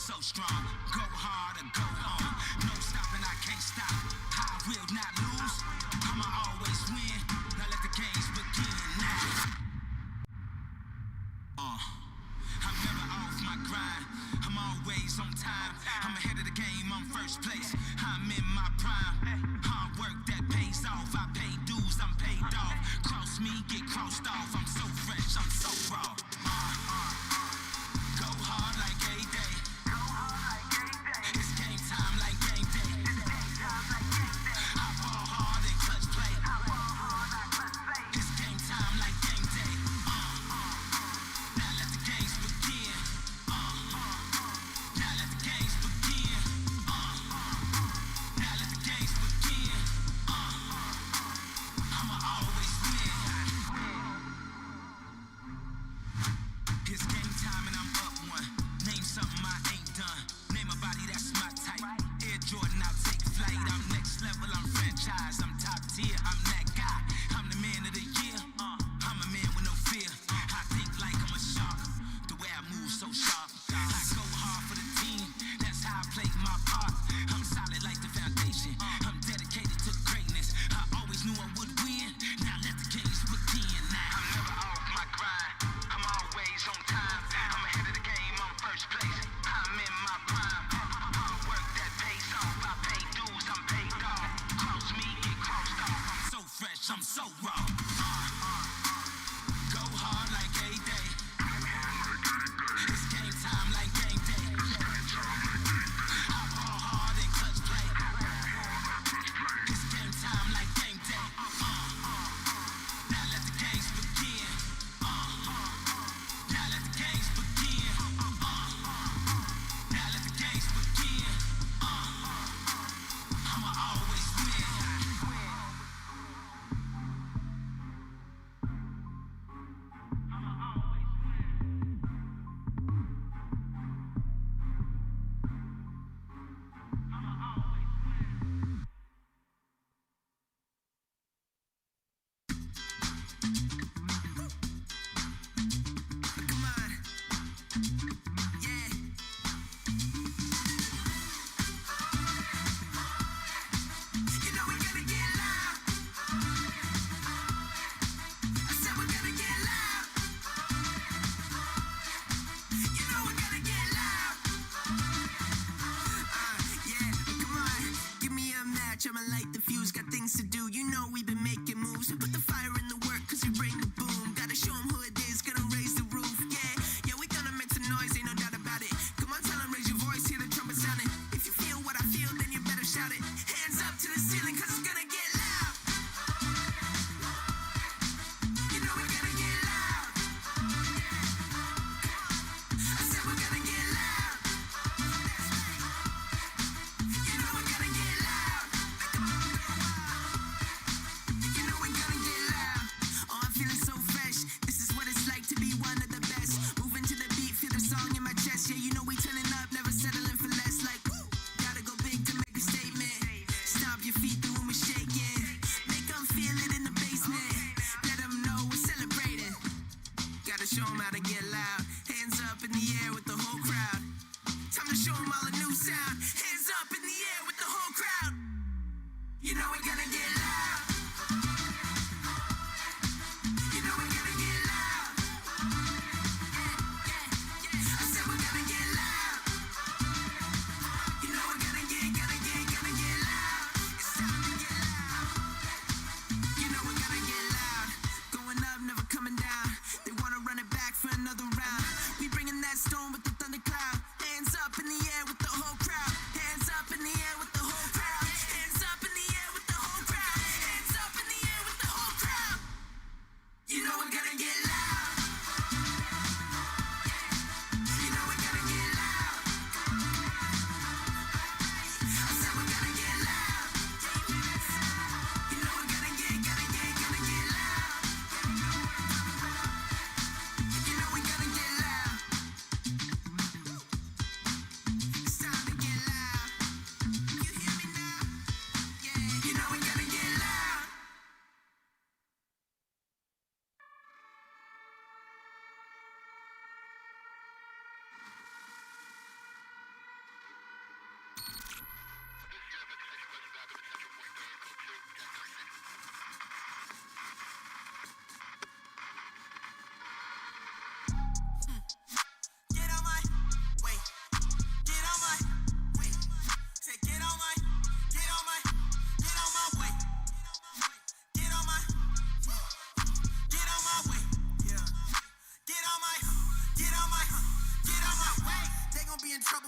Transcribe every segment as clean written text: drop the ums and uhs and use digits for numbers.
so strong. Go hard or go home. No stopping, I can't stop. I will not lose. I'ma always win. Now let the games begin now. I'm never off my grind. I'm always on time. I'm ahead of the game. I'm first place. I'm in my prime. Hard work that pays off. I pay dues. I'm paid off. Cross me, get crossed off. I'm so fresh. I'm so raw. Go hard like a day. It's game time like game day. I ball hard and clutch play. It's game time like game day. Now let the games begin. Now let the games begin. Now let the games begin. I'ma always win. It's game time and I'm up one. Name something I ain't done. Name a body that's my type. Air Jordan, I'll take flight. I'm next level, I'm franchise. I'm top tier, I'm that guy. I'm the man of the year. I'm a man with no fear. I think like I'm a shark. The way I move so sharp. I go hard for the team. That's how I play my part. I'm solid like the foundation. I'm dedicated to greatness. I always knew I would win. Now let the games begin now. I'm never off my grind. I'm always on time. I'm ahead of the game. I'm first place. I'm in my prime. Hard work that pays off. I pay dues. I'm paid off. Cross me, get crossed off. I'm so fresh. I'm so raw. Go hard like a day. It's game time like game day. I ball hard and clutch play. It's game time like game day. Now let the games begin. Now let the games begin. Now let the games begin. I'ma always win. Come on. Yeah. You know we gotta get loud. I said we gotta get loud. You know we gotta get loud. Yeah, come on. Give me a match, I'ma light the fuse. Got things to do, you know we've been making moves. We put the fire in the work, cause we bring the boom. Gotta show 'em who it is, gonna raise the roof. Yeah, we gonna make some noise, ain't no doubt about it. Come on, tell 'em, raise your voice, hear the trumpet sounding. If you feel what I feel, then you better shout it. Hands up to the ceiling, cause it's gonna get loud. You know we're gonna get loud. I said we're gonna get loud. You know we're gonna get loud. You know we're gonna get loud. Oh, I'm feeling so fresh. This is what it's like to be one of the best. Moving to the beat, feel the song in my chest. Yeah, you know we turning up, never settling for less. Like, woo, gotta go big to make a statement. Stomp your feet.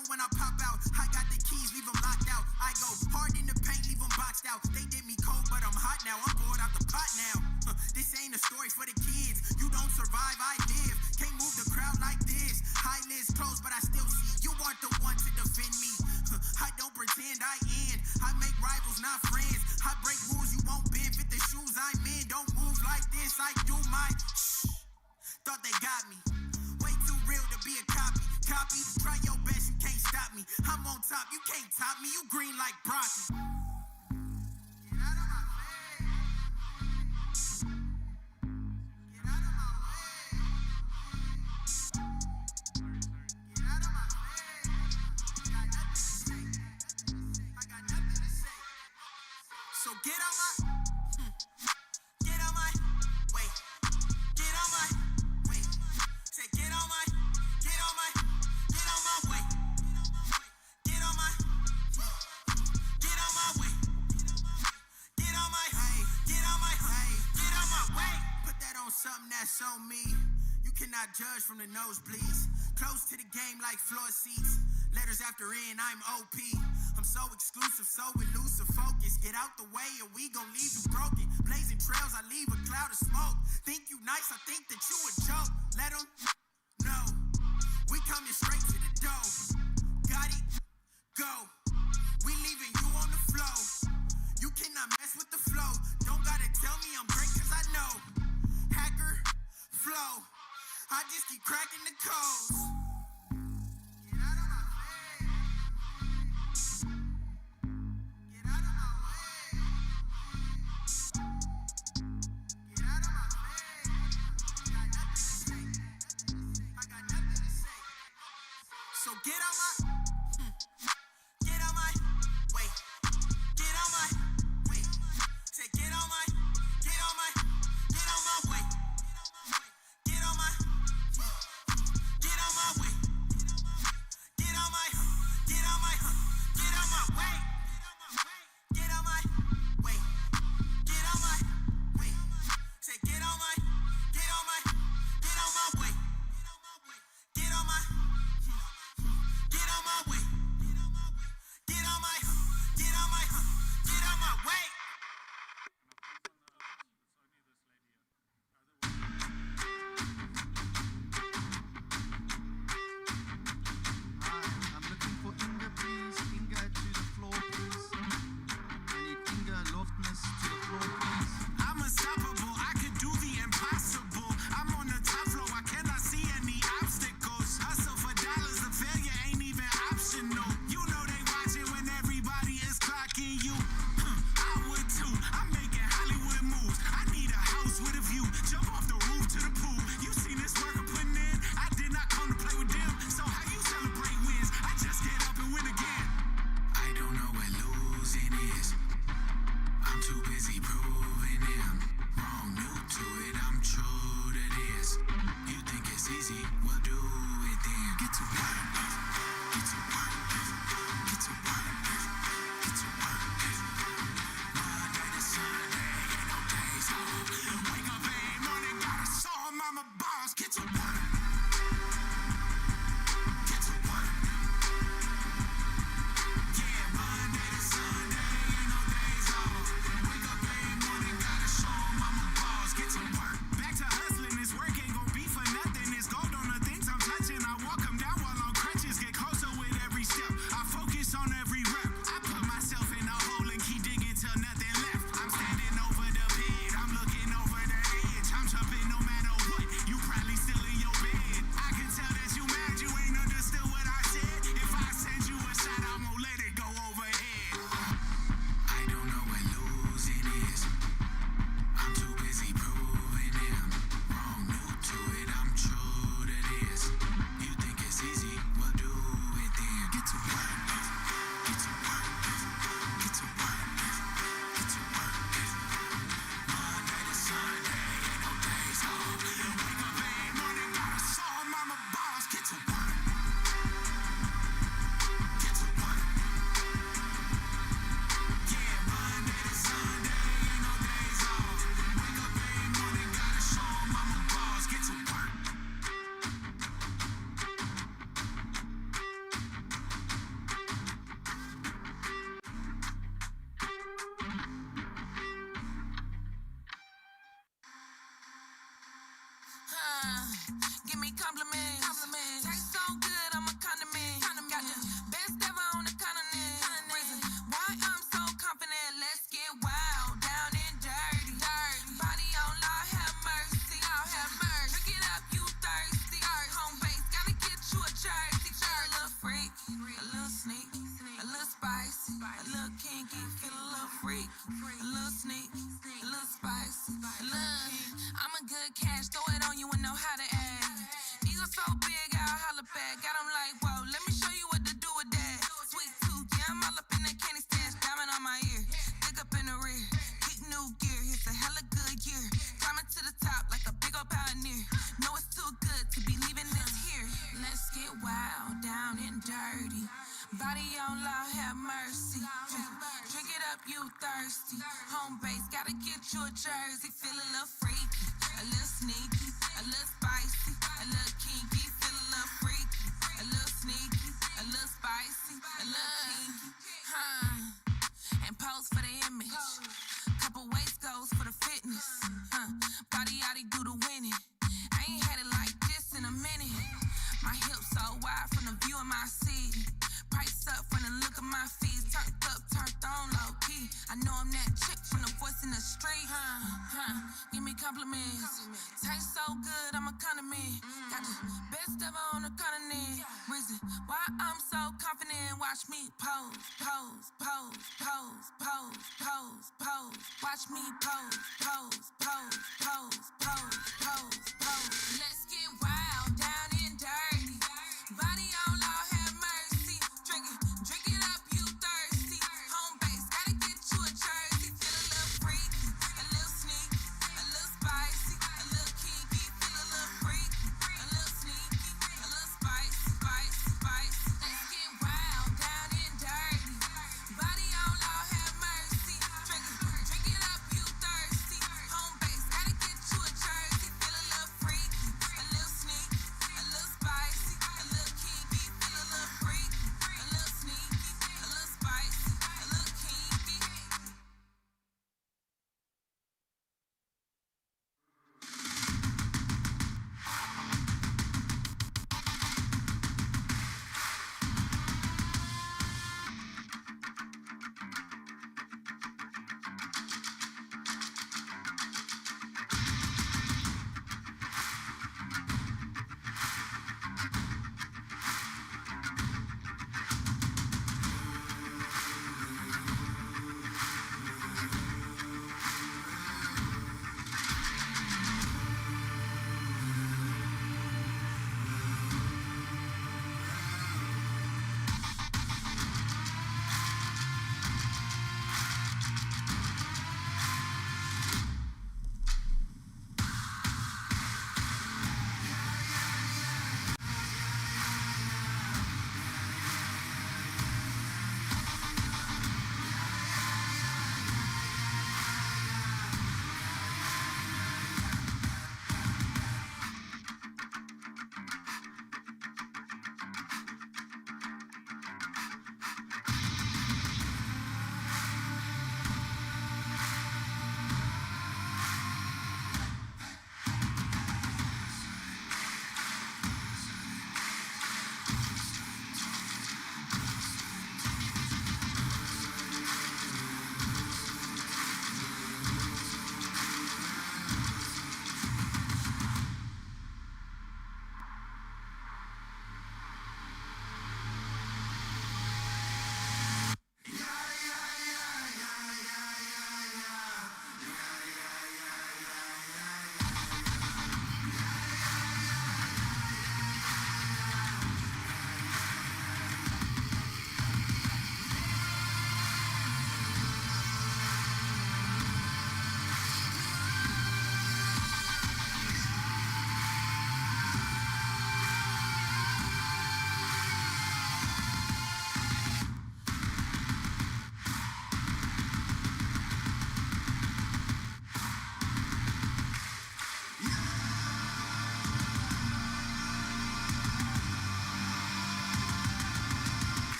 trouble when I pop out. I got the keys, leave them locked out. I go hard in the paint, leave them boxed out. They did me cold, but I'm hot now. I'm bored out the pot now. This ain't a story for the kids. You don't survive, I live. Can't move the crowd like this. Eyelids closed, but I still see. You aren't the one to defend me. I don't pretend I end. I make rivals, not friends. I break rules, you won't bend. Fit the shoes I'm in. Don't move like this. I do my thought they got me. Way too real to be a copy. Try your best, you can't stop me. I'm on top, you can't top me. You green like broccoli. Get out of my face. Get out of my way. Get out of my face. I got nothing to say. I got nothing to say. So get on my way. Get on my way. Say get on my way. Get on my way. Get on my way. Get on my way. Put that on something that's on me. You cannot judge from the nosebleeds. Close to the game like floor seats. Letters after N, I'm OP. I'm so exclusive, so elusive. Focus, get out the way or we gon' leave you broken. Blazing trails, I leave a cloud of smoke. Think you nice, I think that you a joke. Let them know. We coming straight to the dough. Got it? Go. We leaving you on the flow. You cannot mess with the flow. Don't gotta tell me I'm great cause I know. Hacker, flow. I just keep cracking the codes. Get out of my face. Get out of my way. Get out of my face. I got nothing to say. I got nothing to say. So get on my way. Get on my way. Say get on my way. Get on my way. Get on my way. Get on my way. Get on my way. Say get on my way. Get on my Give me compliments. Taste so good, I'm a condiment. Got the best ever on the continent. Reason why I'm so confident. Let's get wild, down and dirty. Body on law, have mercy. Drink it up, you thirsty. Home base, gotta get you a jersey. A little freak, a little sneaky, a little spicy, a little kinky, feel a little freak, a little sneaky, a little spicy, a little kinky. I'm a good cash, throw it on you and know how to act. Ego so big, I'll holler back. Got 'em like, whoa, let me show you what to do with that. Sweet tooth, yeah, I'm all up in that candy stash. Diamond on my ear, dig up in the rear. Hit new gear, it's a hella good year. Climbing to the top like a big old pioneer. Know it's too good to be leaving this here. Let's get wild, down and dirty. Body on law, have mercy. Drink it up, you thirsty. Home base, gotta get you a jersey. Feel a little freaky, a little sneaky, a little spicy, a little kinky. Feel a little freaky, a little sneaky, a little spicy, a little kinky. And pose for the image. Couple waist goals for the fitness. Body yachty do the winning. I ain't had it like this in a minute. My hips so wide from the view of my seat. Price up from the look of my feet. Turned up, turned on low key. I know I'm that chick from the voice in the street. Give me compliments. Taste so good, I'm a condiment. Got the best ever on the continent. Reason why I'm so confident. Watch me pose, pose, pose, pose, pose, pose, pose. Watch me pose, pose, pose, pose, pose, pose, pose. Let's get wild, down and dirty. Body on law, have mercy. Drink it up, you thirsty. Home base, gotta get you a jersey. Feel a little freaky, a little sneaky, a little spicy, a little kinky. Feel a little freaky, a little sneaky, a little spicy, spicy, spicy. Let's get wild, down and dirty. Body on law, have mercy. Drink it up, you thirsty. Home base, gotta get you a jersey. Feel a little freaky, a little sneaky, a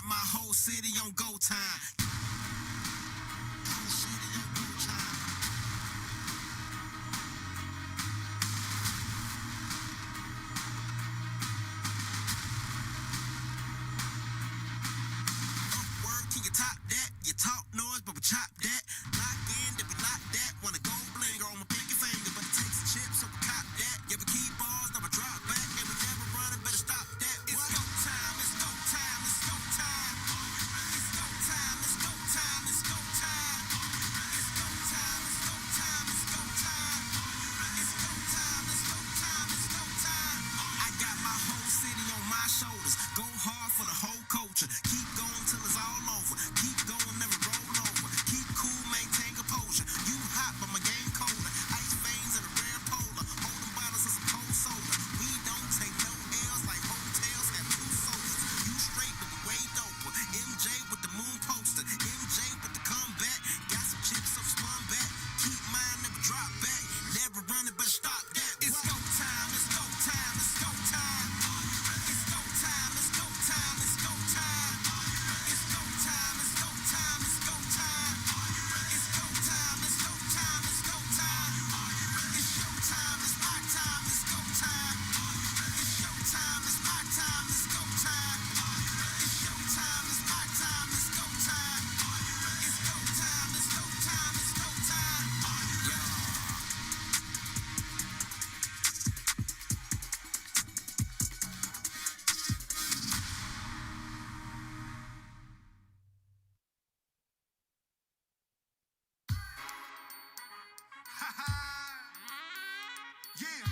my whole city on go time. Whole city on go time. Upward, can you top that? You talk noise, but we chop that. Lock in, then we lock that. Wanna go blinger on my pinky finger, but it takes a chip, so we cop that. Yeah, we keep balls, now we drop back, and we never running, better stop that. It's go time, it's go time, it's go time. It's go time, it's go time, it's go time. It's go time, it's go time, it's go time. It's go time, it's go time, it's go time. I got my whole city on my shoulders. Go hard for the whole culture. Keep going till it's all over. Keep going, never roll over. Keep cool, maintain composure. You hot, but my game colder. Ice veins and a rare polar. Holding bottles of some cold soda. We don't take no L's like hotels have two soldiers. You straight, but we way doper. MJ with the moon poster. MJ with the comeback. Got some chips, so spun back. Keep mine, never drop back. Never running, but stop that. It's go time, it's go time, it's go time. It's go time, it's go time, it's go time. It's go time, it's go time, it's go time. It's go time, it's go time, it's go time. It's show time, it's my time, it's go time. It's show time, it's my time, it's go time. It's show time, it's my time, it's go time. It's go time, it's go time, it's go time. Yeah.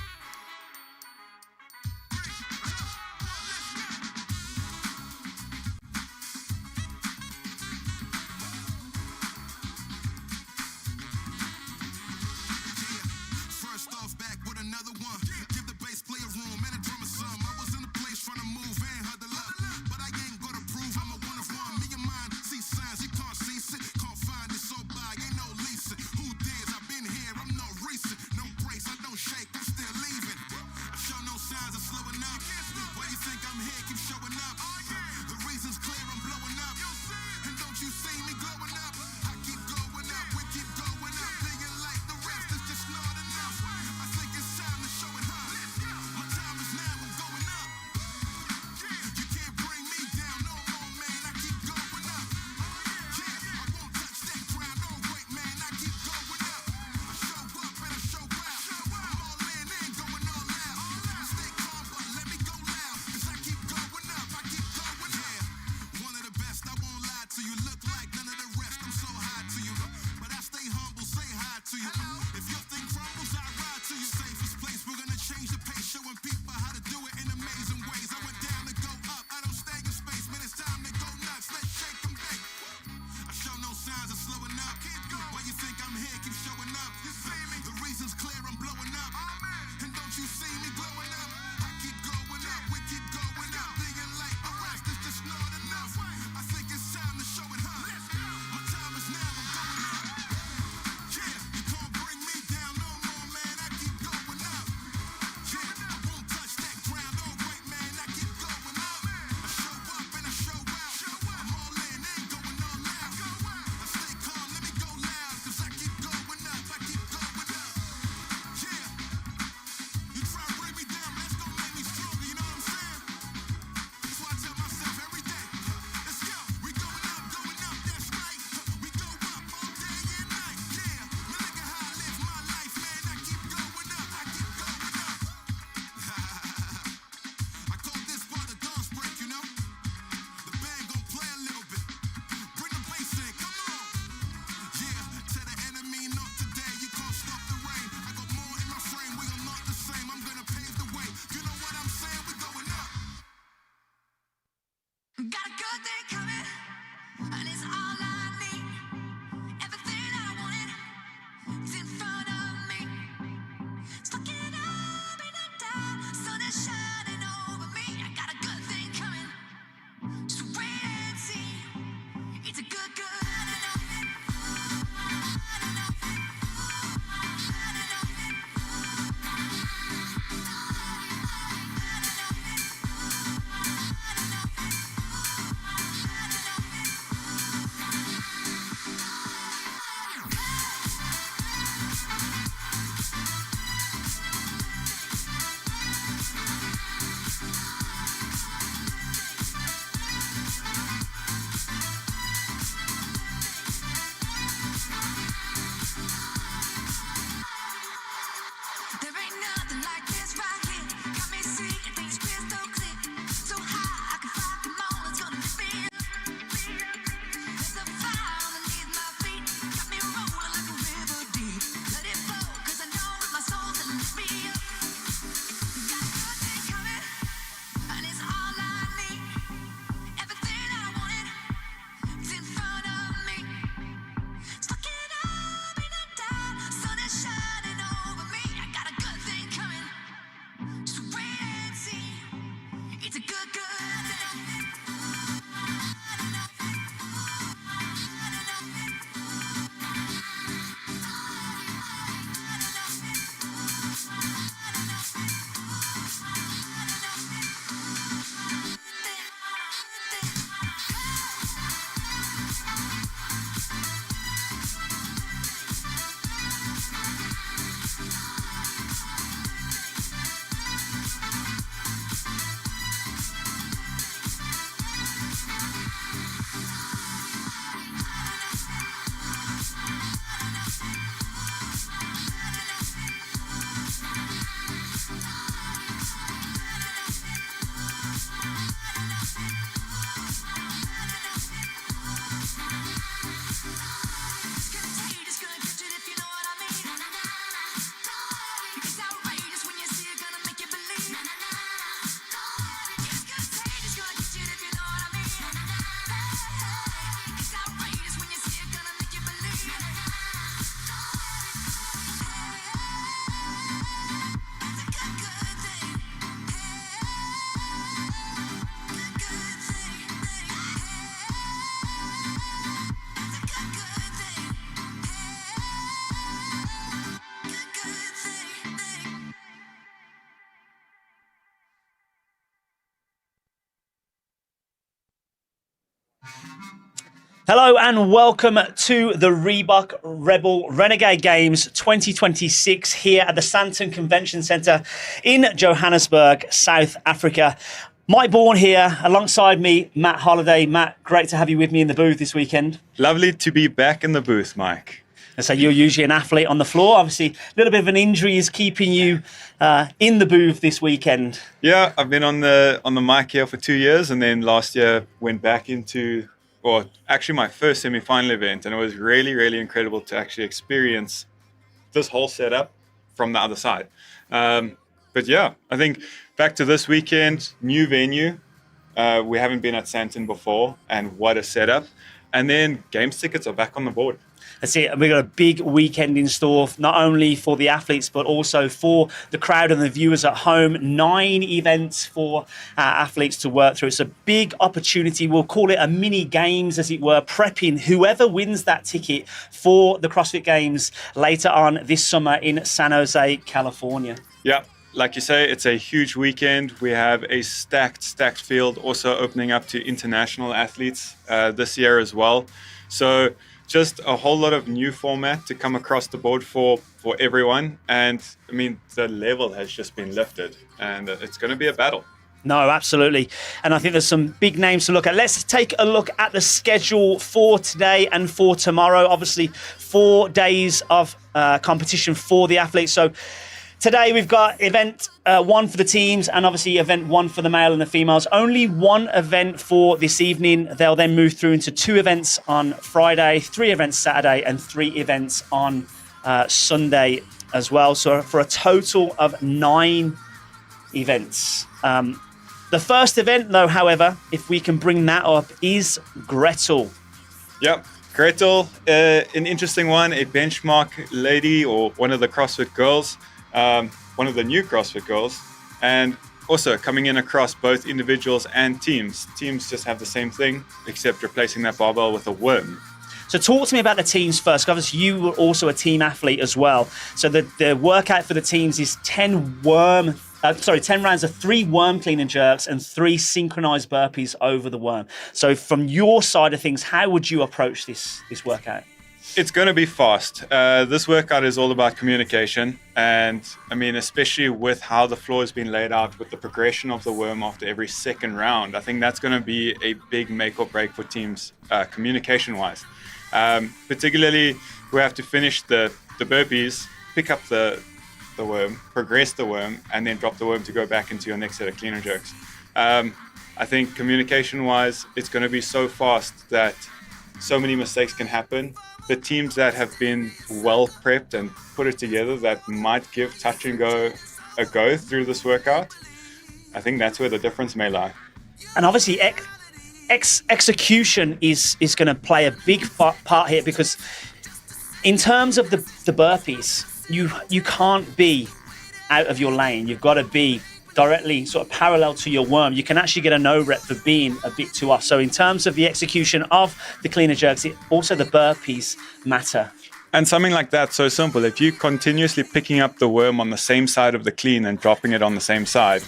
First off, back with another one. Give the bass player room and a drummer some. I was in the place trying to move and huddle up, but I ain't gonna prove I'm a one of one. Me and mine see signs, you can't see it, can't find it, so by ain't no leasing. Who dares? I've been here, I'm no recent, no brace, I don't shake, I'm still leaving. I show no signs of slowing up. Why you think I'm here? Keep showing up. The reason's clear, I'm blowing up. And don't you see me glowing up? I keep going up, we keep going up. Being like the rest is just not enough. I think it's time to show it up. My time is now, I'm going up. You can't bring me down no more, man. I keep going up. Yeah, I won't touch that ground. No, wait, man. I keep going up. I show up and I show out. I'm all in and going all out. I stay calm, but let me go loud. 'Cause I keep going up. I keep going up. Yeah, one of the best. I won't lie to you. Look like none of the rest. I'm so high to you. But I stay humble. Say hi to you. If your thing crumbles, I ride to you. Safest place. We're gonna change the pace. Showing people how to do it in amazing ways. I went down to go up. I don't stay in space. Man, it's time to go nuts. Let's shake them big. I show no signs of slowing up. Why you think I'm here? Keep showing up. You see me? The reason's clear. I'm blowing up. And don't you see me glowing up? I keep going up. We keep going up. Being like the rest is just not enough. I think it's time to show it up. My time is now. I'm going up. Yeah, you can't bring me down no more, man. I keep going up. Yeah, I won't touch that ground. Hello and welcome to the Reebok Rebel Renegade Games 2026 here at the Sandton Convention Center in Johannesburg, South Africa. Mike Bourne here alongside me, Matt Holliday. Matt, great to have you with me in the booth this weekend. Lovely to be back in the booth, Mike. So you're usually an athlete on the floor. Obviously, a little bit of an injury is keeping you in the booth this weekend. Yeah, I've been on the mic here for 2 years, and then last year went back into, or actually my first semi-final event, and it was really, really incredible to actually experience this whole setup from the other side. But yeah, I think back to this weekend, new venue. We haven't been at Sandton before, and what a setup. And then games tickets are back on the board. That's it. We've got a big weekend in store, not only for the athletes, but also for the crowd and the viewers at home. 9 events for athletes to work through. It's a big opportunity. We'll call it a mini games, as it were, prepping whoever wins that ticket for the CrossFit Games later on this summer in San Jose, California. Yeah. Like you say, it's a huge weekend. We have a stacked field also opening up to international athletes this year as well. So just a whole lot of new format to come across the board for everyone. And I mean, the level has just been lifted, and it's going to be a battle. No, absolutely. And I think there's some big names to look at. Let's take a look at the schedule for today and for tomorrow. Obviously, 4 days of competition for the athletes. So today we've got event 1 for the teams, and obviously event 1 for the male and the females. Only 1 event for this evening. They'll then move through into 2 events on Friday, 3 events Saturday, and 3 events on Sunday as well. So for a total of 9 events. The first event, though, however, if we can bring that up, is Gretel. Yep. Gretel, an interesting one, a benchmark lady, or one of the CrossFit girls. One of the new CrossFit girls, and also coming in across both individuals and teams. Teams just have the same thing, except replacing that barbell with a worm. So talk to me about the teams first, because you were also a team athlete as well. So the workout for the teams is 10 rounds of 3 worm clean and jerks and 3 synchronized burpees over the worm. So from your side of things, how would you approach this workout? It's going to be fast. This workout is all about communication. And I mean, especially with how the floor has been laid out with the progression of the worm after every second round, I think that's going to be a big make or break for teams communication wise. Particularly, we have to finish the burpees, pick up the worm, progress the worm, and then drop the worm to go back into your next set of clean and jerks. I think communication wise, it's going to be so fast that so many mistakes can happen. The teams that have been well prepped and put it together that might give touch and go a go through this workout, I think that's where the difference may lie. And obviously execution is going to play a big part here, because in terms of the burpees, you can't be out of your lane. You've got to be directly sort of parallel to your worm. You can actually get a no rep for being a bit too off. So in terms of the execution of the clean and jerks, also the burpees matter. And something like that, so simple. If you continuously picking up the worm on the same side of the clean and dropping it on the same side,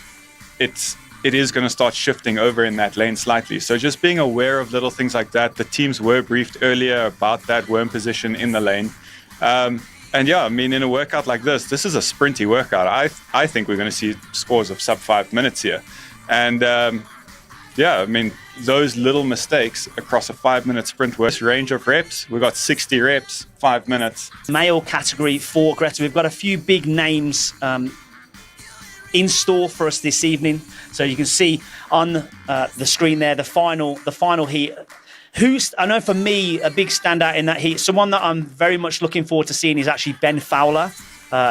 it is going to start shifting over in that lane slightly. So just being aware of little things like that. The teams were briefed earlier about that worm position in the lane. And yeah, I mean, in a workout like this is a sprinty workout. I think we're going to see scores of sub 5 minutes here. And yeah, I mean, those little mistakes across a 5-minute sprint with range of reps, we've got 60 reps, 5 minutes. Male category for Gretel, we've got a few big names in store for us this evening. So you can see on the screen there, the final heat. I know for me, a big standout in that heat, someone that I'm very much looking forward to seeing is actually Ben Fowler.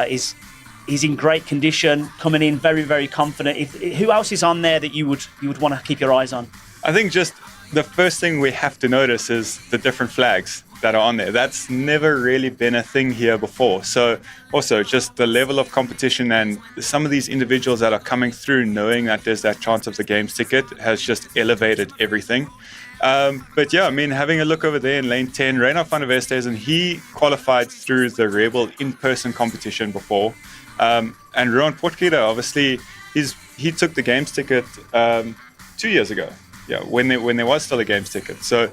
He's in great condition, coming in very, very confident. Who else is on there that you would want to keep your eyes on? I think just the first thing we have to notice is the different flags that are on there. That's never really been a thing here before. So also just the level of competition and some of these individuals that are coming through knowing that there's that chance of the games ticket has just elevated everything. But yeah, I mean, having a look over there in lane 10, Reynard van der Westhuizen, and he qualified through the Rebel in-person competition before. And Rowan Potgieter, obviously, he took the games ticket 2 years ago. Yeah, when there was still a games ticket. So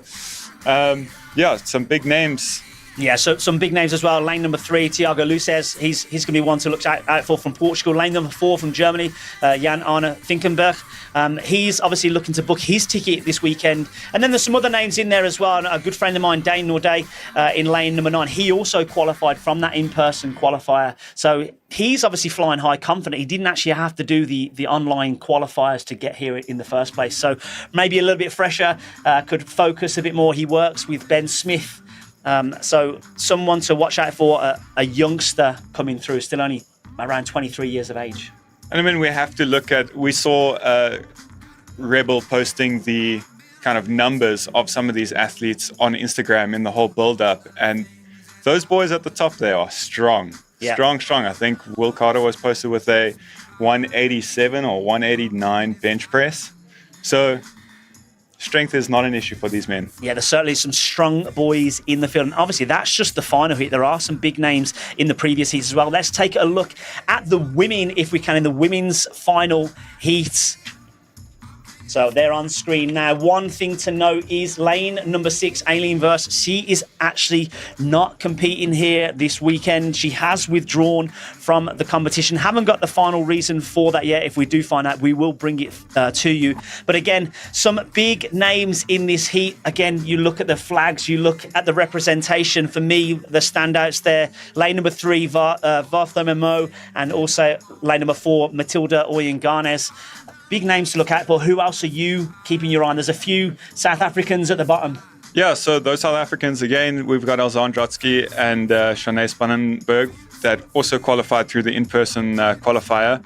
Yeah, some big names. Yeah, so some big names as well. Lane number 3, Tiago Luces. He's going to be one to look out for from Portugal. Lane number 4 from Germany, Jan Arne Finkenberg. He's obviously looking to book his ticket this weekend. And then there's some other names in there as well. A good friend of mine, Dane Norday, in lane number 9. He also qualified from that in-person qualifier. So he's obviously flying high confident. He didn't actually have to do the online qualifiers to get here in the first place. So maybe a little bit fresher, could focus a bit more. He works with Ben Smith. So someone to watch out for, a youngster coming through, still only around 23 years of age. And I mean, we have to look at, we saw Rebel posting the kind of numbers of some of these athletes on Instagram in the whole build-up. And those boys at the top, they are strong. Yeah. Strong. I think Will Carter was posted with a 187 or 189 bench press. So strength is not an issue for these men. Yeah, there's certainly some strong boys in the field. And obviously, that's just the final heat. There are some big names in the previous heats as well. Let's take a look at the women, if we can, in the women's final heats. So they're on screen now. One thing to note is lane number 6, Aileen Verse. She is actually not competing here this weekend. She has withdrawn from the competition. Haven't got the final reason for that yet. If we do find out, we will bring it to you. But again, some big names in this heat. Again, you look at the flags, you look at the representation. For me, the standouts there. Lane number 3, Varthoma Mo, and also lane number 4, Matilda Oyenganes. Big names to look at, but who else are you keeping your eye on? There's a few South Africans at the bottom. Yeah, so those South Africans, again, we've got Elzaan Drotsky and Shanae Spannenberg that also qualified through the in-person qualifier.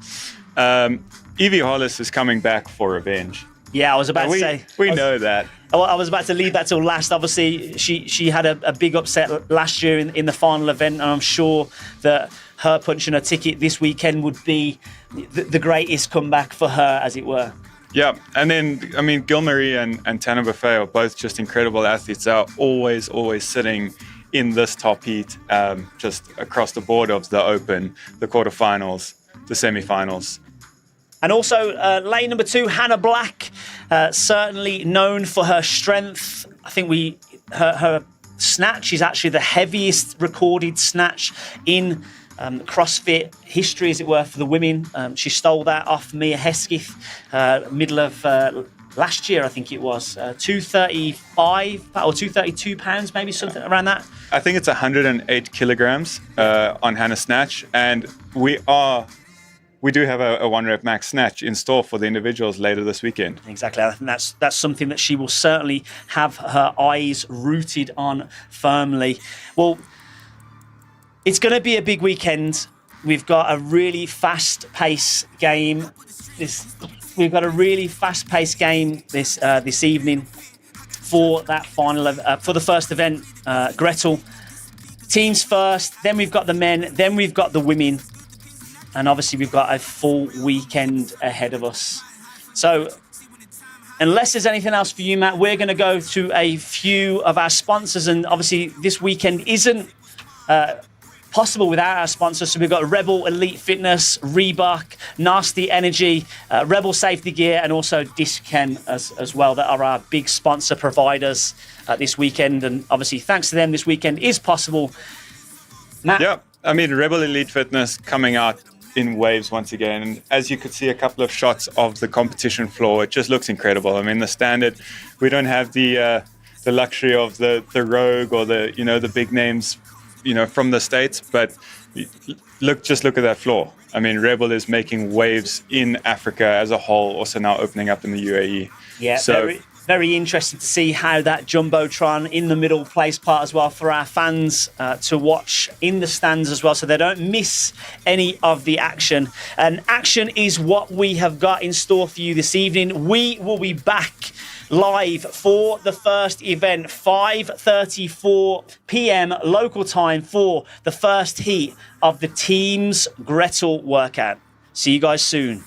Evie Hollis is coming back for revenge. Yeah, I was about to say. We know that. I was about to leave that till last. Obviously, she had a big upset last year in the final event, and I'm sure that her punching her ticket this weekend would be the greatest comeback for her, as it were. Yeah, and then, I mean, Gilmarie and Tana Buffet are both just incredible athletes. They're always sitting in this top heat, just across the board of the Open, the quarterfinals, the semifinals. And also, lane number 2, Hannah Black, certainly known for her strength. I think her snatch is actually the heaviest recorded snatch in CrossFit history, as it were, for the women. She stole that off Mia Hesketh, middle of last year, I think it was. 235 or 232 pounds, maybe something around that. I think it's 108 kilograms on Hannah snatch, and we do have a 1 rep max snatch in store for the individuals later this weekend. Exactly. I think that's something that she will certainly have her eyes rooted on firmly. Well, it's going to be a big weekend. We've got a really fast-paced game. We've got a really fast-paced game this evening for that final for the first event. Gretel, teams first. Then we've got the men. Then we've got the women. And obviously, we've got a full weekend ahead of us. So, unless there's anything else for you, Matt, we're going to go to a few of our sponsors. And obviously, this weekend isn't possible without our sponsors. So we've got Rebel Elite Fitness, Reebok, Nasty Energy, Rebel Safety Gear, and also Discen as well, that are our big sponsor providers this weekend. And obviously, thanks to them, this weekend is possible. Matt? Yeah, I mean, Rebel Elite Fitness coming out in waves once again. And as you could see a couple of shots of the competition floor, it just looks incredible. I mean, the standard, we don't have the luxury of the Rogue or the big names, from the States, but just look at that floor. I mean, Rebel is making waves in Africa as a whole, also now opening up in the UAE. Yeah, so very interesting to see how that Jumbotron in the middle plays part as well for our fans to watch in the stands as well, so they don't miss any of the action. And action is what we have got in store for you this evening. We will be back live for the first event, 5:34 p.m. local time for the first heat of the team's Gretel workout. See you guys soon.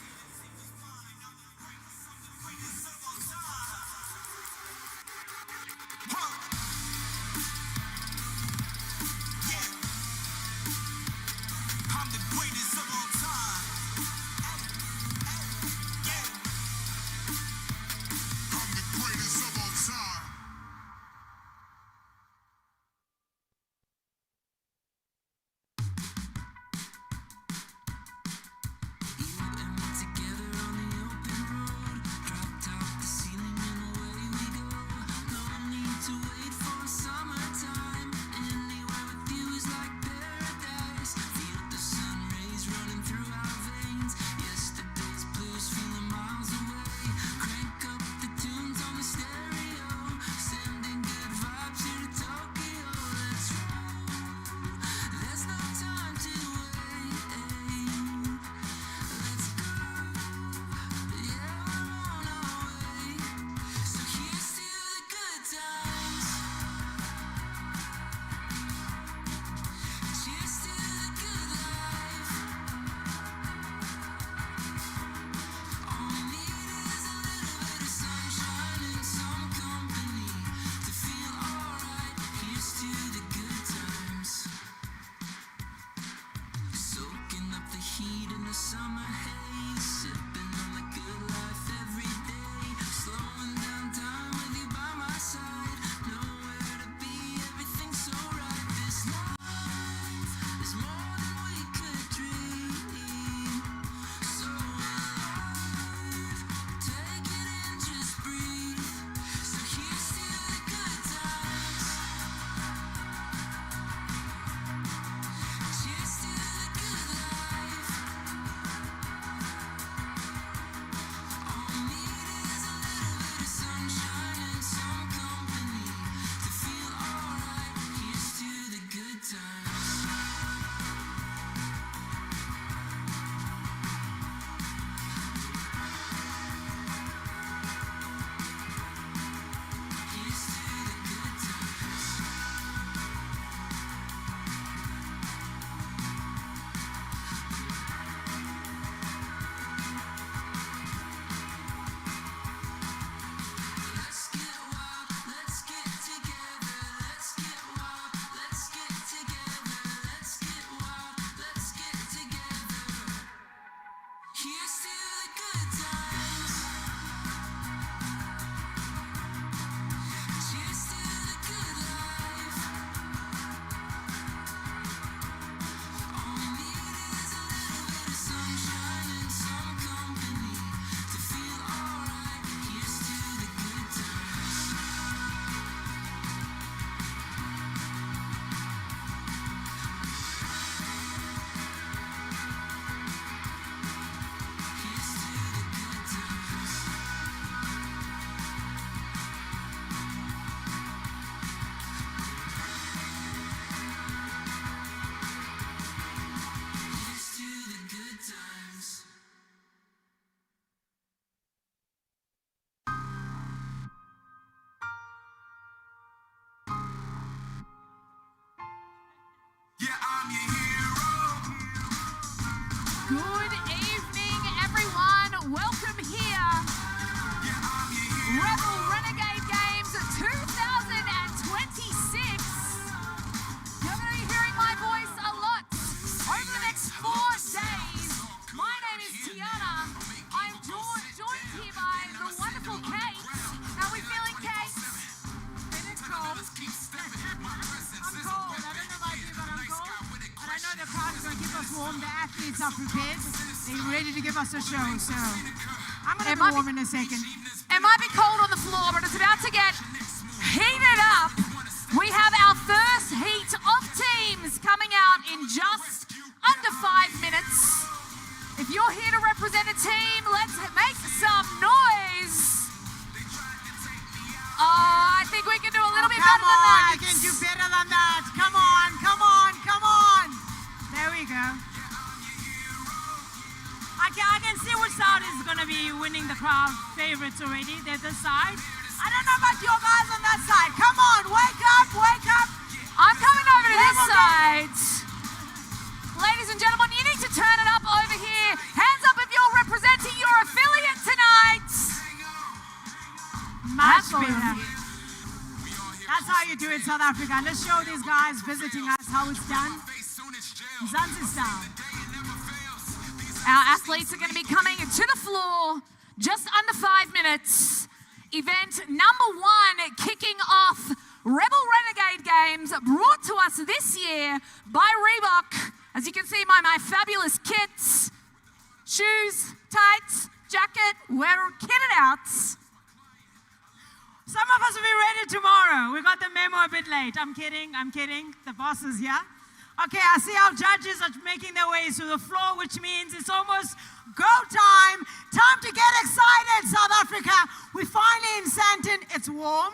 Good evening, everyone. Welcome here. Rebel Renegade Games 2026. You're going to be hearing my voice a lot over the next 4 days. My name is Tiana. I'm joined here by the wonderful Kate. How are we feeling, Kate? Feeling cold. I'm cold. I don't know about you, but I'm cold. And I know the crowd is going to keep us warm. The athletes are prepared. They're ready to give us a show. So I'm going to be warm in a second. It might be cold on the floor, but it's about to get heated up. We have our first heat of teams coming out in just under 5 minutes. If you're here to represent a team, let's make some noise. Oh, I think we can do a little bit better than that. I can do better than that. Come on, come on, come on. There we go. I can see which side is going to be winning the crowd favorites already. They're this side. I don't know about your guys on that side. Come on, wake up, wake up. I'm coming over to this side. Ladies and gentlemen, you need to turn it up over here. Hands up if you're representing your affiliate tonight. Much better. That's how you do it, South Africa. Let's show these guys visiting us how it's done. Zanzi style. Our athletes are going to be coming to the floor just under 5 minutes. Event number 1 kicking off Rebel Renegade Games, brought to us this year by Reebok. As you can see by my fabulous kits, shoes, tights, jacket, we're kitted out. Some of us will be ready tomorrow. We got the memo a bit late. I'm kidding, I'm kidding. The boss is here. Okay, I see our judges are making their way to the floor, which means it's almost go time. Time to get excited, South Africa. We're finally in Sandton. It's warm.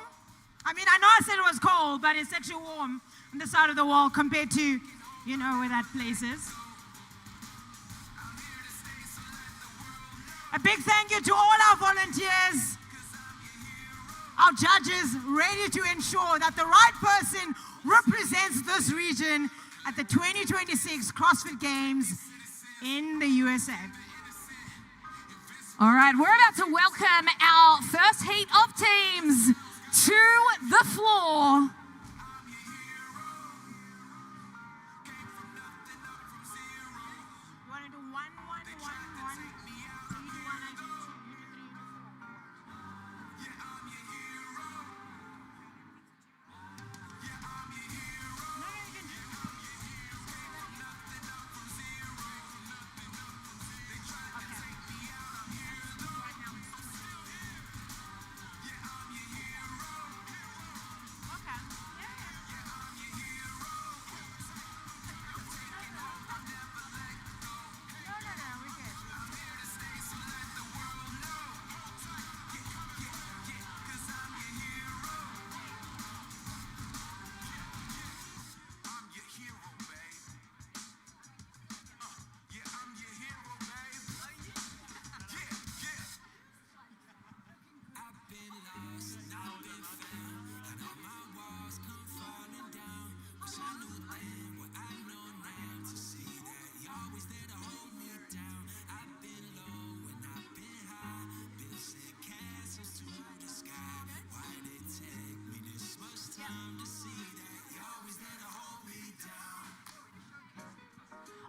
I mean, I know I said it was cold, but it's actually warm on the side of the wall compared to, you know, where that place is. A big thank you to all our volunteers, our judges, ready to ensure that the right person represents this region at the 2026 CrossFit Games in the USA. All right, we're about to welcome our first heat of teams to the floor. You want to do 1, 1, 1, 1? You do 1, I do 2, you do 3, you do 4.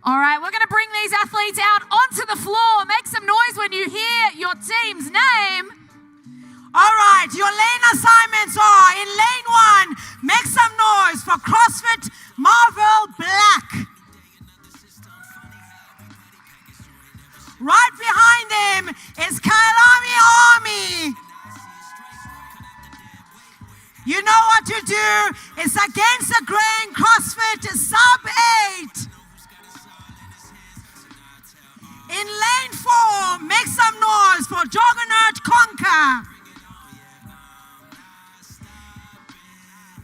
All right, we're going to bring these athletes out onto the floor. Make some noise know what to do. It's against the grain CrossFit sub 8. In lane 4, make some noise for Juggernaut Conquer.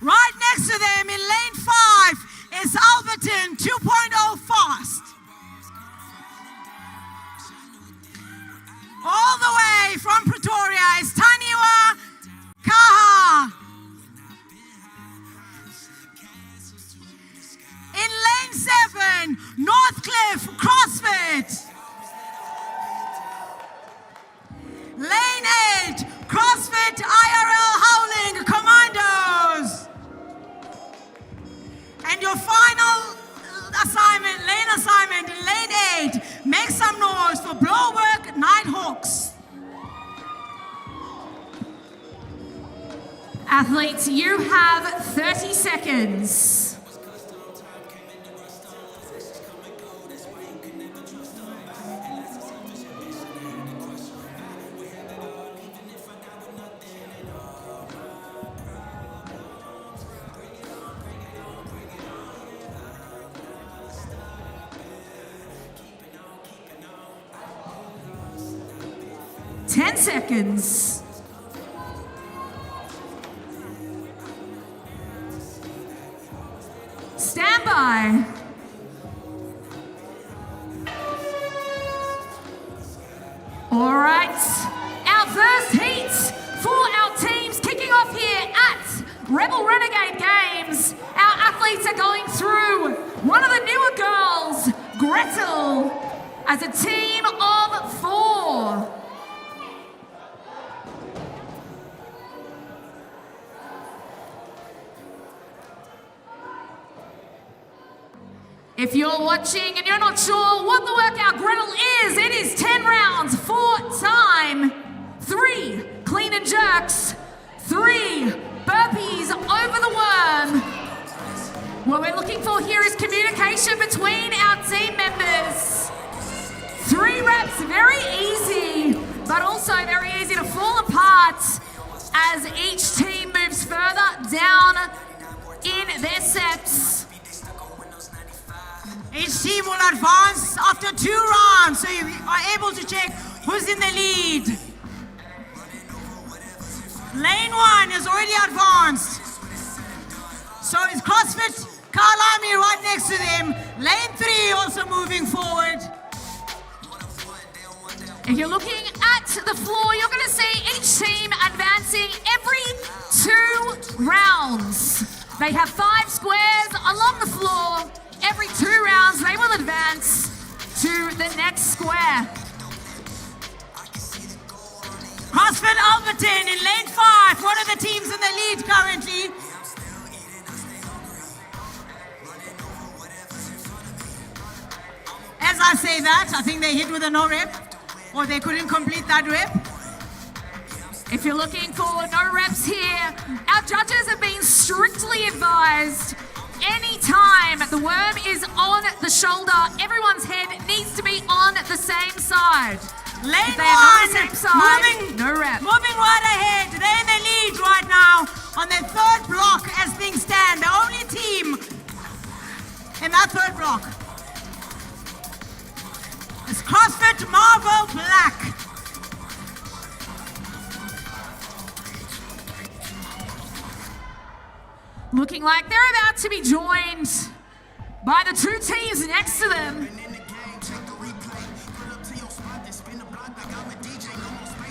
Right next to them in lane 5 is Alberton 2.0 Fast. All the way from Pretoria is Taniwa Kaha. In lane 7, Northcliffe CrossFit. Lane 8, CrossFit IRL Howling Commandos. And your final assignment, lane assignment in lane 8, make some noise for Blowwork Nighthawks. Athletes, you have 30 seconds. Ten seconds. Stand by. All right, our first heat for our teams kicking off here at Rebel Renegade Games. Our athletes are going through one of the newer girls, Gretel, as a team of 4. If you're watching and you're not sure what the workout Gretel is, it is 10 rounds, 4 time, 3 clean and jerks, 3 burpees over the worm. What we're looking for here is communication between our team members. 3 reps, very easy, but also very easy to fall apart as each team moves further down in their sets. Each team will advance after 2 rounds, so you are able to check who's in the lead. Lane 1 is already advanced. So it's CrossFit Kalami right next to them. Lane 3 also moving forward. If you're looking at the floor, you're going to see each team advancing every 2 rounds. They have 5 squares along the floor. Every 2 rounds, they will advance to the next square. CrossFit Alberton in lane 5, one of the teams in the lead currently. As I say that, I think they hit with a no rep, or they couldn't complete that rep. If you're looking for no reps here, our judges have been strictly advised anytime the worm is on the shoulder, everyone's head needs to be on the same side. Lane If they are not 1, on the same side, no rep. moving right ahead. They're in the lead right now on their 3rd block as things stand. The only team in that 3rd block is CrossFit Marvel Black. Looking like they're about to be joined by the 2 teams next to them.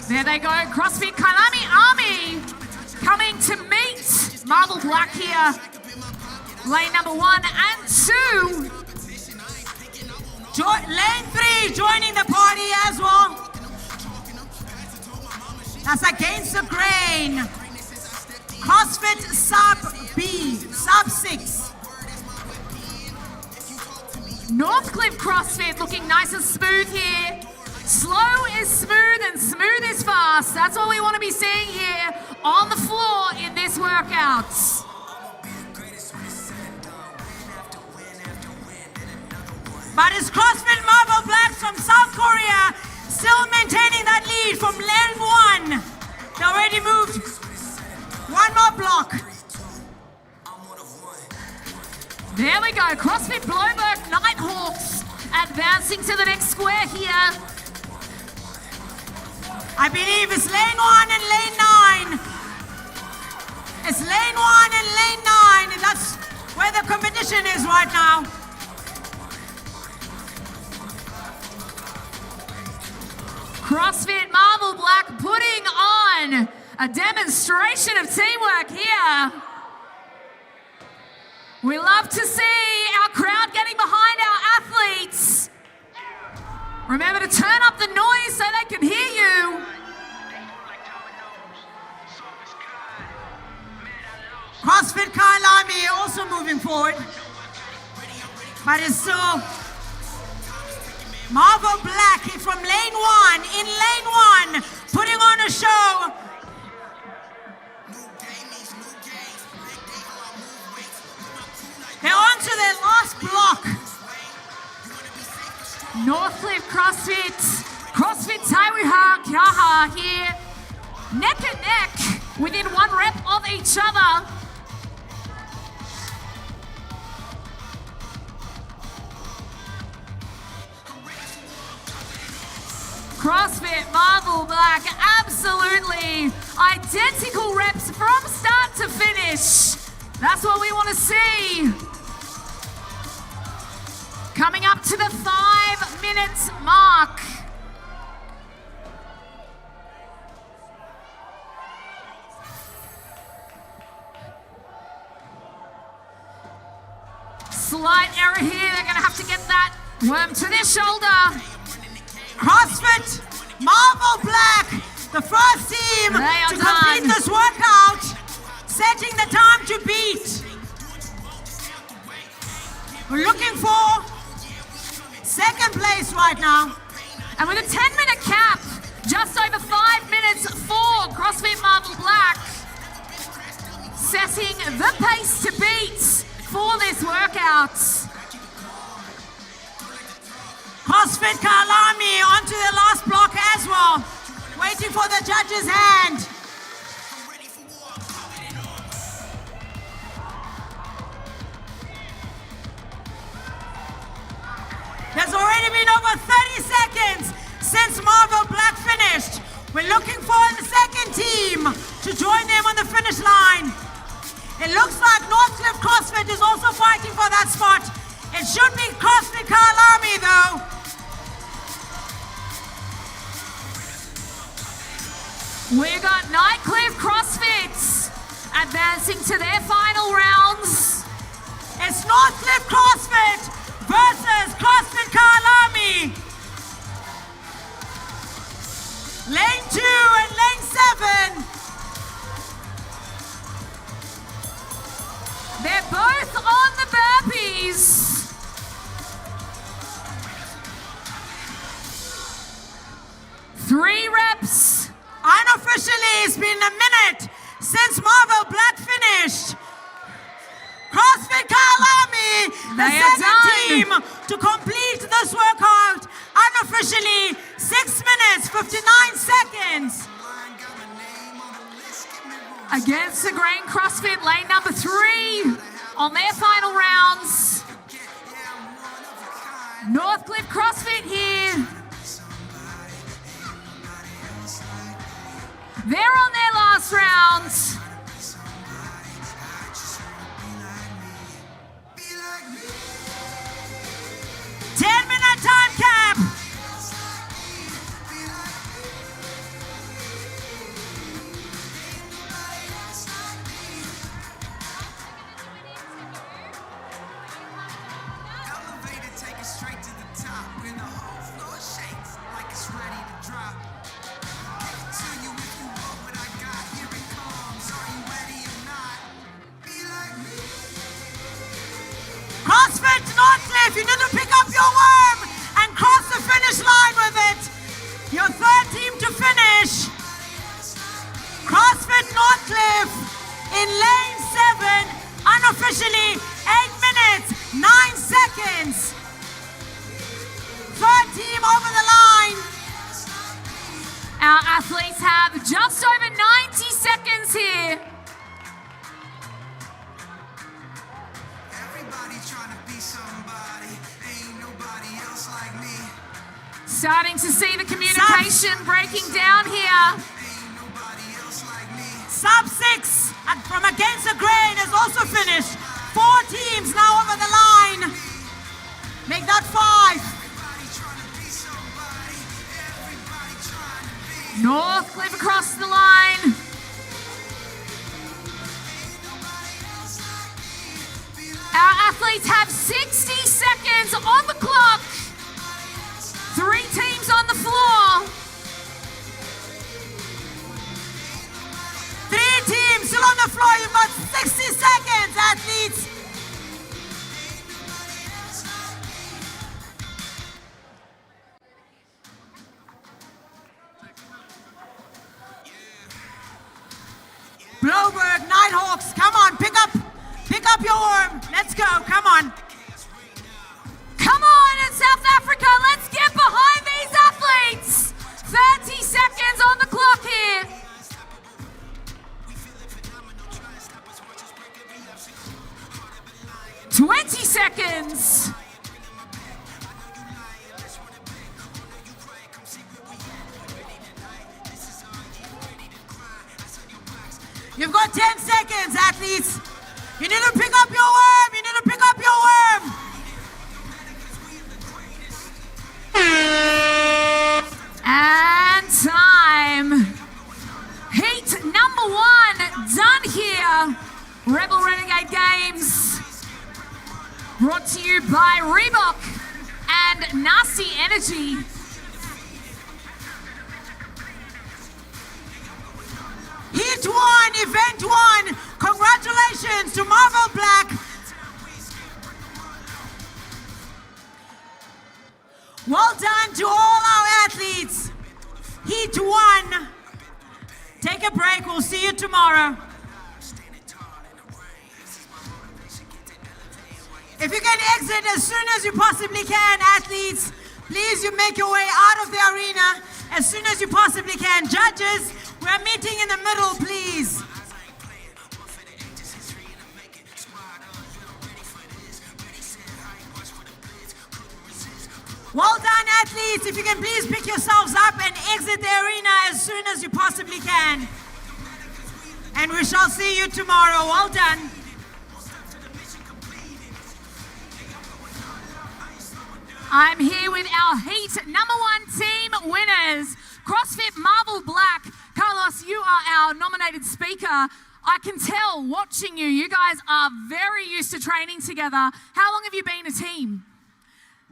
There they go, CrossFit Kalami Army coming to meet Marble Black here. Lane number 1 and 2. Lane 3 joining the party as well. That's against the grain. CrossFit Sub B, Sub 6. Northcliffe CrossFit looking nice and smooth here. Slow is smooth and smooth is fast. That's what we want to be seeing here on the floor in this workout. But it's CrossFit Marble Blacks from South Korea still maintaining that lead from lane 1. They already moved 1 more block There we go. CrossFit Bloomberg Nighthawks advancing to the next square here. I believe it's lane 1 and lane 9. It's lane 1 and lane 9. That's where the competition is right now. CrossFit Marble Black putting on a demonstration of teamwork here. We love to see our crowd getting behind our athletes. Remember to turn up the noise so they can hear you. CrossFit Kailami also moving forward. But it's still Marvel Black from lane 1, in lane 1, putting on a show. They're on to their last block. Northcliffe CrossFit Taiwiha Kiaha here, neck and neck, within 1 rep of each other. CrossFit Marble Black, absolutely identical reps from start to finish. That's what we want to see. Coming up to the 5 minutes mark. Slight error here, they're gonna have to get that worm to their shoulder. CrossFit Marble Black, the first team They are to complete done. this workout, setting the time to beat. We're looking for second place right now. And with a 10-minute cap, just over 5 minutes for CrossFit Marble Black, setting the pace to beat for this workout. CrossFit Kalami onto the last block as well, waiting for the judge's hand. There's already been over 30 seconds since Marvel Black finished. We're looking for the second team to join them on the finish line. It looks like Northcliffe CrossFit is also fighting for that spot. It should be CrossFit Kalami though. We've got Nightcliff CrossFit advancing to their final rounds. It's Northcliffe CrossFit versus CrossFit Kalami. Lane 2 and lane 7. They're both on the burpees. Three reps. Unofficially, it's been a minute since Marvel Black finished. CrossFit Kalami, the They are second done. team to complete this workout. Unofficially, 6 minutes, 59 seconds. Against the Grain CrossFit, lane number 3 on their final rounds. Northcliffe CrossFit here. They're on their last rounds. Ten-minute time cap. Elevator, take it straight to the top, where the whole floor shakes like it's ready to drop. Give it to you if you want what I got. Here it comes. Are you ready or not? Be like me. CrossFit Northcliffe, you need to pick up your worm and cross the finish line with it. Your third team to finish. CrossFit Northcliffe in lane 7, unofficially 8 minutes, 9 seconds. Third team over the line. Our athletes have just over 90 seconds here. Everybody try Starting to see the communication breaking down here. Sub 6 from Against the Grain has also finished. 4 teams now over the line. Make that 5. Northcliffe across the line. Our athletes have 60 seconds on the clock. 3 teams on the floor. 3 teams still on the floor. You've got 60 seconds, athletes. Bloberg, Nighthawks, come on, pick up your worm. Let's go, come on. Come on, in South Africa, let's get behind these athletes. 30 seconds on the clock here. "20 seconds. You've got 10 seconds, athletes. You need to pick up your worm. You need to pick up your worm. And time. Heat number 1 done here. Rebel Renegade Games. Brought to you by Reebok and Nasty Energy. Heat 1, event 1. Congratulations to Marvel Black. Well done to all our athletes. Heat 1. Take a break. We'll see you tomorrow. If you can exit as soon as you possibly can, athletes, please you make your way out of the arena as soon as you possibly can. Judges, we're meeting in the middle, please. Well done, athletes. If you can please pick yourselves up and exit the arena as soon as you possibly can. And we shall see you tomorrow. Well done. I'm here with our Heat number 1 team winners. CrossFit Marvel Black. Carlos, you are our nominated speaker. I can tell watching you, you guys are very used to training together. How long have you been a team?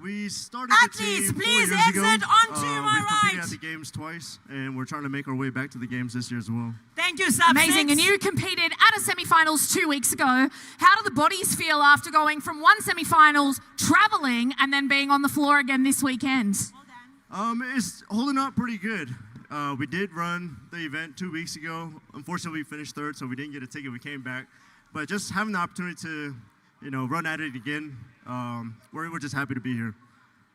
We started Athletes, the team 4 please years exit ago. onto my We've competed right. at the games twice, and we're trying to make our way back to the games this year as well. Thank you, Sub Amazing. 6. And you competed at a semi-finals 2 weeks ago. How do the bodies feel after going from one semi-finals, traveling, and then being on the floor again this weekend? It's holding up pretty good. We did run the event 2 weeks ago. Unfortunately, we finished 3rd, so we didn't get a ticket. We came back. But just having the opportunity to, run at it again, we're just happy to be here.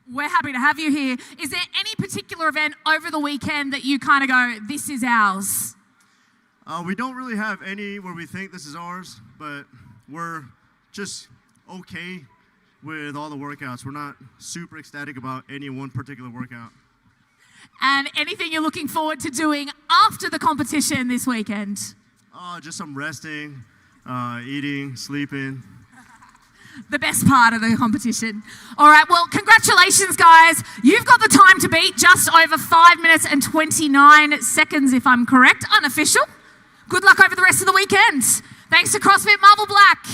We're happy to have you here. Is there any particular event over the weekend that you kind of go, this is ours? We don't really have any where we think this is ours, but we're just okay with all the workouts. We're not super ecstatic about any one particular workout. And anything you're looking forward to doing after the competition this weekend? Just some resting, eating, sleeping. The best part of the competition. All right, well, congratulations, guys. You've got the time to beat, just over 5 minutes and 29 seconds, if I'm correct, unofficial. Good luck over the rest of the weekend. Thanks to CrossFit Marvel Black.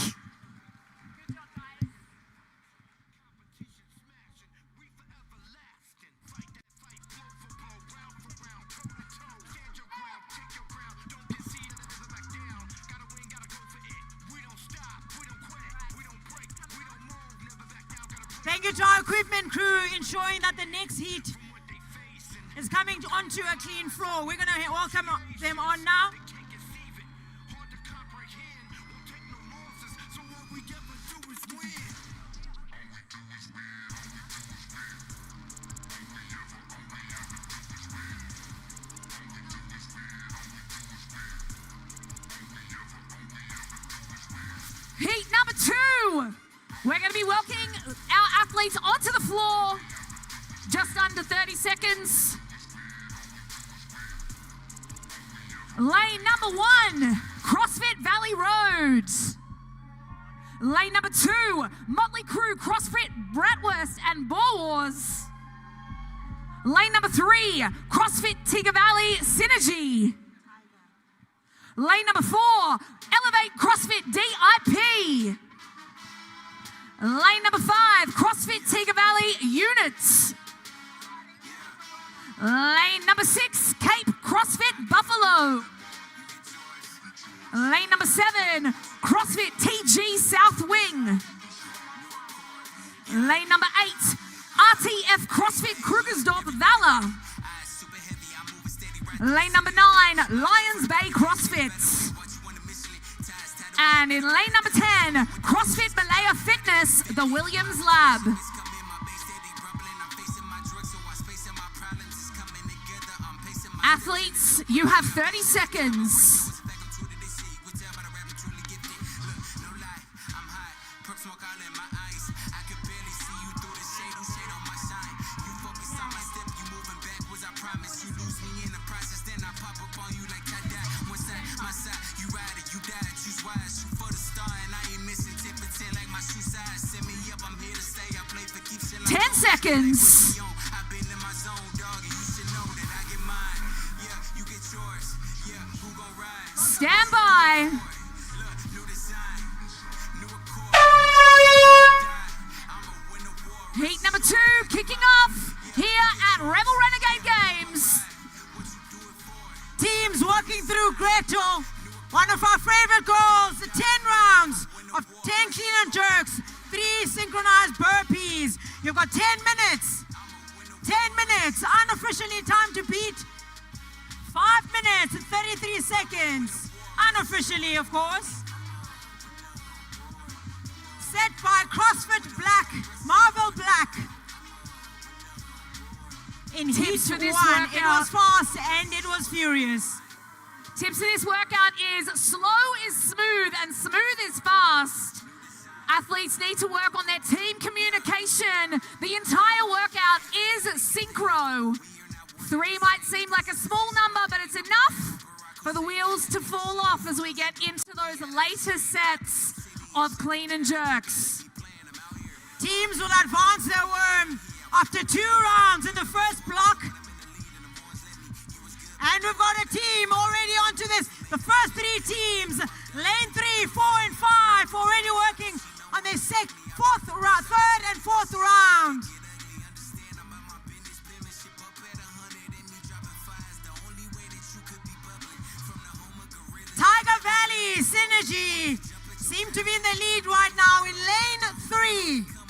Thank you to our equipment crew ensuring that the next heat is coming onto a clean floor. We're going to welcome them on now. Heat number 2. We're going to be welcoming our athletes onto the floor. Just under 30 seconds. Lane number 1, CrossFit Valley Road. Lane number 2, Motley Crue CrossFit Bratwurst and Boar Wars. Lane number 3, CrossFit Tiga Valley Synergy. Lane number 4, Elevate CrossFit DIP. Lane number 5, CrossFit Tiga Valley Units. Lane number 6, Cape CrossFit Buffalo. Lane number 7, CrossFit TG South Wing. Lane number 8, RTF CrossFit Krugersdorp Valor. Lane number 9, Lions Bay CrossFit. And in lane number 10, CrossFit Malaya Fitness, the Williams Lab. Athletes, you have 30 seconds. Seconds. Stand by. Heat number 2 kicking off here at Rebel Renegade Games. Teams working through Gretel. One of our favorite goals, the 10 rounds of 10 clean and jerks, 3 synchronized burpees. You've got 10 minutes. 10 minutes, unofficially time to beat. 5 minutes and 33 seconds. Unofficially, of course. Set by CrossFit Black, Marvel Black. In heat for this 1, workout. it was fast and it was furious. Tips for this workout is slow is smooth and smooth is fast. Athletes need to work on their team communication. The entire workout is synchro. 3 might seem like a small number, but it's enough for the wheels to fall off as we get into those later sets of clean and jerks. Teams will advance their worm after 2 rounds in the first block. And we've got a team already onto this. The first 3 teams, lane 3, 4, and 5, already working on their third and fourth round. Tiger Valley Synergy seem to be in the lead right now in lane 3.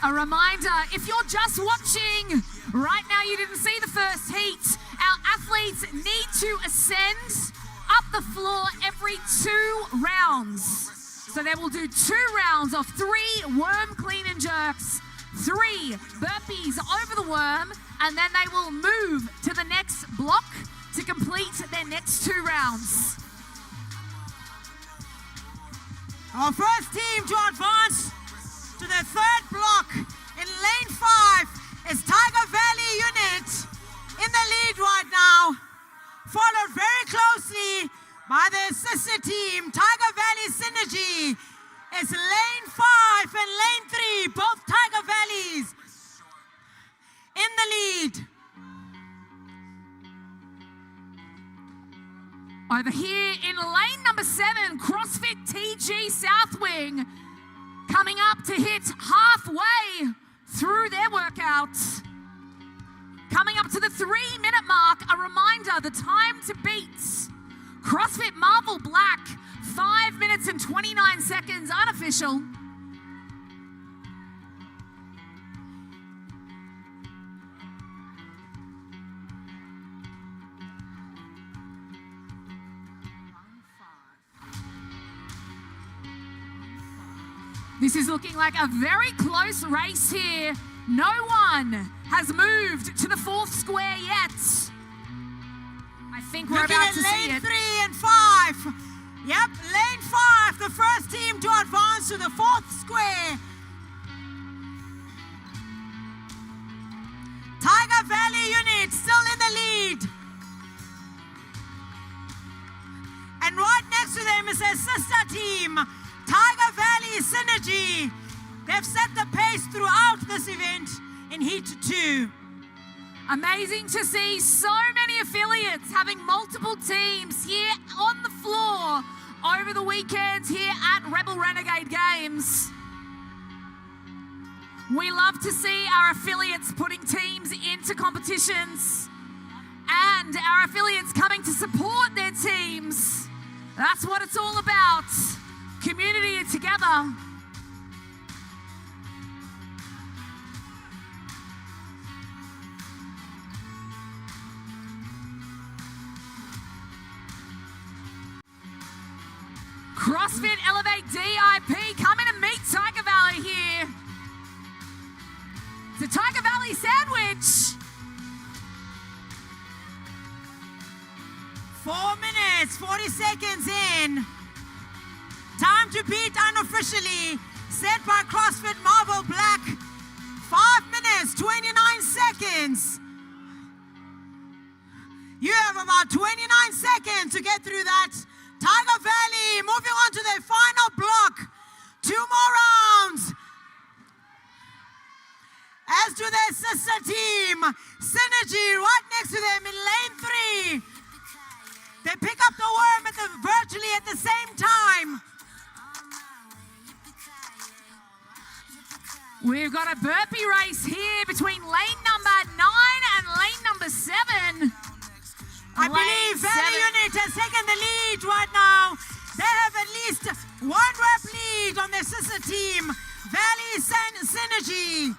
A reminder, if you're just watching, right now you didn't see the first heat, our athletes need to ascend up the floor every 2 rounds. So they will do 2 rounds of 3 worm clean and jerks, 3 burpees over the worm, and then they will move to the next block to complete their next 2 rounds. Our first team to advance to the third block in lane 5 is Tiger Valley Unit in the lead right now, followed very closely by the sister team, Tiger Valley Synergy. It's lane 5 and lane 3, both Tiger Valleys in the lead. Over here in lane number 7, CrossFit TG South Wing, coming up to hit halfway through their workouts. Coming up to the 3-minute mark, a reminder, the time to beat. CrossFit Marvel Black, 5 minutes and 29 seconds, unofficial. This is looking like a very close race here No one has moved to the fourth square yet. I think we're Looking about at to see lane it. 3 and 5. Yep, lane 5, the first team to advance to the fourth square. Tiger Valley unit still in the lead. And right next to them is their sister team, Tiger Valley Synergy. They've set the pace throughout this event in Heat 2. Amazing to see so many affiliates having multiple teams here on the floor over the weekend here at Rebel Renegade Games. We love to see our affiliates putting teams into competitions and our affiliates coming to support their teams. That's what it's all about. Community together. CrossFit Elevate DIP coming to meet Tiger Valley here. The Tiger Valley sandwich. 4 minutes, 40 seconds in. Time to beat unofficially, set by CrossFit Marble Black. 5 minutes, 29 seconds. You have about 29 seconds to get through that. Tiger Valley moving on to their final block. 2 more rounds. As to their sister team, Synergy right next to them in lane 3. They pick up the worm virtually at the same time. We've got a burpee race here between lane number 9 and lane number 7. I believe Valley Unit has taken the lead right now. They have at least 1 rep lead on their sister team, Valley Synergy.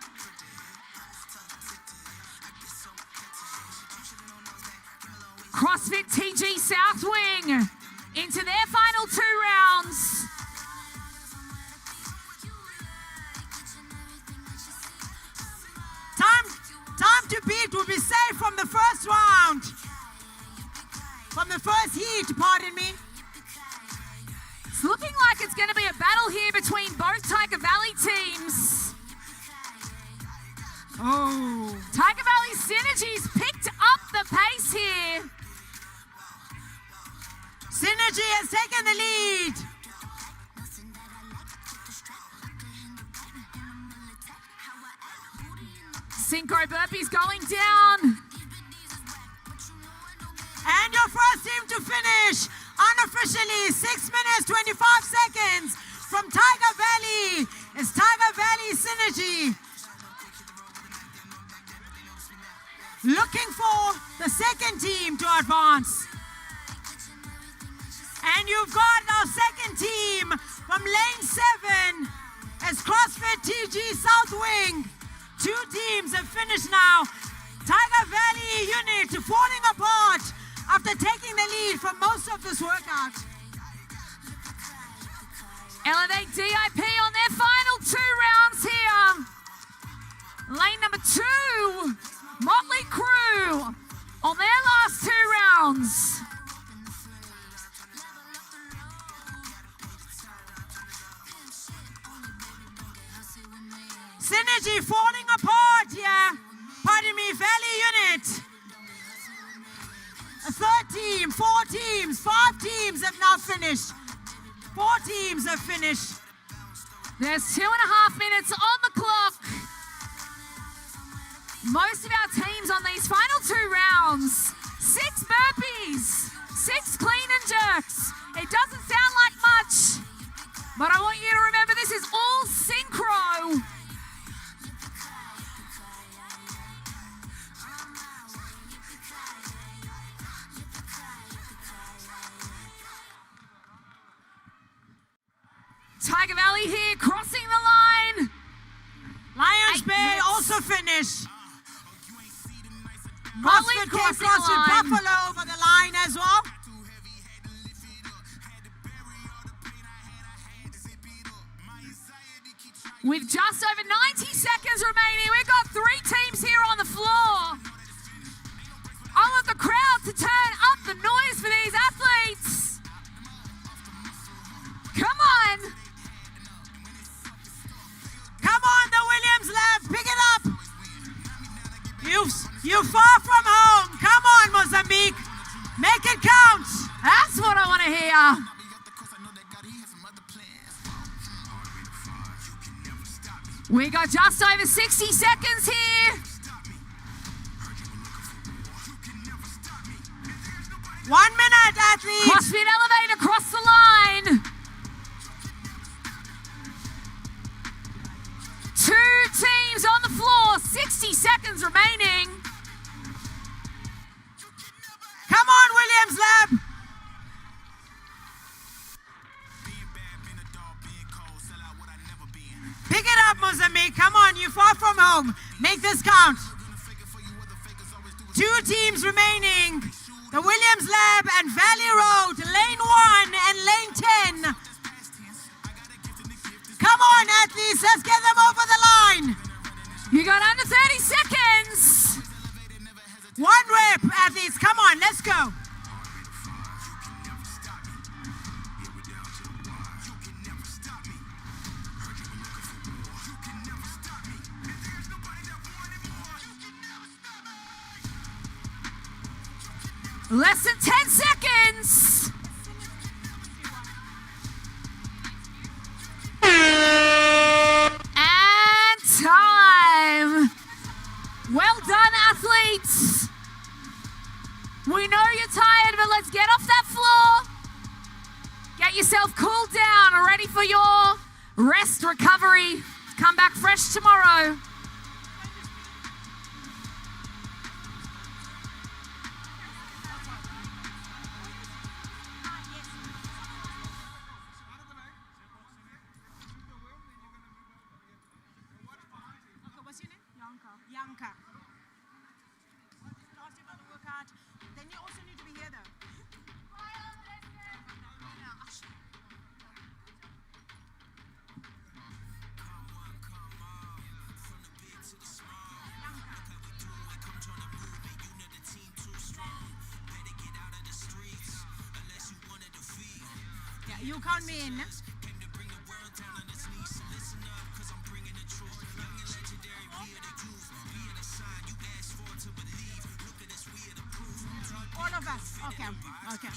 CrossFit TG South Wing into their final 2 rounds. Time to beat will be safe from the first round. From the first heat, pardon me. It's looking like it's going to be a battle here between both Tiger Valley teams. Oh. Tiger Valley Synergy's picked up the pace here. Synergy has taken the lead. Synchro burpees going down. And your first team to finish unofficially 6 minutes 25 seconds from Tiger Valley is Tiger Valley Synergy. Looking for the second team to advance. And you've got our second team from lane 7 as CrossFit TG South Wing. 2 teams have finished now. Tiger Valley unit falling apart after taking the lead for most of this workout. Elevate DIP on their final 2 rounds here. Lane number 2, Motley Crew on their last 2 rounds. Synergy falling apart here. Pardon me, Valley unit. A 3rd team, 4 teams, 5 teams have now finished. 4 teams have finished. There's 2.5 minutes on the clock. Most of our teams on these final 2 rounds, 6 burpees, 6 clean and jerks. It doesn't sound like much, but I want you to remember this is all synchro. Tiger Valley here, crossing the line. Lions 8 Bay minutes. also finished. Motley CrossFit crossing takes the line. Buffalo over the line as well. With just over 90 seconds remaining, we've got 3 teams here on the floor. I want the crowd to turn up the noise for these athletes. Come on. Come on, the Williams Lab, pick it up. You're far from home. Come on, Mozambique. Make it count. That's what I want to hear. We got just over 60 seconds here. 1 minute, athletes. CrossFit Elevate across the line. 2 teams on the floor, 60 seconds remaining. Come on, Williams Lab. Pick it up, Mozambique. Come on, you're far from home. Make this count. 2 teams remaining. The Williams Lab and Valley Road, lane 1 and lane 10. Come on, athletes, let's get them over the line. You got under 30 seconds. 1 rep, athletes, come on, let's go. Less than 10 seconds. And time. Well done, athletes. We know you're tired, but let's get off that floor. Get yourself cooled down, ready for your rest, recovery. Come back fresh tomorrow. Yanka. Asked you about the workout. Then you also need to be here though. Yeah, you count me in. All of us. Okay. Okay.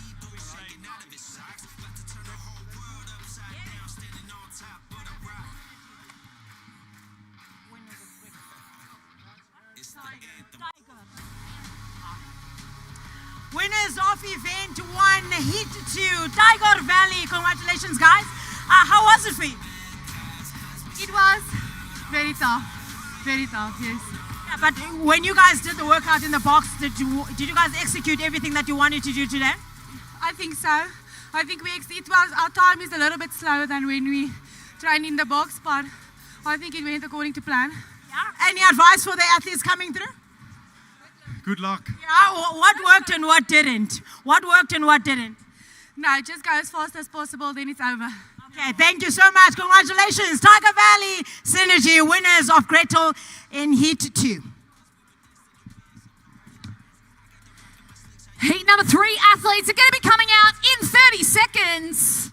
Winners of event 1, heat 2, Tiger Valley. Congratulations, guys. How was it for you? It was very tough, yes. Yeah, but when you guys did the workout in the box, did you guys execute everything that you wanted to do today? I think so. I think our time is a little bit slower than when we trained in the box, but I think it went according to plan. Yeah. Any advice for the athletes coming through? Good luck. Yeah. What worked and what didn't? What worked and what didn't? No, just go as fast as possible, then it's over. Okay, thank you so much. Congratulations, Tiger Valley Synergy, winners of Gretel in Heat 2. Heat number 3 athletes are going to be coming out in 30 seconds.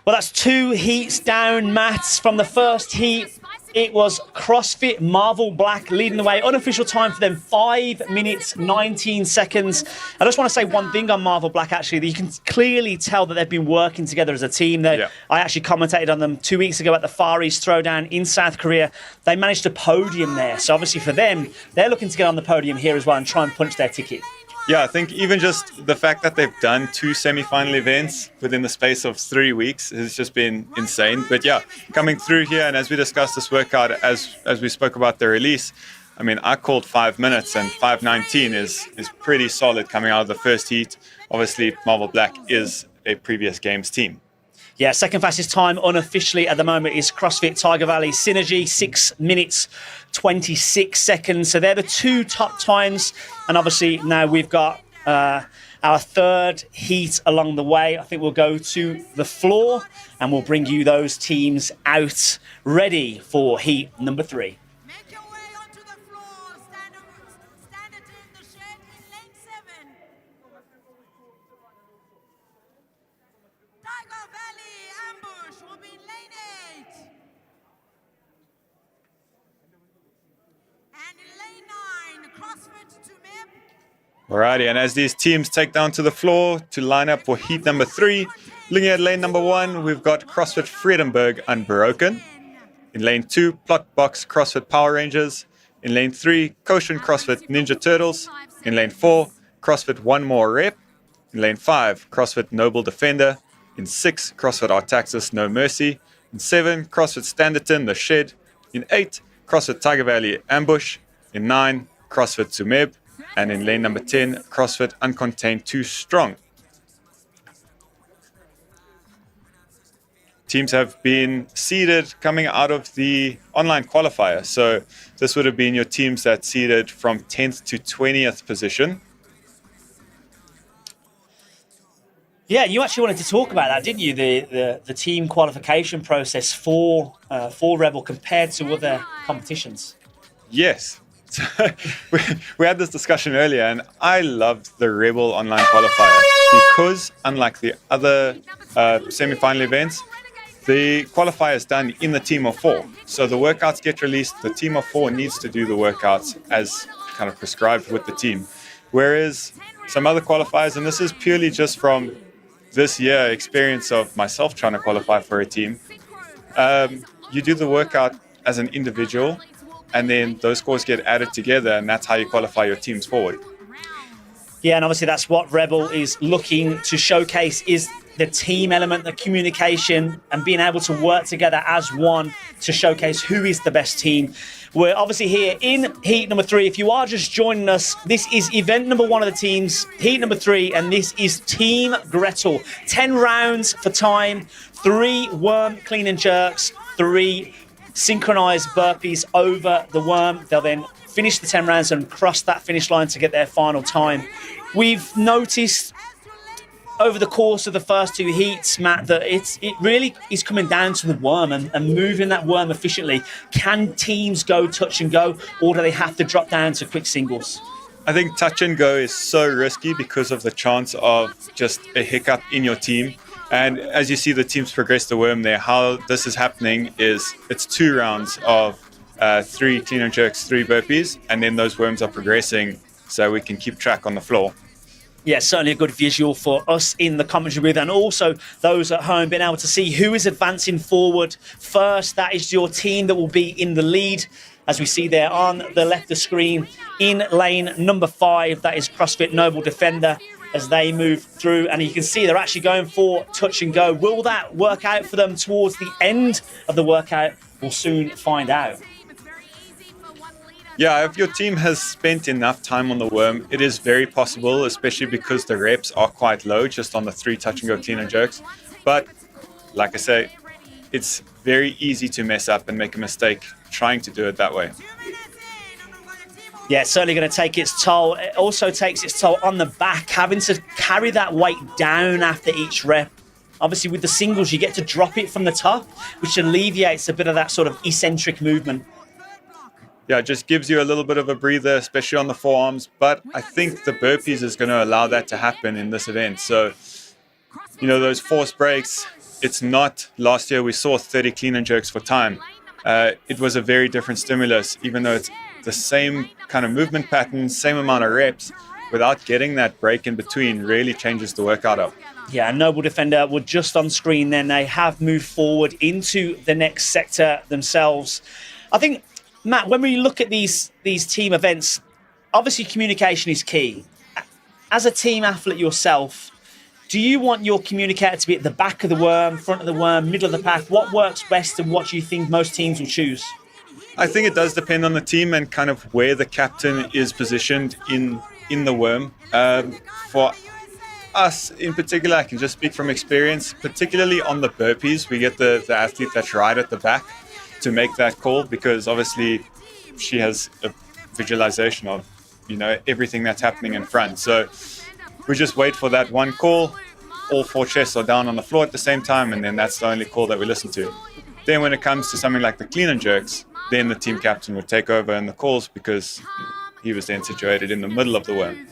Well, that's 2 heats down, Matt. From the first heat, it was CrossFit Marvel Black leading the way. Unofficial time for them, 5 minutes, 19 seconds. I just want to say one thing on Marvel Black, actually, that you can clearly tell that they've been working together as a team. I actually commentated on them 2 weeks ago at the Far East Throwdown in South Korea. They managed a podium there. So obviously for them, they're looking to get on the podium here as well and try and punch their ticket. Yeah, I think even just the fact that they've done 2 semi-final events within the space of 3 weeks has just been insane. But yeah, coming through here, and as we discussed this workout, as we spoke about the release, I mean, I called 5 minutes, and 5:19 is pretty solid coming out of the first heat. Obviously, Marvel Black is a previous Games team. Yeah, second fastest time unofficially at the moment is CrossFit Tiger Valley Synergy, 6 minutes, 26 seconds. So they're the 2 top times. And obviously now we've got our third heat along the way. I think we'll go to the floor and we'll bring you those teams out ready for heat number 3. Make your way onto the floor. Stand it in the shed in lane 7. Tiger Valley ambush will be in lane 8. And in lane 9, CrossFit to MIP. Alrighty, and as these teams take down to the floor to line up for heat number 3, looking at lane number 1, we've got CrossFit Vredenburg Unbroken. In lane 2, Plot Box CrossFit Power Rangers. In lane 3, Koshin CrossFit Ninja Turtles. In lane 4, CrossFit One More Rep. In lane 5, CrossFit Noble Defender. In 6, CrossFit Artaxis No Mercy. In 7, CrossFit Standerton The Shed. In 8, CrossFit Tiger Valley Ambush. In 9, CrossFit Tsumeb. And in lane number 10, CrossFit Uncontained 2 Strong. Teams have been seeded coming out of the online qualifier. So this would have been your teams that seeded from 10th to 20th position. Yeah, you actually wanted to talk about that, didn't you? The team qualification process for Rebel compared to other competitions. Yes. we had this discussion earlier, and I loved the Rebel online qualifier because, unlike the other semi-final events, the qualifier is done in the team of 4. So the workouts get released. The team of 4 needs to do the workouts as kind of prescribed with the team. Whereas some other qualifiers, and this is purely just from this year experience of myself trying to qualify for a team, you do the workout as an individual, and then those scores get added together, and that's how you qualify your teams forward. Yeah, and obviously that's what Rebel is looking to showcase, is the team element, the communication, and being able to work together as one to showcase who is the best team. We're obviously here in heat number 3. If you are just joining us, this is event number 1 of the teams, heat number 3, and this is Team Gretel. 10 rounds for time, 3 worm clean and jerks, 3 synchronized burpees over the worm. They'll then finish the 10 rounds and cross that finish line to get their final time. We've noticed over the course of the first 2 heats, Matt, that it really is coming down to the worm and moving that worm efficiently. Can teams go touch and go, or do they have to drop down to quick singles? I think touch and go is so risky because of the chance of just a hiccup in your team. And as you see the teams progress the worm there, how this is happening is it's 2 rounds of 3 clean and jerks, 3 burpees, and then those worms are progressing so we can keep track on the floor. Yeah, certainly a good visual for us in the commentary booth, and also those at home being able to see who is advancing forward first. That is your team that will be in the lead, as we see there on the left of the screen. In lane number 5, that is CrossFit Noble Defender, as they move through, and you can see they're actually going for touch and go. Will that work out for them towards the end of the workout? We'll soon find out. Yeah, if your team has spent enough time on the worm, it is very possible, especially because the reps are quite low, just on the 3 touch and go clean and jerks. But like I say, it's very easy to mess up and make a mistake trying to do it that way. Yeah, it's certainly going to take its toll. It also takes its toll on the back, having to carry that weight down after each rep. Obviously, with the singles, you get to drop it from the top, which alleviates a bit of that sort of eccentric movement. Yeah, it just gives you a little bit of a breather, especially on the forearms. But I think the burpees is going to allow that to happen in this event. So, you know, those forced breaks, it's not last year we saw 30 clean and jerks for time. It was a very different stimulus, even though it's the same kind of movement pattern, same amount of reps, without getting that break in between really changes the workout up. Yeah, Noble Defender were just on screen then. They have moved forward into the next sector themselves. I think, Matt, when we look at these team events, obviously communication is key. As a team athlete yourself, do you want your communicator to be at the back of the worm, front of the worm, middle of the pack? What works best, and what do you think most teams will choose? I think it does depend on the team and kind of where the captain is positioned in the worm. For us in particular, I can just speak from experience, particularly on the burpees, we get the athlete that's right at the back to make that call, because obviously she has a visualization of, you know, everything that's happening in front. So we just wait for that one call. All 4 chests are down on the floor at the same time, and then that's the only call that we listen to. Then when it comes to something like the clean and jerks, then the team captain would take over in the calls because he was then situated in the middle of the worm.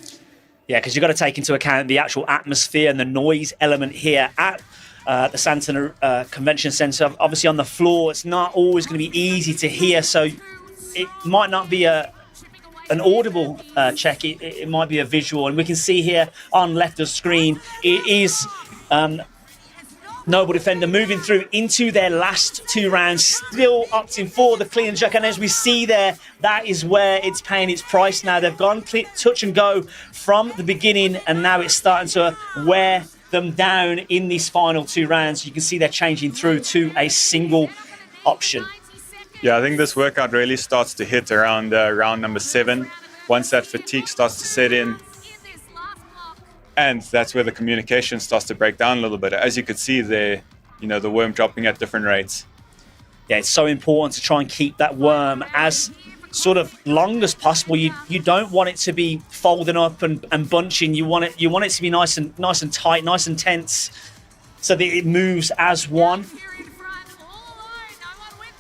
Yeah, because you've got to take into account the actual atmosphere and the noise element here at the Sandton Convention Center. Obviously on the floor, it's not always going to be easy to hear, so it might not be an audible check, it might be a visual. And we can see here on left of screen, it is Noble Defender moving through into their last 2 rounds, still opting for the clean and jerk. And as we see there, that is where it's paying its price now. They've gone touch and go from the beginning, and now it's starting to wear them down in these final 2 rounds. You can see they're changing through to a single option. Yeah, I think this workout really starts to hit around round number 7, once that fatigue starts to set in. And that's where the communication starts to break down a little bit. As you could see there, the worm dropping at different rates. Yeah, it's so important to try and keep that worm as sort of long as possible. You don't want it to be folding up and bunching. You want it to be nice and tight, nice and tense, so that it moves as one.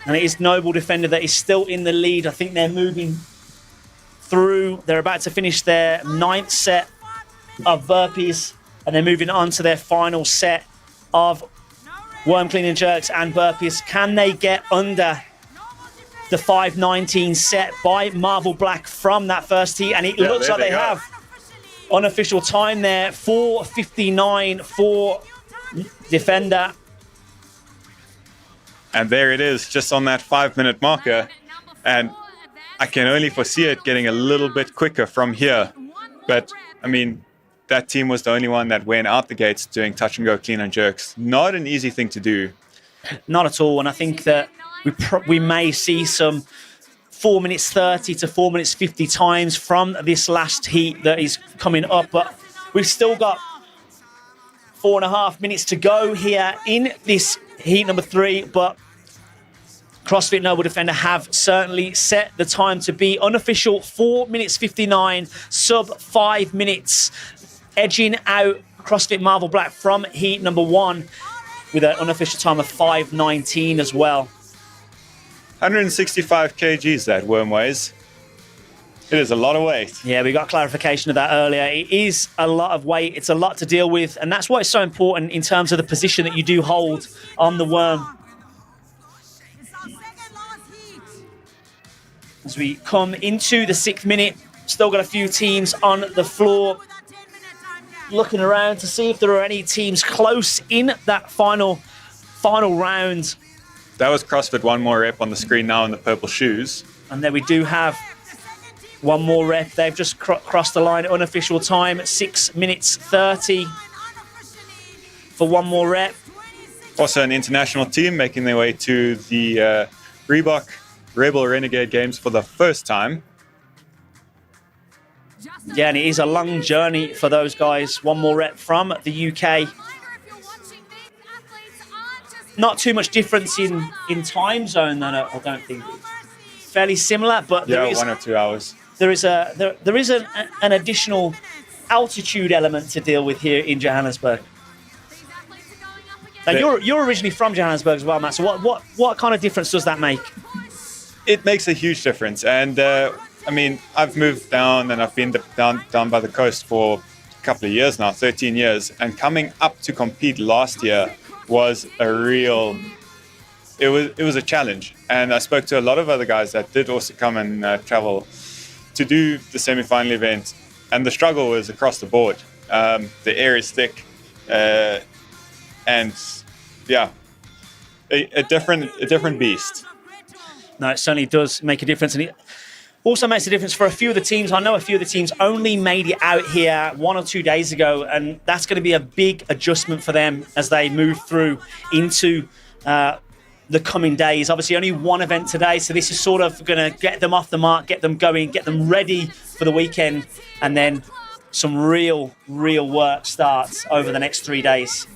And it is Noble Defender that is still in the lead. I think they're moving through. They're about to finish their 9th set of burpees, and they're moving on to their final set of worm clean and jerks and burpees. Can they get under the 5:19 set by Marvel Black from that first heat? And it looks like they have unofficial time there, 4:59 for Defender. And there it is, just on that 5-minute marker. And I can only foresee it getting a little bit quicker from here. But, I mean, that team was the only one that went out the gates doing touch and go clean and jerks. Not an easy thing to do. Not at all. And I think that we may see some 4 minutes 30 to 4 minutes 50 times from this last heat that is coming up. But we've still got 4.5 minutes to go here in this heat number 3. But CrossFit Noble Defender have certainly set the time to be unofficial 4 minutes 59, sub 5 minutes, edging out CrossFit Marvel Black from heat number 1 with an unofficial time of 5:19 as well. 165 kgs that worm weighs. It is a lot of weight. Yeah, we got clarification of that earlier. It is a lot of weight. It's a lot to deal with, and that's why it's so important in terms of the position that you do hold on the worm. As we come into the 6th minute, still got a few teams on the floor. Looking around to see if there are any teams close in that final round. That was CrossFit One More Rep on the screen now in the purple shoes. And then we do have one more rep. They've just crossed the line. Unofficial time at 6 minutes 30 for one more rep. Also an international team making their way to the Reebok Renegade Games for the first time. Yeah, and it is a long journey for those guys. One more rep from the UK. Not too much difference in time zone, then I don't think. Fairly similar, but yeah, 1 or 2 hours. There is an additional altitude element to deal with here in Johannesburg. Now you're originally from Johannesburg as well, Matt. So what kind of difference does that make? It makes a huge difference, and I mean, I've moved down and I've been down by the coast for a couple of years now, 13 years, and coming up to compete last year was it was a challenge. And I spoke to a lot of other guys that did also come and travel to do the semi-final event, and the struggle was across the board. The air is thick, and yeah, a different beast. No, it certainly does make a difference, and it also makes a difference for a few of the teams. I know a few of the teams only made it out here 1 or 2 days ago, and that's going to be a big adjustment for them as they move through into the coming days. Obviously, only one event today, so this is sort of going to get them off the mark, get them going, get them ready for the weekend, and then some real work starts over the next 3 days.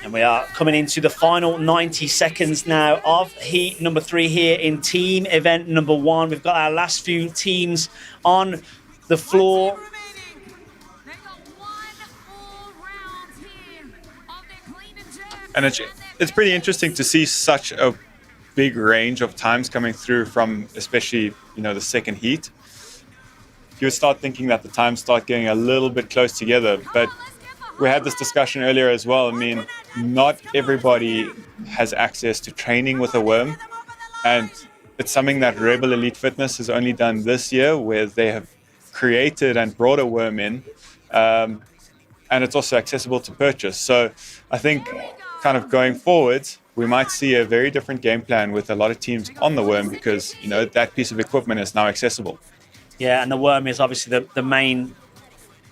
And we are coming into the final 90 seconds now of heat number 3 here in team event number 1. We've got our last few teams on the floor. And it's pretty interesting to see such a big range of times coming through from especially, the second heat. You would start thinking that the times start getting a little bit close together, but we had this discussion earlier as well. I mean, not everybody has access to training with a worm, and it's something that Rebel Elite Fitness has only done this year, where they have created and brought a worm in, and it's also accessible to purchase. So I think kind of going forward, we might see a very different game plan with a lot of teams on the worm because, that piece of equipment is now accessible. Yeah, and the worm is obviously the main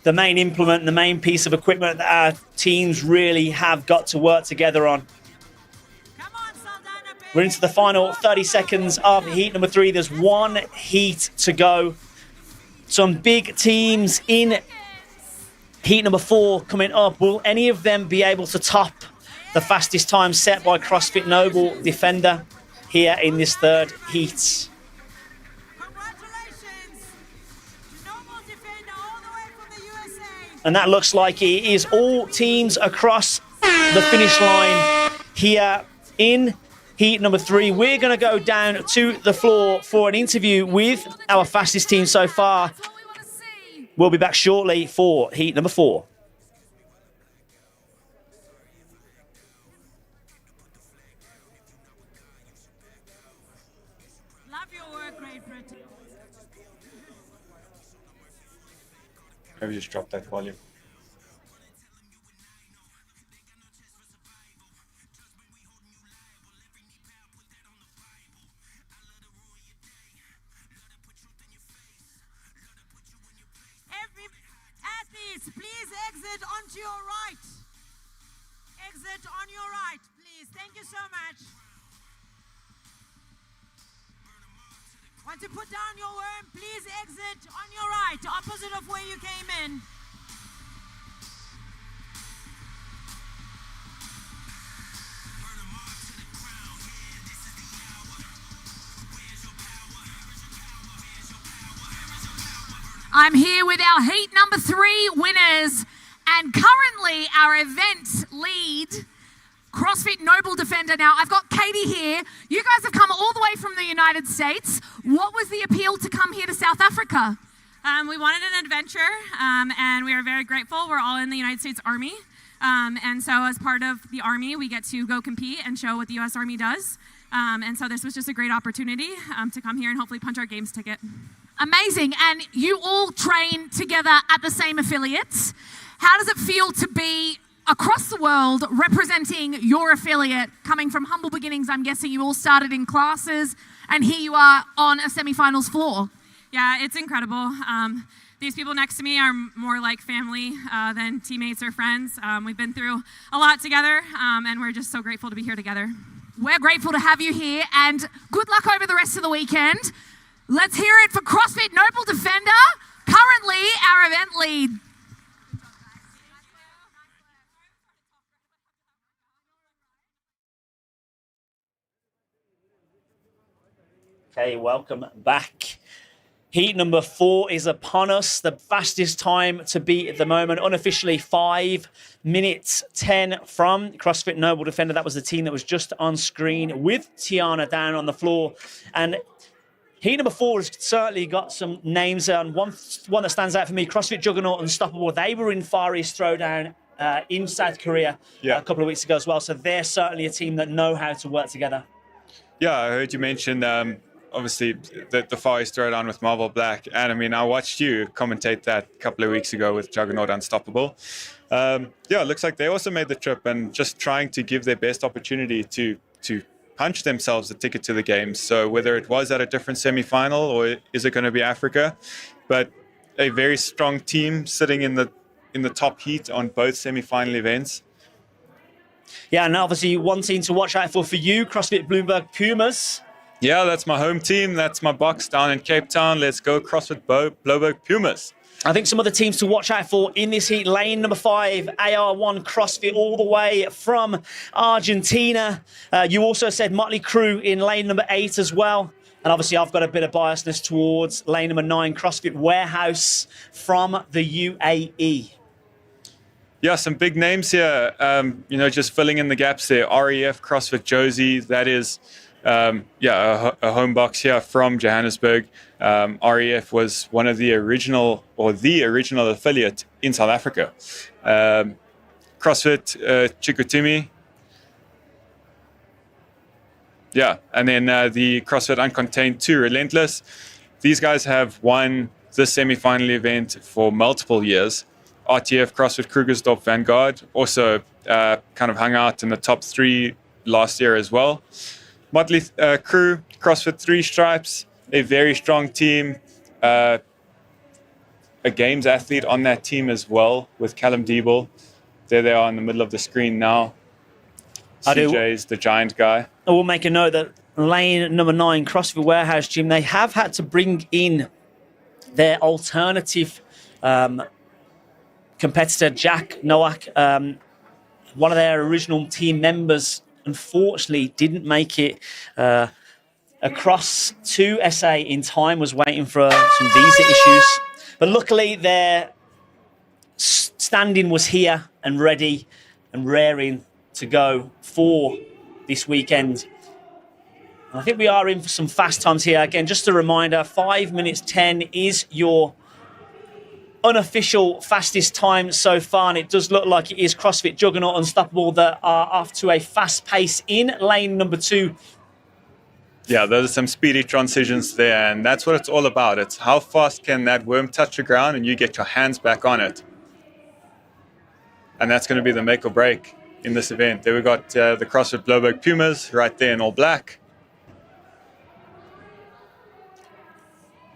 implement, the main piece of equipment that our teams really have got to work together on. We're into the final 30 seconds of heat number 3. There's one heat to go. Some big teams in heat number 4 coming up. Will any of them be able to top the fastest time set by CrossFit Noble Defender here in this third heat? And that looks like it is all teams across the finish line here in heat number 3. We're going to go down to the floor for an interview with our fastest team so far. We'll be back shortly for heat number 4. Love your work, Great Britain. Maybe just drop that volume. Every athletes, please exit onto your right. Exit on your right, please. Thank you so much. Once you put down your worm, please exit on your right, opposite of where you came in. I'm here with our heat number 3 winners, and currently our event lead, CrossFit Noble Defender. Now, I've got Katie here. You guys have come all the way from the United States. What was the appeal to come here to South Africa? We wanted an adventure, and we are very grateful. We're all in the United States Army, and so as part of the Army, we get to go compete and show what the U.S. Army does. And so this was just a great opportunity to come here and hopefully punch our games ticket. Amazing. And you all train together at the same affiliates. How does it feel to be across the world representing your affiliate, coming from humble beginnings? I'm guessing you all started in classes, and here you are on a semifinals floor. Yeah, it's incredible. These people next to me are more like family than teammates or friends. We've been through a lot together, and we're just so grateful to be here together. We're grateful to have you here, and good luck over the rest of the weekend. Let's hear it for CrossFit Noble Defender, currently our event lead. Okay, welcome back. Heat number 4 is upon us. The fastest time to beat at the moment, unofficially 5 minutes 10 from CrossFit Noble Defender. That was the team that was just on screen with Tiana down on the floor. And heat number 4 has certainly got some names on. One that stands out for me, CrossFit Juggernaut Unstoppable. They were in Far East Throwdown in South Korea a couple of weeks ago as well. So they're certainly a team that know how to work together. Yeah, I heard you mention obviously the Far East Throwdown with Marvel Black. And I mean, I watched you commentate that a couple of weeks ago with Juggernaut Unstoppable. Yeah, it looks like they also made the trip and just trying to give their best opportunity to punch themselves a ticket to the games. So whether it was at a different semi-final or is it going to be Africa, but a very strong team sitting in the top heat on both semi-final events. Yeah, and obviously one team to watch out for you, CrossFit Bloomberg Pumas. Yeah, that's my home team. That's my box down in Cape Town. Let's go CrossFit Bloberg Pumas. I think some other teams to watch out for in this heat. Lane number 5, AR1 CrossFit, all the way from Argentina. You also said Motley Crue in lane number 8 as well. And obviously I've got a bit of biasness towards lane number 9, CrossFit Warehouse from the UAE. Yeah, some big names here. Just filling in the gaps there. REF CrossFit Josie, that is a home box here from Johannesburg. REF was one of the original affiliate in South Africa. CrossFit Chicoutimi. Yeah, and then the CrossFit Uncontained 2 Relentless. These guys have won this semi-final event for multiple years. RTF CrossFit Krugersdorp Vanguard also kind of hung out in the top 3 last year as well. Motley Crue CrossFit 3 Stripes, a very strong team. A games athlete on that team as well with Callum Diebel. There they are in the middle of the screen now. CJ's the giant guy. I will make a note that lane number 9, CrossFit Warehouse Gym, they have had to bring in their alternative competitor, Jack Nowak. One of their original team members, unfortunately, didn't make it across to SA in time, was waiting for some visa issues. But luckily, their standing was here and ready and raring to go for this weekend. I think we are in for some fast times here. Again, just a reminder, 5 minutes 10 is your unofficial fastest time so far, and it does look like it is CrossFit Juggernaut Unstoppable that are off to a fast pace in lane number 2. Yeah, those are some speedy transitions there, and that's what it's all about. It's how fast can that worm touch the ground and you get your hands back on it. And that's going to be the make or break in this event. There we got the CrossFit Bloberg Pumas right there in all black.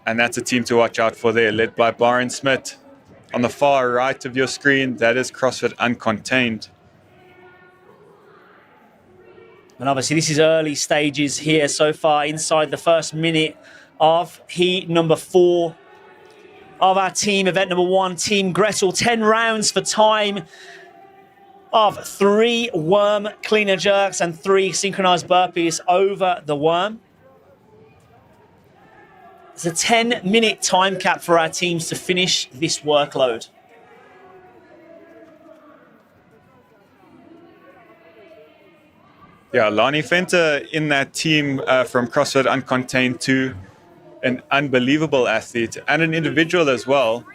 And that's a team to watch out for there, led by Byron Smith. On the far right of your screen, that is CrossFit Uncontained. And obviously this is early stages here so far inside the first minute of heat number 4 of our team event number 1, Team Gretel. 10 rounds for time of 3 worm cleaner jerks and 3 synchronized burpees over the worm. It's a 10-minute time cap for our teams to finish this workload. Yeah, Lani Fenter in that team from CrossFit Uncontained 2, an unbelievable athlete and an individual as well.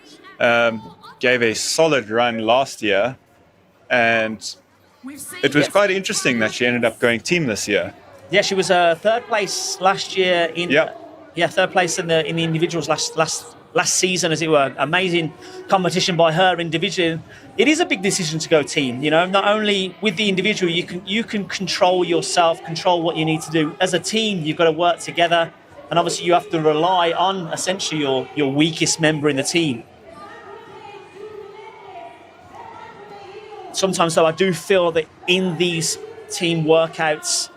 Gave a solid run last year, and it was quite interesting that she ended up going team this year. Yeah, she was third place last year in. Yeah, third place in the individuals last season, as it were. Amazing competition by her individually. It is a big decision to go team. You know, not only with the individual, you can control yourself, control what you need to do. As a team, you've got to work together, and obviously you have to rely on essentially your weakest member in the team. Sometimes, though, I do feel that in these team workouts,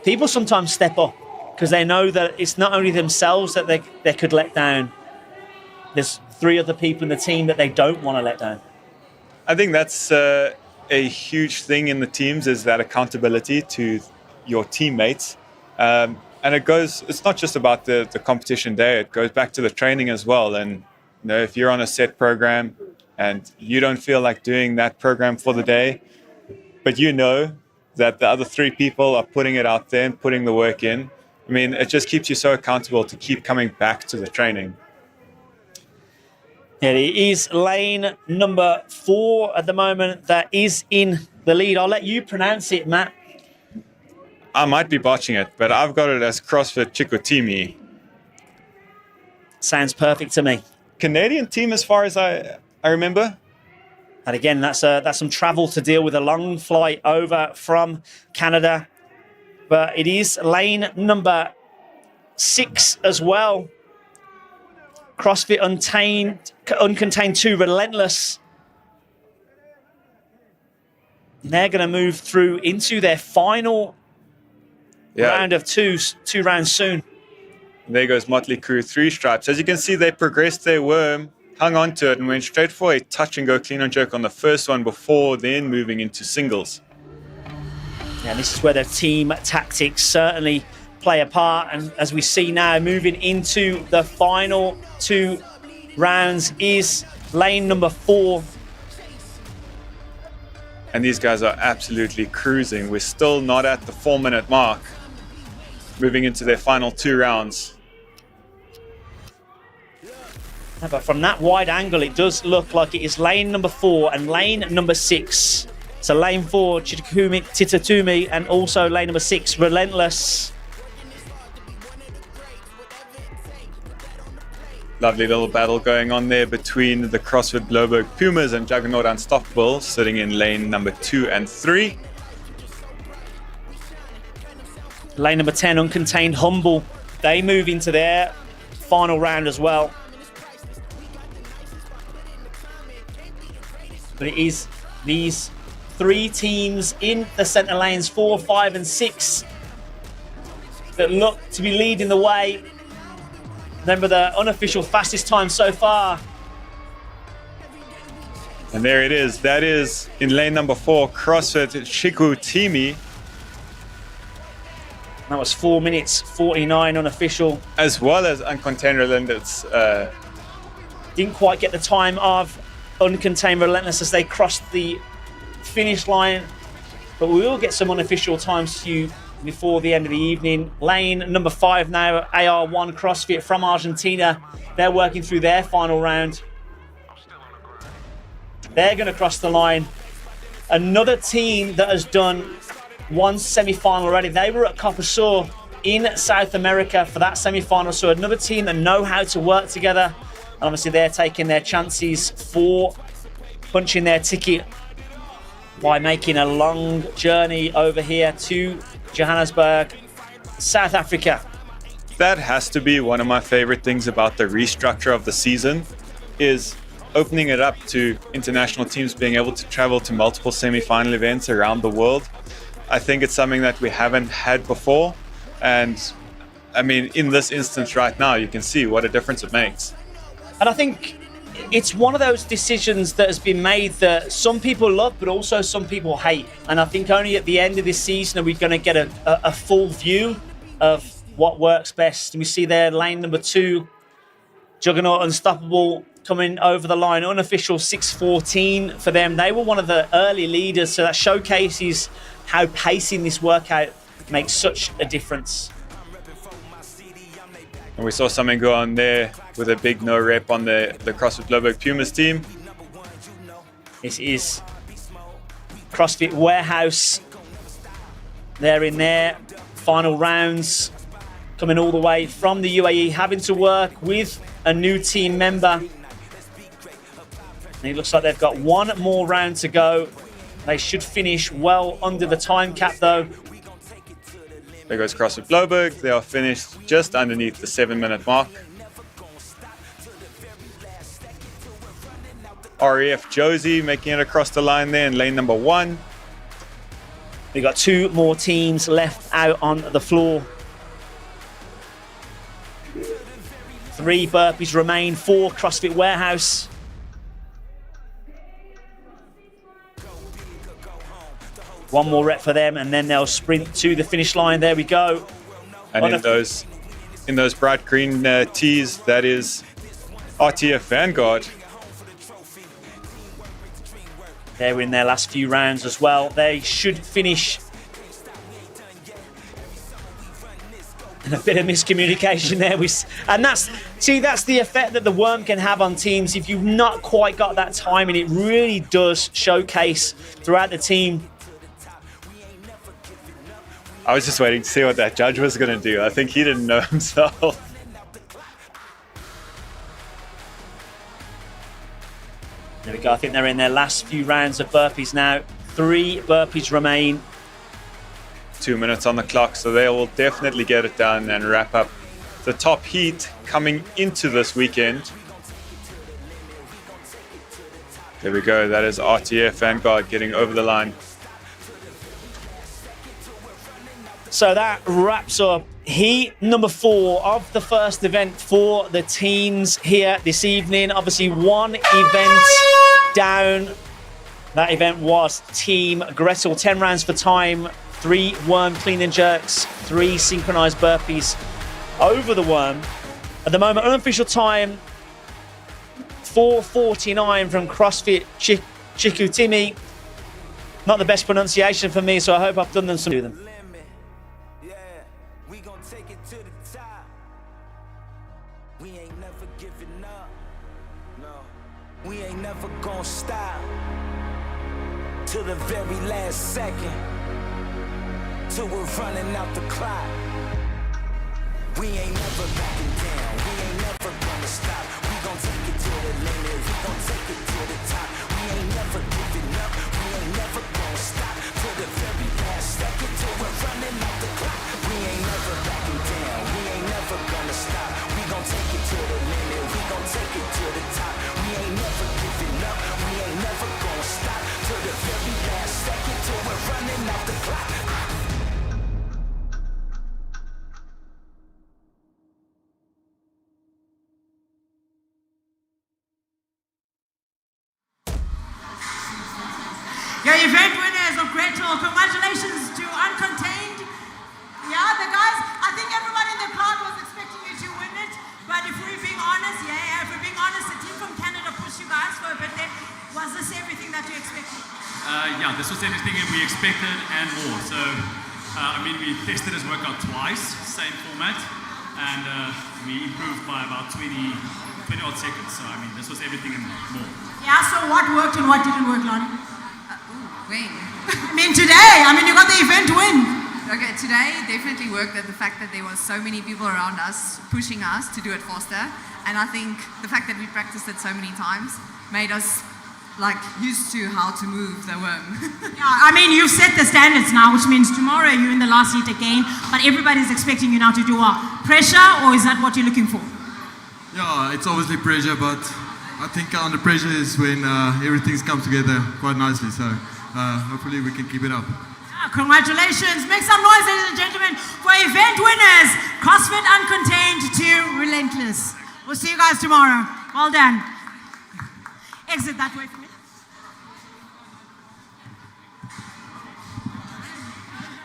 people sometimes step up, because they know that it's not only themselves that they could let down. There's 3 other people in the team that they don't want to let down. I think that's a huge thing in the teams, is that accountability to your teammates. And it's not just about the competition day, it goes back to the training as well. And you know, if you're on a set program and you don't feel like doing that program for the day, but you know that the other 3 people are putting it out there and putting the work in, I mean, it just keeps you so accountable to keep coming back to the training. Yeah, it is lane number 4 at the moment that is in the lead. I'll let you pronounce it, Matt. I might be botching it, but I've got it as CrossFit Chicoutimi. Sounds perfect to me. Canadian team, as far as I remember. And again, that's some travel to deal with, a long flight over from Canada. But it is lane number 6 as well. CrossFit Uncontained 2 Relentless. They're going to move through into their final round of two rounds soon. There goes Motley Crue, 3 stripes. As you can see, they progressed their worm, hung on to it, and went straight for a touch and go clean on jerk on the first one before then moving into singles. Yeah, this is where the team tactics certainly play a part. And as we see now, moving into the final 2 rounds is lane number 4. And these guys are absolutely cruising. We're still not at the 4-minute mark. Moving into their final 2 rounds. Yeah, but from that wide angle, it does look like it is lane number 4 and lane number 6. So lane 4, Titatumi, and also lane number 6, Relentless. Lovely little battle going on there between the CrossFit Bloberg Pumas and Juggernaut Unstoppable, sitting in lane number 2 and 3. Lane number 10, Uncontained Humble. They move into their final round as well. But it is these 3 teams in the centre lanes, 4, 5 and 6, that look to be leading the way. Remember the unofficial fastest time so far. And there it is. That is in lane number 4, CrossFit Chicoutimi. That was 4 minutes 49 unofficial. As well as Uncontained Relentless. Didn't quite get the time of Uncontained Relentless as they crossed the finish line. But we will get some unofficial times to you before the end of the evening. Lane number 5 now, AR1 CrossFit from Argentina. They're working through their final round. They're going to cross the line. Another team that has done one semi-final already. They were at Copasur in South America for that semi-final. So another team that know how to work together. And obviously they're taking their chances for punching their ticket by making a long journey over here to Johannesburg, South Africa. That has to be one of my favorite things about the restructure of the season, is opening it up to international teams being able to travel to multiple semi-final events around the world. I think it's something that we haven't had before. And I mean, in this instance right now, you can see what a difference it makes. And I think it's one of those decisions that has been made that some people love, but also some people hate. And I think only at the end of this season are we going to get a full view of what works best. And we see there lane number 2, Juggernaut Unstoppable coming over the line. Unofficial 6:14 for them. They were one of the early leaders, so that showcases how pacing this workout makes such a difference. And we saw something go on there with a big no rep on the CrossFit Bloberg Pumas team. This is CrossFit Warehouse. They're in their final rounds, coming all the way from the UAE, having to work with a new team member. And it looks like they've got one more round to go. They should finish well under the time cap though. There goes CrossFit Bloberg. They are finished just underneath the 7-minute mark. REF Josie making it across the line there in lane number 1. We've got 2 more teams left out on the floor. 3 burpees remain for CrossFit Warehouse. One more rep for them, and then they'll sprint to the finish line. There we go. And in those bright green tees, that is RTF Vanguard. They're in their last few rounds as well. They should finish. And a bit of miscommunication there. And that's the effect that the worm can have on teams. If you've not quite got that timing, it really does showcase throughout the team. I was just waiting to see what that judge was going to do. I think he didn't know himself. There we go. I think they're in their last few rounds of burpees now. 3 burpees remain. 2 minutes on the clock, so they will definitely get it done and wrap up the top heat coming into this weekend. There we go. That is RTF Vanguard getting over the line. So that wraps up heat number 4 of the first event for the teams here this evening. Obviously, one event down. That event was Team Gretel. 10 rounds for time, 3 worm clean and jerks, 3 synchronized burpees over the worm. At the moment, unofficial time, 4:49 from CrossFit Chicoutimi. Not the best pronunciation for me, so I hope I've done them some to them. Yeah, we gon' take it to the top. We ain't never giving up. No, we ain't never gon' stop. To the very last second. Till we're running out the clock. We ain't never backing down. We ain't never gonna stop. We gon' take it to the limit. We gon' take it to the top. We ain't never giving up. We ain't never gonna stop. To the very last second. Till we're running out the clock. We ain't never backing down. We ain't never gonna stop. We gon' take it to the limit. We gon' take it to the top. We ain't never giving up. We ain't never gonna stop. To the very last second. Till we're running out the clock. Your event winners of Gretel, congratulations to Uncontained. Yeah, the guys, I think everybody in the crowd was expecting you to win it, but if we're being honest, if we're being honest, the team from Canada pushed you guys for a bit there. Was this everything that you expected? Yeah, this was everything that we expected and more. So, we tested his workout twice, same format, and we improved by about 20 odd seconds. So, this was everything and more. Yeah, so what worked and what didn't work, Lonnie? Win. Today, you got the event win. Okay, today definitely worked at the fact that there was so many people around us pushing us to do it faster. And I think the fact that we practiced it so many times made us used to how to move the worm. Yeah, you've set the standards now, which means tomorrow you're in the last heat again, but everybody's expecting you now to do what? Pressure, or is that what you're looking for? Yeah, it's obviously pressure, but I think under pressure is when everything's come together quite nicely. So hopefully we can keep it up. Congratulations. Make some noise, ladies and gentlemen, for event winners, CrossFit Uncontained to Relentless. We'll see you guys tomorrow. Well done. Exit that way for me.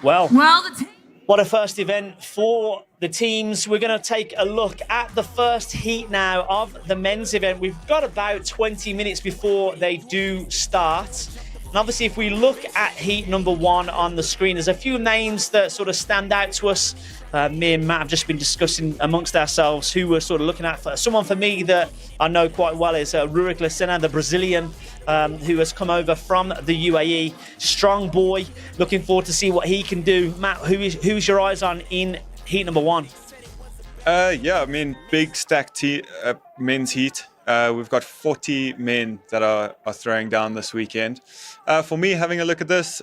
Well, the what a first event for the teams. We're going to take a look at the first heat now of the men's event. We've got about 20 minutes before they do start. And obviously, if we look at heat number 1 on the screen, there's a few names that sort of stand out to us. Me and Matt have just been discussing amongst ourselves who we're sort of looking at. Someone for me that I know quite well is Rurik Lucena, the Brazilian, who has come over from the UAE. Strong boy. Looking forward to see what he can do. Matt, who's your eyes on in heat number 1? Big stacked men's heat. We've got 40 men that are throwing down this weekend. For me, having a look at this,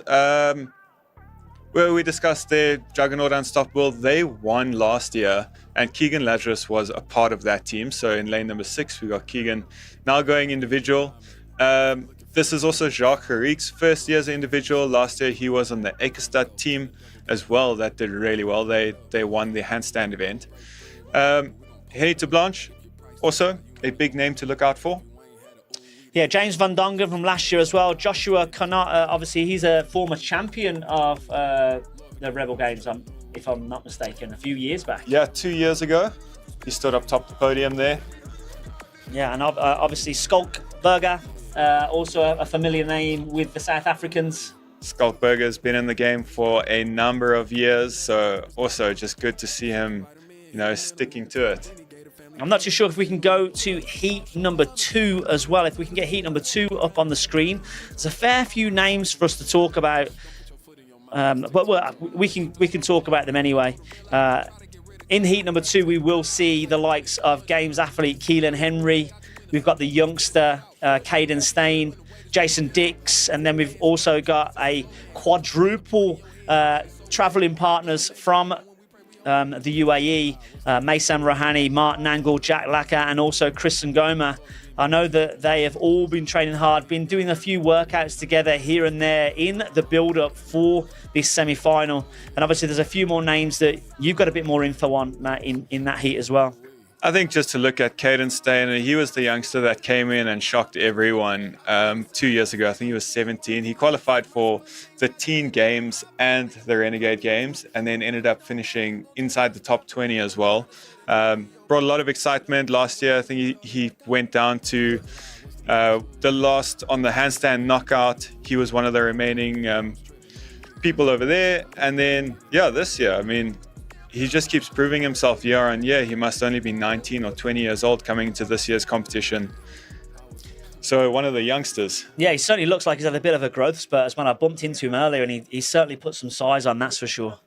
where we discussed their Juggernaut Unstoppable, they won last year, and Keegan Lazarus was a part of that team. So in lane number 6, we got Keegan now going individual. This is also Jacques Harik's first year as an individual. Last year, he was on the Ekestad team as well. That did really well. They won the handstand event. Henny to Blanche, also a big name to look out for. Yeah, James Van Dongen from last year as well. Joshua Kanata, obviously, he's a former champion of the Rebel Games, if I'm not mistaken, a few years back. Yeah, 2 years ago. He stood up top the podium there. Yeah, and obviously Skulk Burger, also a familiar name with the South Africans. Skulk Burger's been in the game for a number of years, so also just good to see him, sticking to it. I'm not too sure if we can go to heat number 2 as well. If we can get heat number 2 up on the screen, there's a fair few names for us to talk about, but we can talk about them anyway. In heat number 2, we will see the likes of Games athlete Keelan Henry. We've got the youngster Caden Stain, Jason Dix, and then we've also got a quadruple traveling partners from the UAE, Maysam Rohani, Martin Angle, Jack Laka, and also Chris Ngoma. I know that they have all been training hard, been doing a few workouts together here and there in the build-up for this semi-final. And obviously there's a few more names that you've got a bit more info on, Matt, in that heat as well. I think just to look at Caden Stainer, he was the youngster that came in and shocked everyone 2 years ago. I think he was 17. He qualified for the Teen Games and the Renegade Games, and then ended up finishing inside the top 20 as well. Brought a lot of excitement last year. I think he went down to the last on the handstand knockout. He was one of the remaining people over there. And then, yeah, this year, I mean, he just keeps proving himself year on year. He must only be 19 or 20 years old coming into this year's competition. So one of the youngsters. Yeah, he certainly looks like he's had a bit of a growth spurt. As when I bumped into him earlier, and he certainly put some size on, that's for sure.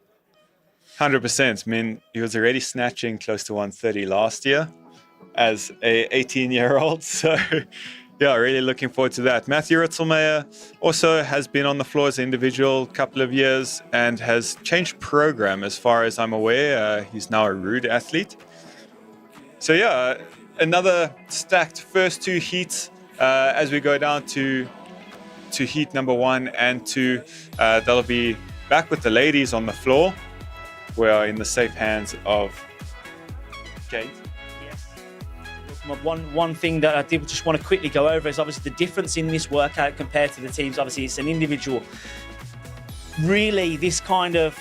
100%. I mean, he was already snatching close to 130 last year as a 18-year-old. So yeah, really looking forward to that. Matthew Ritzelmeyer also has been on the floor as an individual a couple of years and has changed program as far as I'm aware. He's now a Rude athlete. So yeah, another stacked first two heats as we go down to heat number 1 and 2. They'll be back with the ladies on the floor. We are in the safe hands of Kate. One thing that I did just want to quickly go over is obviously the difference in this workout compared to the teams. Obviously, it's an individual. Really, this kind of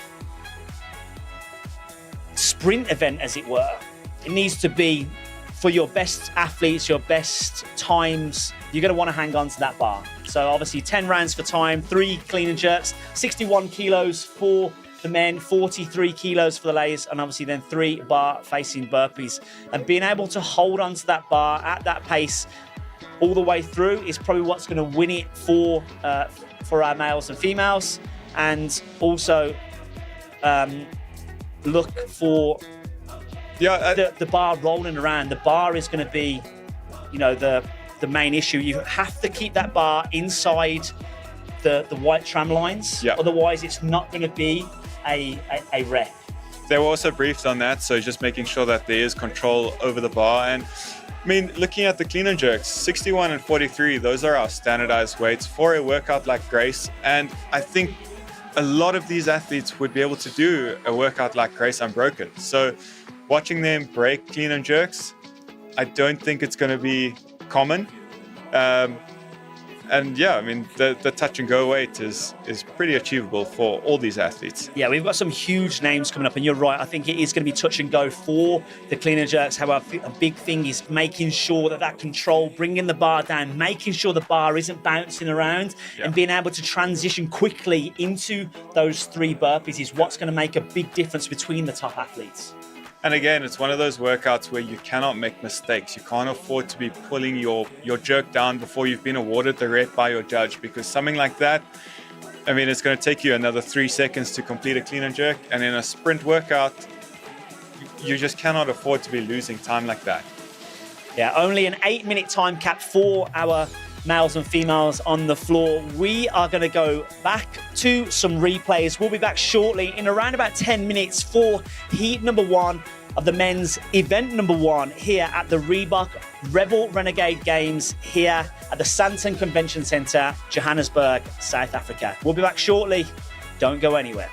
sprint event, as it were, it needs to be for your best athletes, your best times. You're going to want to hang on to that bar. So obviously 10 rounds for time, 3 clean and jerks, 61 kilos for the men, 43 kilos for the ladies, and obviously then 3 bar facing burpees. And being able to hold onto that bar at that pace all the way through is probably what's going to win it for our males and females. And also look for the bar rolling around. The bar is going to be, the main issue. You have to keep that bar inside the white tram lines. Yeah. Otherwise, it's not going to be a rep. They were also briefed on that, so just making sure that there is control over the bar. And I mean, looking at the clean and jerks, 61 and 43, those are our standardized weights for a workout like Grace. And I think a lot of these athletes would be able to do a workout like Grace unbroken. So watching them break clean and jerks, I don't think it's going to be common. And yeah, I mean, the touch and go weight is pretty achievable for all these athletes. Yeah, we've got some huge names coming up, and you're right. I think it is going to be touch and go for the clean and jerks. However, a big thing is making sure that control, bringing the bar down, making sure the bar isn't bouncing around, and being able to transition quickly into those 3 burpees is what's going to make a big difference between the top athletes. And again, it's one of those workouts where you cannot make mistakes. You can't afford to be pulling your jerk down before you've been awarded the rep by your judge, because something like that, I mean, it's going to take you another 3 seconds to complete a clean and jerk. And in a sprint workout, you just cannot afford to be losing time like that. Yeah, only an 8-minute time cap for our males and females on the floor. We are going to go back to some replays. We'll be back shortly in around about 10 minutes for heat number 1 of the men's event number 1 here at the Reebok Rebel Renegade Games here at the Sandton Convention Center, Johannesburg, South Africa. We'll be back shortly. Don't go anywhere.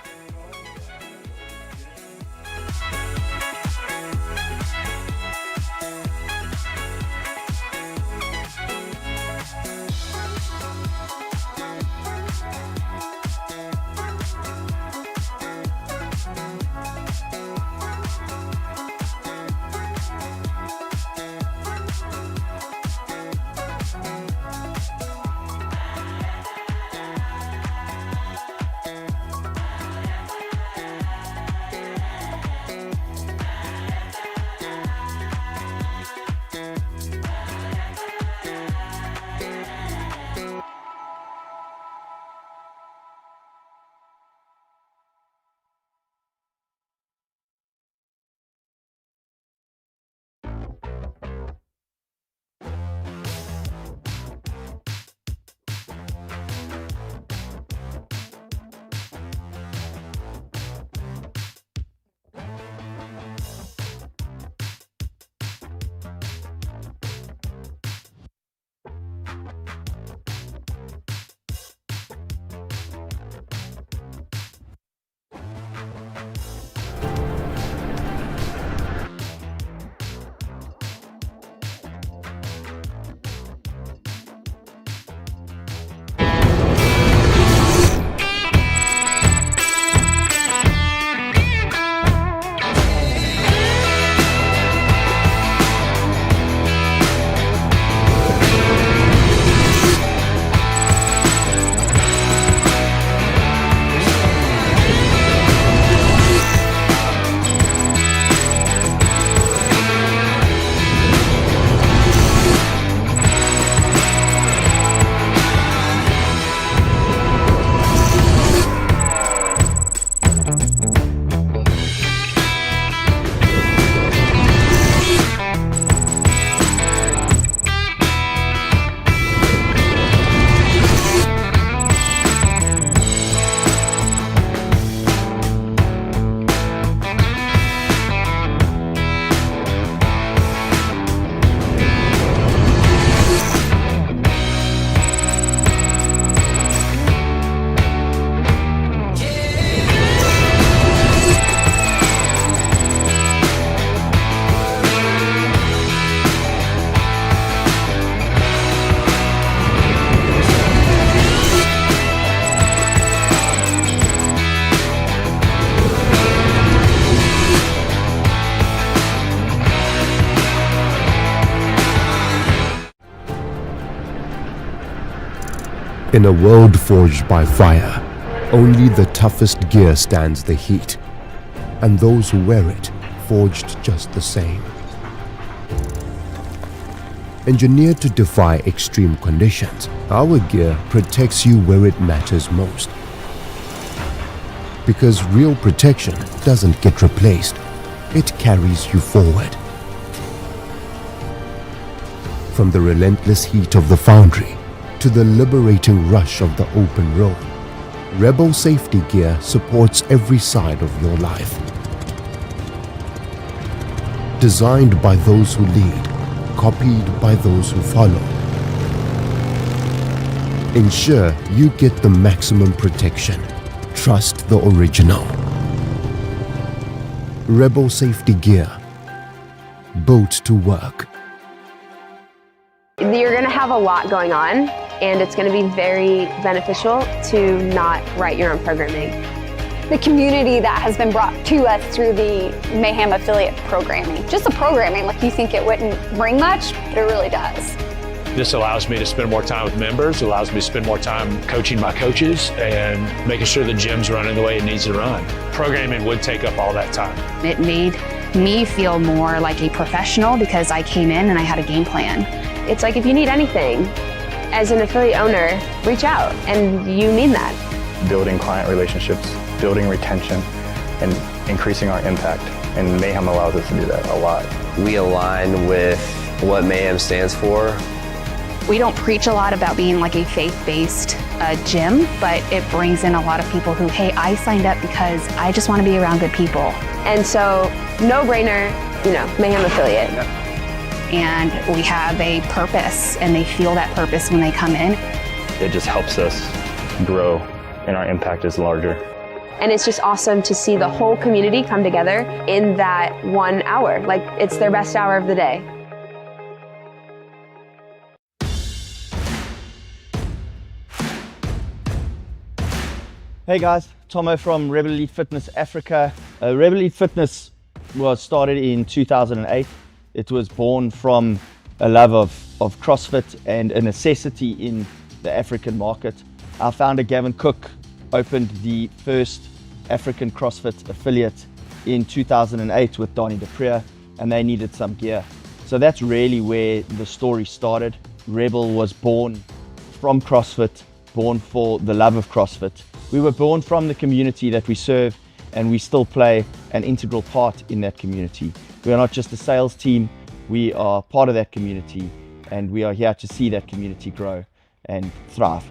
In a world forged by fire, only the toughest gear stands the heat, and those who wear it forged just the same. Engineered to defy extreme conditions, our gear protects you where it matters most. Because real protection doesn't get replaced, it carries you forward. From the relentless heat of the foundry to the liberating rush of the open road, Rebel safety gear supports every side of your life. Designed by those who lead, copied by those who follow. Ensure you get the maximum protection. Trust the original. Rebel safety gear. Built to work. You're going to have a lot going on, and it's going to be very beneficial to not write your own programming. The community that has been brought to us through the Mayhem affiliate programming. Just the programming, like you think it wouldn't bring much, but it really does. This allows me to spend more time with members, allows me to spend more time coaching my coaches and making sure the gym's running the way it needs to run. Programming would take up all that time. It made me feel more like a professional because I came in and I had a game plan. It's like if you need anything, as an affiliate owner, reach out, and you mean that. Building client relationships, building retention, and increasing our impact. And Mayhem allows us to do that a lot. We align with what Mayhem stands for. We don't preach a lot about being like a faith-based gym, but it brings in a lot of people who, hey, I signed up because I just want to be around good people. And so, no-brainer, Mayhem affiliate. Yeah. And we have a purpose, and they feel that purpose when they come in. It just helps us grow, and our impact is larger. And it's just awesome to see the whole community come together in that 1 hour. Like, it's their best hour of the day. Hey guys, Tomo from Rebel Elite Fitness Africa. Rebel Elite Fitness was started in 2008. It was born from a love of CrossFit and a necessity in the African market. Our founder Gavin Cook opened the first African CrossFit affiliate in 2008 with Donnie DePrier, and they needed some gear. So that's really where the story started. Rebel was born from CrossFit, born for the love of CrossFit. We were born from the community that we serve, and we still play an integral part in that community. We are not just a sales team, we are part of that community, and we are here to see that community grow and thrive.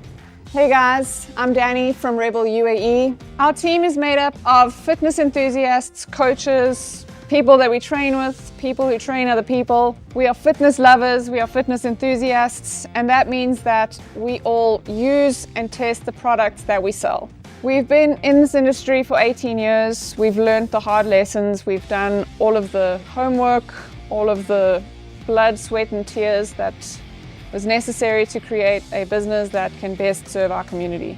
Hey guys, I'm Danny from Rebel UAE. Our team is made up of fitness enthusiasts, coaches, people that we train with, people who train other people. We are fitness lovers, we are fitness enthusiasts, and that means that we all use and test the products that we sell. We've been in this industry for 18 years. We've learned the hard lessons. We've done all of the homework, all of the blood, sweat, and tears that was necessary to create a business that can best serve our community.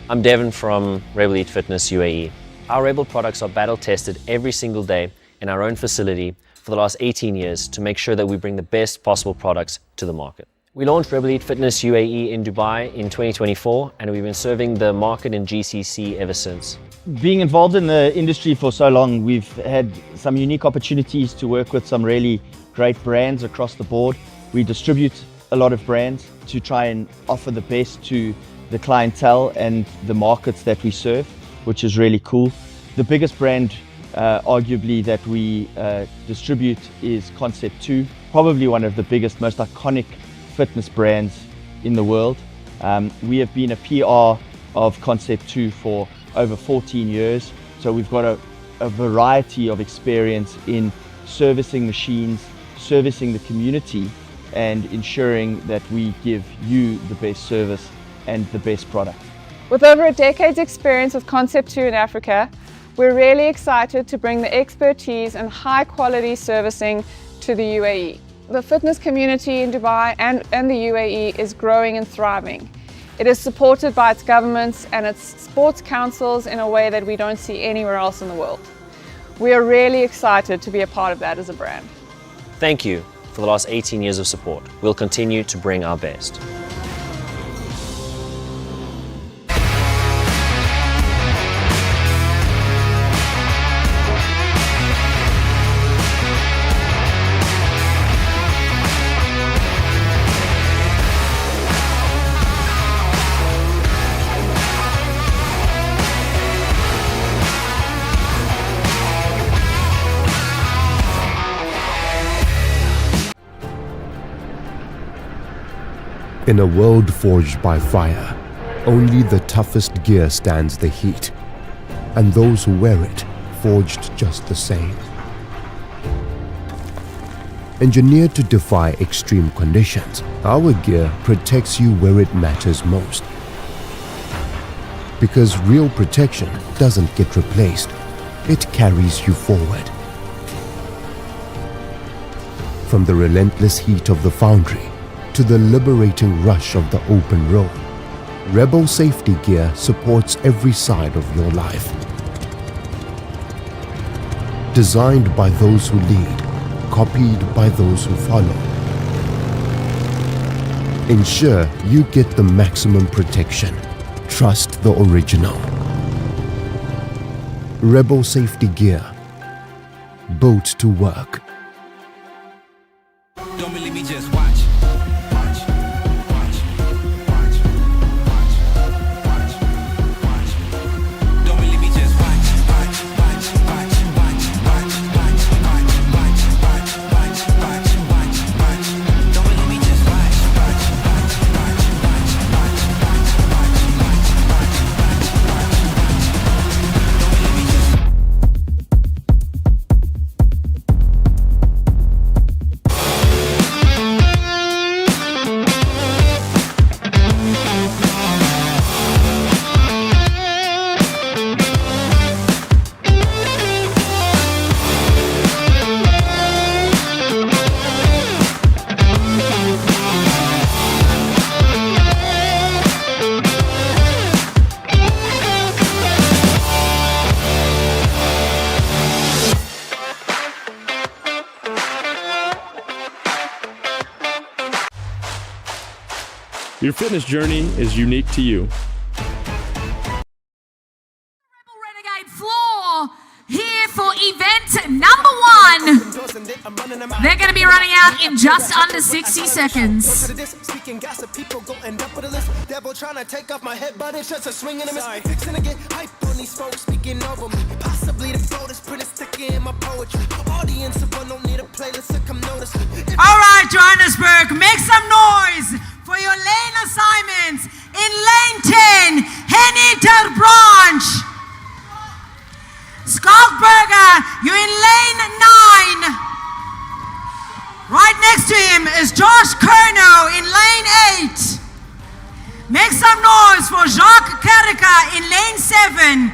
I'm Devin from Rebel Elite Fitness UAE. Our Rebel products are battle tested every single day in our own facility for the last 18 years to make sure that we bring the best possible products to the market. We launched Rebel Elite Fitness UAE in Dubai in 2024, and we've been serving the market in GCC ever since. Being involved in the industry for so long, we've had some unique opportunities to work with some really great brands across the board. We distribute a lot of brands to try and offer the best to the clientele and the markets that we serve, which is really cool. The biggest brand arguably that we distribute is Concept 2, probably one of the biggest, most iconic fitness brands in the world. We have been a PR of Concept 2 for over 14 years, so we've got a variety of experience in servicing machines, servicing the community, and ensuring that we give you the best service and the best product. With over a decade's experience with Concept 2 in Africa, we're really excited to bring the expertise and high quality servicing to the UAE. The fitness community in Dubai and the UAE is growing and thriving. It is supported by its governments and its sports councils in a way that we don't see anywhere else in the world. We are really excited to be a part of that as a brand. Thank you for the last 18 years of support. We'll continue to bring our best. In a world forged by fire, only the toughest gear stands the heat, and those who wear it forged just the same. Engineered to defy extreme conditions, our gear protects you where it matters most. Because real protection doesn't get replaced, it carries you forward. From the relentless heat of the foundry to the liberating rush of the open road, Rebel safety gear supports every side of your life. Designed by those who lead, copied by those who follow. Ensure you get the maximum protection. Trust the original. Rebel safety gear. Built to work. Don't believe me, just watch. Your fitness journey is unique to you. Renegade floor here for event number 1. They're going to be running out in just under 60 seconds. Speaking gossip, people go end up with a list. Devil trying to take off my head, but it's just a swing and a miss. Fixing to get hype on these folks speaking over me. Possibly the flow that's pretty sticky in my poetry. Audience of one don't need a playlist to come notice me. All right, Johannesburg, make some noise for your lane assignments in lane 10, Henny ter Branch. Skalkberger, you're in lane 9. Right next to him is Josh Kerno in lane 8. Make some noise for Jacques Karika in lane 7.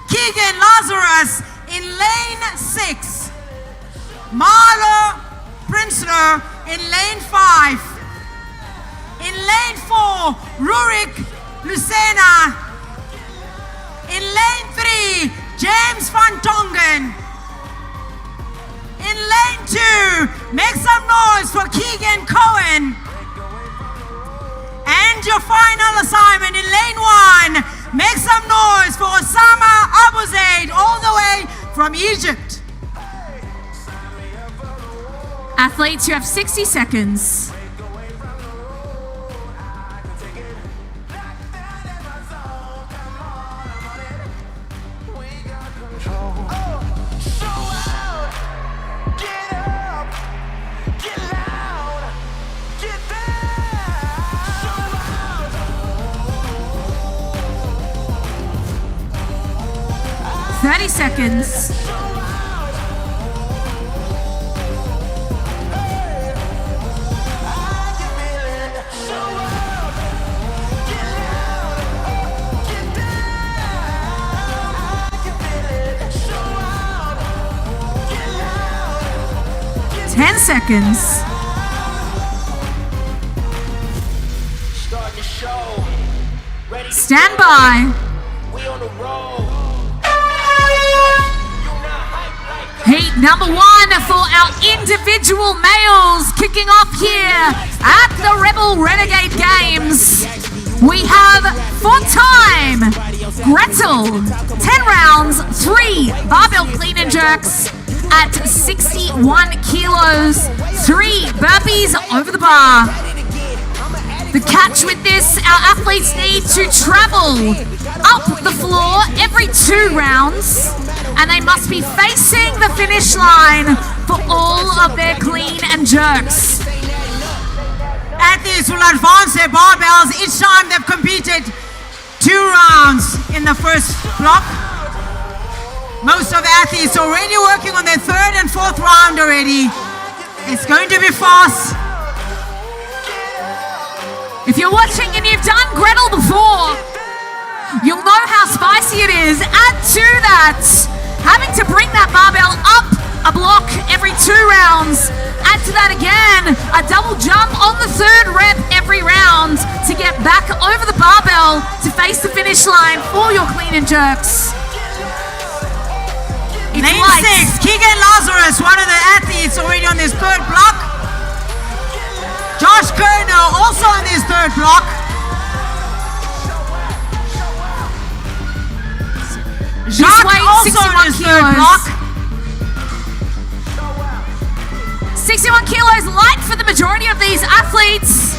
Keegan Lazarus in lane 6. Marlo Prinsloo in lane 5. In lane 4, Rurik Lucena. In lane 3, James van Tongen. In lane 2, make some noise for Keegan Cohen. And your final assignment in lane 1, make some noise for Osama Abuzaid all the way from Egypt. Athletes, you have 60 seconds. Seconds. Ten seconds. Stand by. Heat number 1 for our individual males kicking off here at the Rebel Renegade Games. We have for time, Gretel, 10 rounds, 3 barbell clean and jerks at 61 kilos, 3 burpees over the bar. The catch with this, our athletes need to travel up the floor every 2 rounds, and they must be facing the finish line for all of their clean and jerks. Athletes will advance their barbells each time they've competed 2 rounds in the first block. Most of the athletes are already working on their 3rd and 4th round already. It's going to be fast. If you're watching and you've done Gretel before, you'll know how spicy it is. Add to that, having to bring that barbell up a block every 2 rounds. Add to that again, a double jump on the 3rd rep every round to get back over the barbell to face the finish line for your clean and jerks. It's Lane light. 6, Keegan Lazarus, one of the athletes already on his 3rd block. Josh Kerner also on his 3rd block. Jacques also on his 3rd block. 61 kilos light for the majority of these athletes.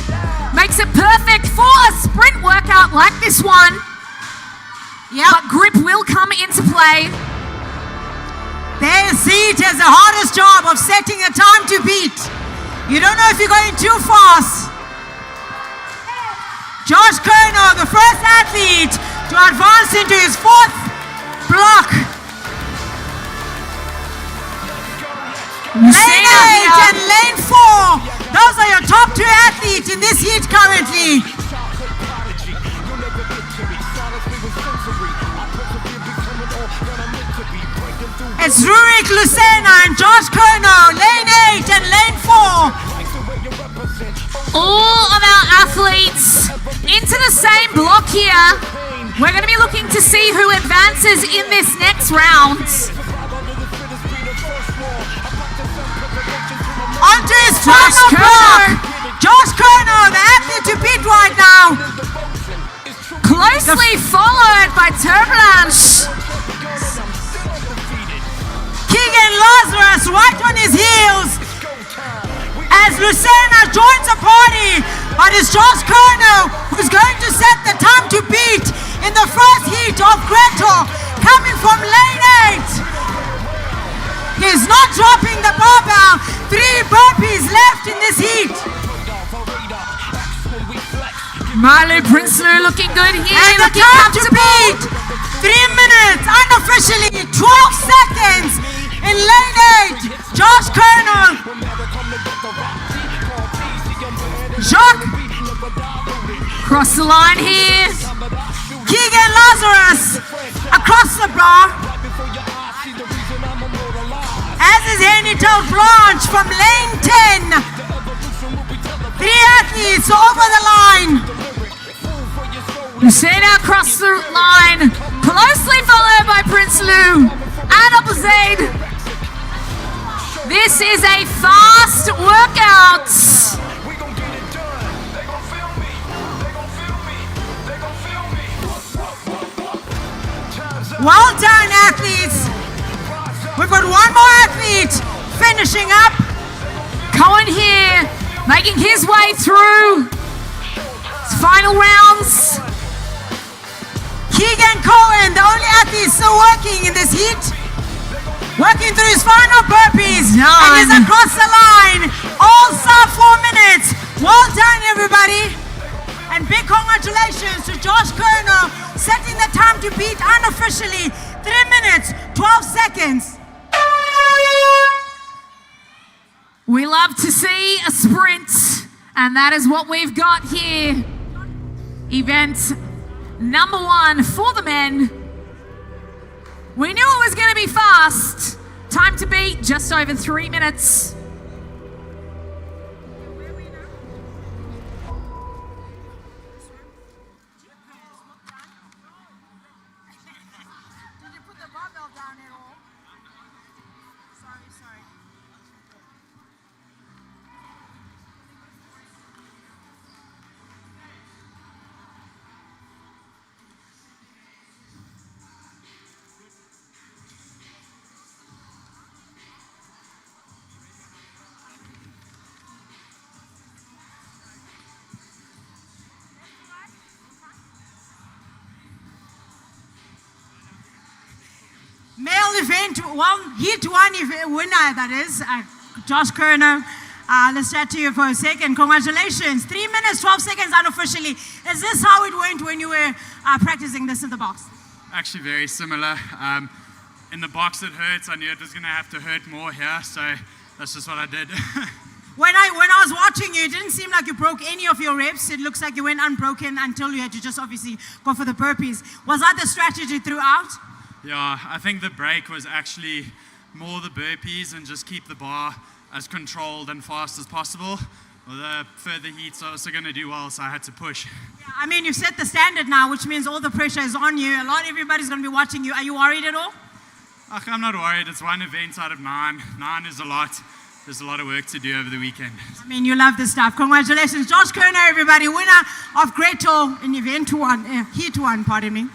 Makes it perfect for a sprint workout like this one. But grip will come into play. Their seat has the hardest job of setting a time to beat. You don't know if you're going too fast. Josh Kerner, the first athlete to advance into his 4th block. Lane 8 and lane 4. Those are your top 2 athletes in this heat currently. It's Rurik Lucena and Josh Kerner, lane 8 and lane 4. All of our athletes into the same block here. We're going to be looking to see who advances in this next round. Onto his final block. Josh Kerner, the athlete to beat right now. Closely followed by Turbulence. Keegan Lazarus right on his heels as Lucena joins the party, but it's Josh Kerner who's going to set the time to beat in the first heat of Gretel, coming from lane 8. He's not dropping the barbell. 3 burpees left in this heat. Marley Prinsloo looking good here. And the time to beat, 3 minutes, unofficially 12 seconds in lane 8. Josh Kerner. Jacques. Cross the line here. Keegan Lazarus across the bar. As is Henitel Blanche from lane 10. 3 athletes over the line. Lucena across the line, closely followed by Prinsloo and Opposite. This is a fast workout. Well done, athletes. We've got one more athlete finishing up. Cohen here, making his way through his final rounds. Keegan Cohen, the only athlete still working in this heat. Working through his final burpees. And he's across the line. All sub 4 minutes. Well done, everybody. And big congratulations to Josh Kerner, setting the time to beat unofficially 3 minutes, 12 seconds. We love to see a sprint, and that is what we've got here. Event number 1 for the men. We knew it was going to be fast. Time to beat just over 3 minutes. Male event, heat 1 winner, that is, Josh Kerner. Let's chat to you for a second. Congratulations. 3 minutes, 12 seconds unofficially. Is this how it went when you were practicing this in the box? Actually very similar. In the box it hurts. I knew it was going to have to hurt more here, so that's just what I did. When I was watching you, it didn't seem like you broke any of your reps. It looks like you went unbroken until you had to just obviously go for the burpees. Was that the strategy throughout? Yeah, I think the break was actually more the burpees and just keep the bar as controlled and fast as possible. Well, the further heats are also going to do well, so I had to push. Yeah, I mean, you've set the standard now, which means all the pressure is on you. Everybody's going to be watching you. Are you worried at all? I'm not worried. It's one event out of 9. 9 is a lot. There's a lot of work to do over the weekend. I mean, you love this stuff. Congratulations. Josh Kerner, everybody, winner of Great Tour in Event 1, Heat 1, pardon me.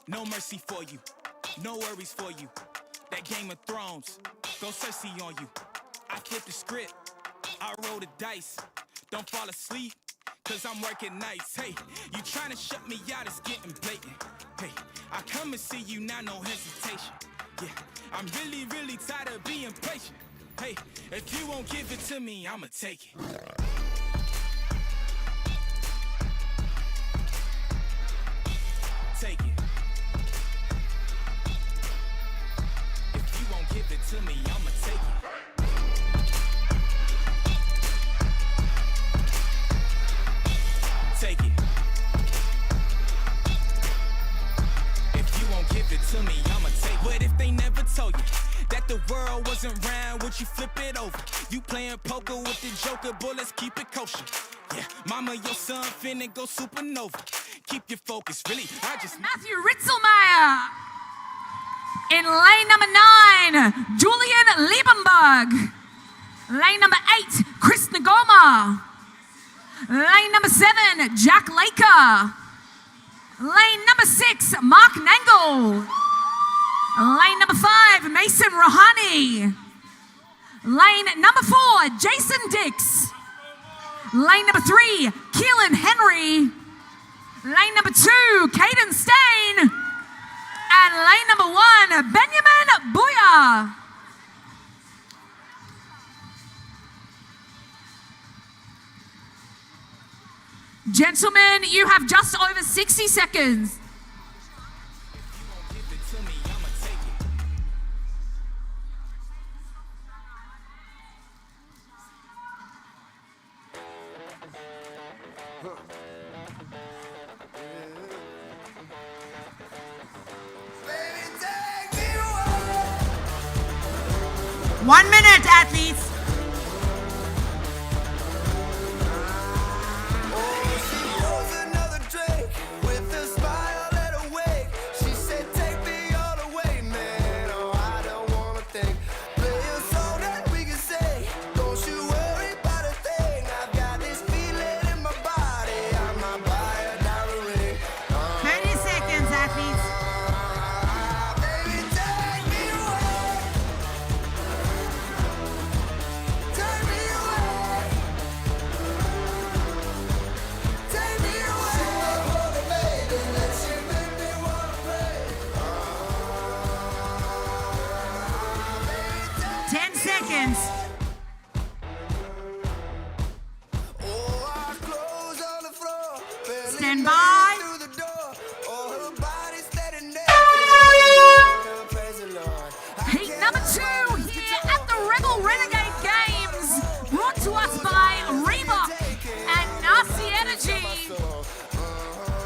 No mercy for you, no worries for you. That Game of Thrones, go Cersei on you. I flipped the script, I roll the dice. Don't fall asleep, cause I'm working nights. Hey, you trying to shut me out, it's getting blatant. Hey, I come and see you now, no hesitation. Yeah, I'm really, really tired of being patient. Hey, if you won't give it to me, I'ma take it. Take it. If you won't give it to me, I'ma take it. take it. Take it. If you won't give it to me, I'ma take it. But if they never told you that the world wasn't round, would you flip it over? You playing poker with the joker, boy, let's keep it kosher. Yeah, mama, your son finna go supernova. Keep your focus, really. I just Matthew Ritzelmeier. In lane number 9, Julian Liebenberg. Lane number 8, Chris Ngoma. Lane number 7, Jack Laker. Lane number 6, Mark Nangle. Lane number 5, Mason Rohani. Lane number 4, Jason Dix. Lane number 3, Keelan Henry. Lane number 2, Caden Stain. And lane number 1, Benjamin Booyah. Gentlemen, you have just over 60 seconds. One minute, athletes. Stand by. Heat number 2 here at the Rebel Renegade Games, brought to us by Reebok and Nasi Energy.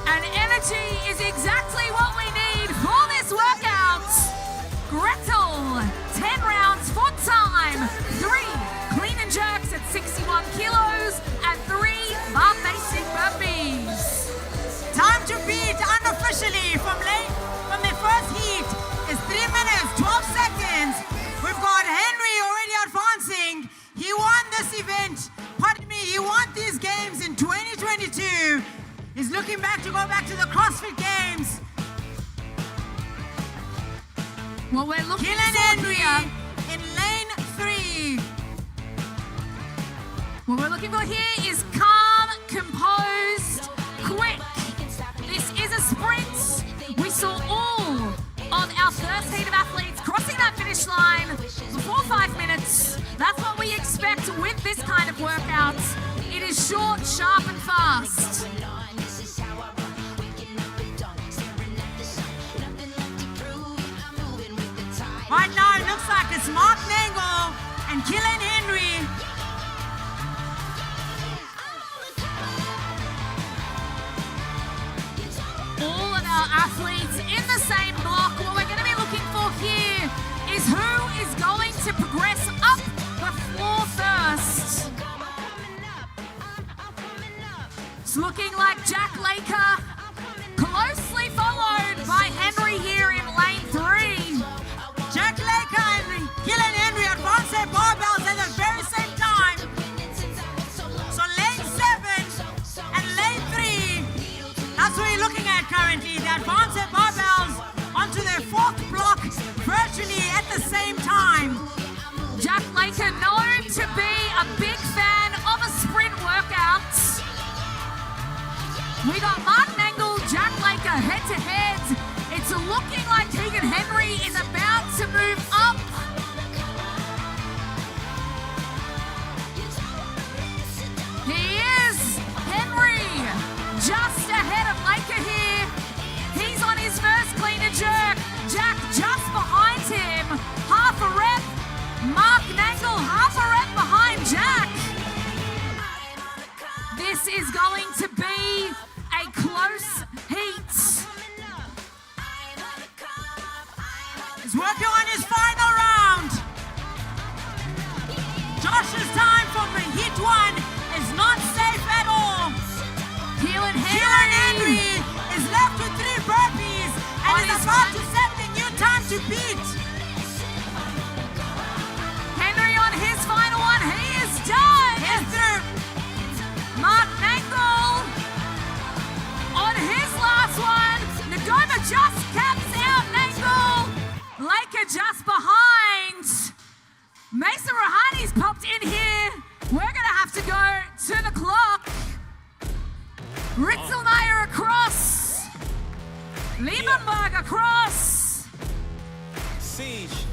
And energy is exactly what we need for this workout. Gretel, 10 rounds for time, 3 clean and jerks at 61 kilos, and 3 bar basic burpees. Time to beat unofficially from the first heat is 3 minutes, 12 seconds. We've got Henry already advancing. He won this event, pardon me, he won these games in 2022. He's looking back to go back to the CrossFit Games. What we're looking for Henry here in lane 3. What we're looking for here is calm, composed, quick. This is a sprint. We saw all of our first heat of athletes crossing that finish line before 5 minutes. That's what we expect with this kind of workout. It is short, sharp, and fast. Right now, it looks like it's Mark Nangle and Keelan Henry. All of our athletes in the same block. What we're going to be looking for here is who is going to progress up the floor first. It's looking like Jack Laker, closely followed by Henry here in lane 3. Jack Laker and Keelan Henry advance their barbells at the very same time. So lane 7 and lane 3, that's what you're looking at currently. They advance their barbells onto their 4th block virtually at the same time. Jack Laker known to be a big fan of a sprint workout. We got Mark Nangle, Jack Laker head to head. It's looking like Keegan Henry is about to move up. He is. Henry just ahead of Laker here. He's on his first clean and jerk. Jack just behind him. Half a rep. Mark is going to be a close heat. He's working on his final round. Josh's time from the hit one is not safe at all. Keelan Henry is left with 3 burpees and is about to set the new time to beat. Henry on his final one, he is done. Yes, sir. Mark Nangle on his last one. Ngoma just caps out Nangle. Laker just behind. Mason Rahani's popped in here. We're going to have to go to the clock. Ritzelmeyer across. Liebenberg across. Siege.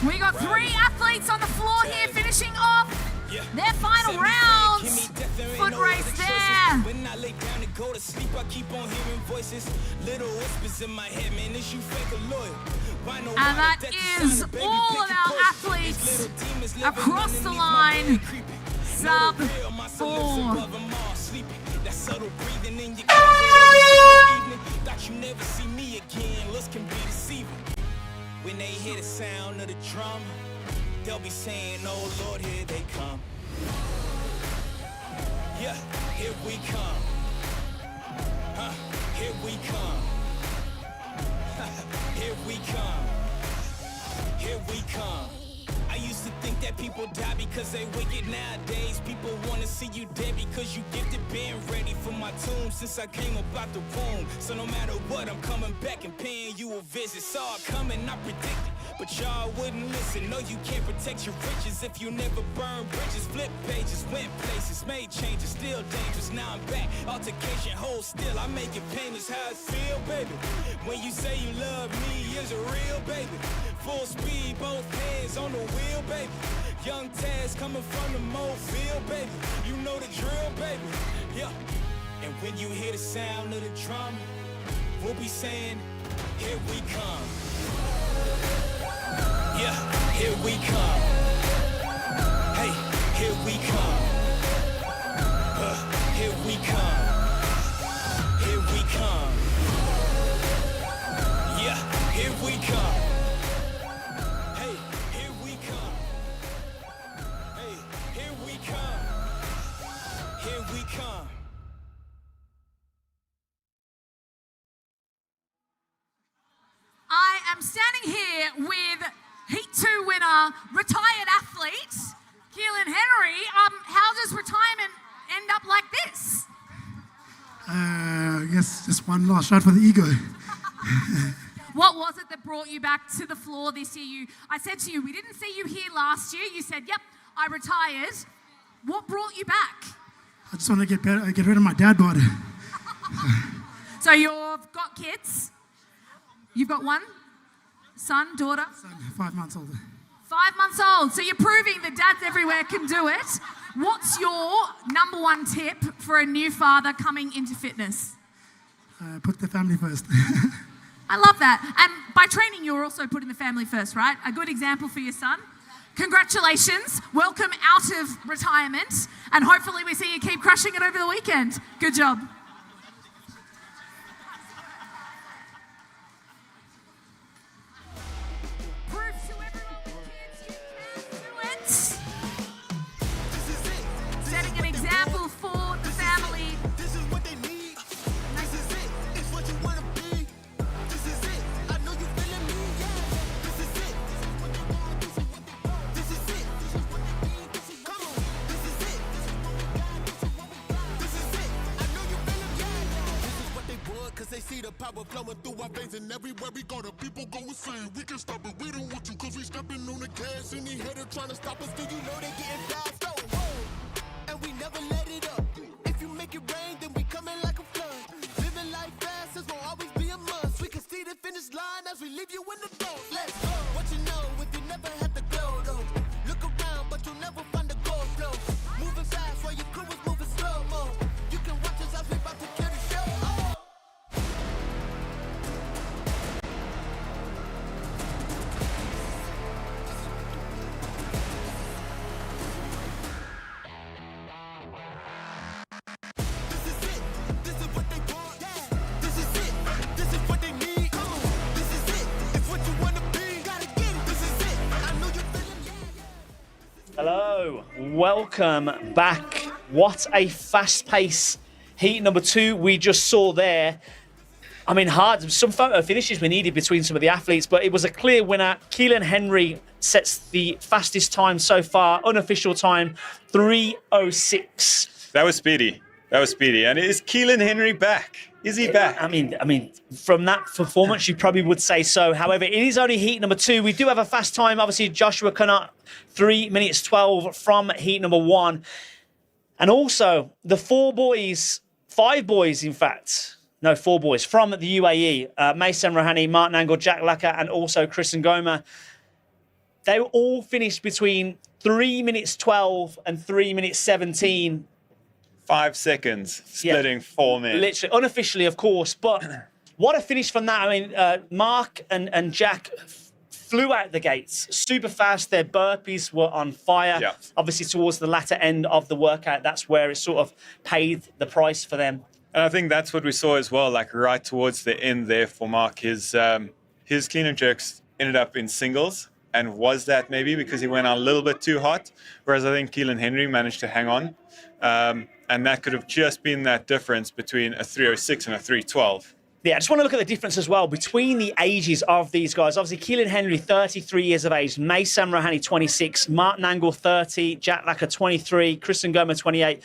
We got 3 athletes on the floor here finishing off their final rounds. Foot race there. When I lay down to go to sleep, I keep on hearing voices. Little whispers in my head, man, is you fake or loyal? And that is all of our athletes across the line. Sub 4. That subtle breathing in your evening. Thought you never see me again. Looks can be deceiving. When they hear the sound of the drum, they'll be saying, oh Lord, here they come. Yeah, here we come. Here we come. Here we come. Here we come. I used to think that people die because they wicked. Nowadays people want to see you dead because you gifted. Been ready for my tomb since I came up out the womb. So no matter what, I'm coming back and paying you a visit. Saw it coming, I predicted, but y'all wouldn't listen. No, you can't protect your riches if you never burn bridges. Flip pages, went places, made changes, still dangerous. Now I'm back, altercation, hold still. I make it painless how it feel, baby. When you say you love me, is it real, baby? Full speed, both hands on the wheel, baby. Young Taz coming from the Mobile, baby. You know the drill, baby. Yeah. And when you hear the sound of the drum, we'll be saying, here we come. Yeah, here we come. Hey, here we come. Here we come. Here we come. Yeah, here we come. Hey, here we come. Hey, here we come. Here we come. I am standing here with Heat 2 winner, retired athlete, Keelan Henry. How does retirement end up like this? I guess just one last shot for the ego. What was it that brought you back to the floor this year? I said to you, we didn't see you here last year. You said, yep, I retired. What brought you back? I just want to get rid of my dad bod. So you've got kids. You've got one son, daughter? Son, 5 months old. 5 months old. So you're proving that dads everywhere can do it. What's your number one tip for a new father coming into fitness? Put the family first. I love that. And by training, you're also putting the family first, right? A good example for your son. Congratulations. Welcome out of retirement. And hopefully we see you keep crushing it over the weekend. Good job. Proof to everyone with kids, you can do it. Setting an example for the family. This is what they need. This is it. It's what you want to be. This is it. I know you feeling me, yeah. This is it. This is it. Come on. This is it. This is it. I know you feeling, yeah. This is what they want, cause they see the power flowing through our veins, and everywhere we go, the people go insane. We can stop it, we don't want you, cause we stepping on the gas. Any hater trying to stop us, do you know they getting fast? And we never let it up. If you make it rain, then we coming like a flood. Living life fast is gonna always be a must. We can see the finish line as we leave you in the dark. Let's go. What you know if you never had the glow though? Look around, but you'll never find the gold flow. Moving fast while your crew is moving slow mo. You can watch us as we about to kill the show. Hello, welcome back. What a fast-paced heat number 2 we just saw there. I mean, some photo finishes were needed between some of the athletes, but it was a clear winner. Keelan Henry sets the fastest time so far, unofficial time, 3:06. That was speedy. And is Keelan Henry back? Is he back? I mean, from that performance, you probably would say so. However, it is only heat number 2. We do have a fast time. Obviously, Joshua Cannot, 3 minutes 12 from heat number 1. And also, the 5 boys, in fact, no, 4 boys from the UAE, Mason Rohani, Martin Angle, Jack Laka, and also Chris Ngoma. They were all finished between 3 minutes 12 and 3 minutes 17. 5 seconds, splitting 4 minutes. Literally, unofficially, of course. But what a finish from that. I mean, Mark and Jack flew out the gates super fast. Their burpees were on fire. Yeah. Obviously, towards the latter end of the workout, that's where it sort of paid the price for them. And I think that's what we saw as well, like right towards the end there for Mark. His clean and jerks ended up in singles. And was that maybe because he went out a little bit too hot? Whereas I think Keelan Henry managed to hang on. And that could have just been that difference between a 3:06 and a 3:12. Yeah, I just want to look at the difference as well between the ages of these guys. Obviously, Keelan Henry, 33 years of age. Mason Rohani, 26. Martin Angle, 30. Jack Laka, 23. Chris Ngoma, 28.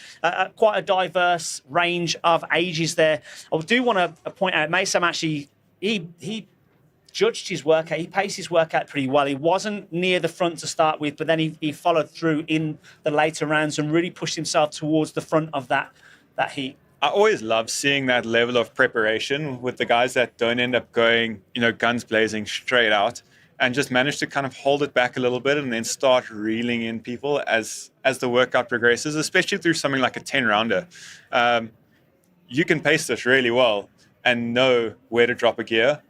Quite a diverse range of ages there. I do want to point out, Mason actually, he judged his workout. He paced his workout pretty well. He wasn't near the front to start with, but then he followed through in the later rounds and really pushed himself towards the front of that heat. I always love seeing that level of preparation with the guys that don't end up going, guns blazing straight out and just manage to kind of hold it back a little bit and then start reeling in people as the workout progresses, especially through something like a 10-rounder. You can pace this really well and know where to drop a gear.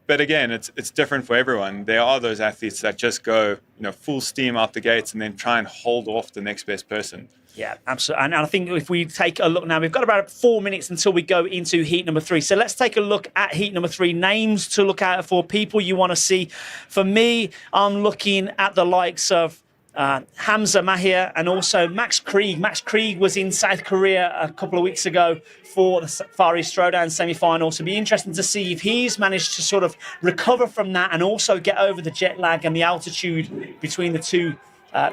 But again, it's different for everyone. There are those athletes that just go, full steam out the gates and then try and hold off the next best person. Yeah, absolutely. And I think if we take a look now, we've got about 4 minutes until we go into heat number 3. So let's take a look at heat number 3. Names to look out for, people you want to see. For me, I'm looking at the likes of Hamza Mahir and also Max Krieg. Max Krieg was in South Korea a couple of weeks ago for the Far East Showdown semi-final. So it'll be interesting to see if he's managed to sort of recover from that and also get over the jet lag and the altitude between the two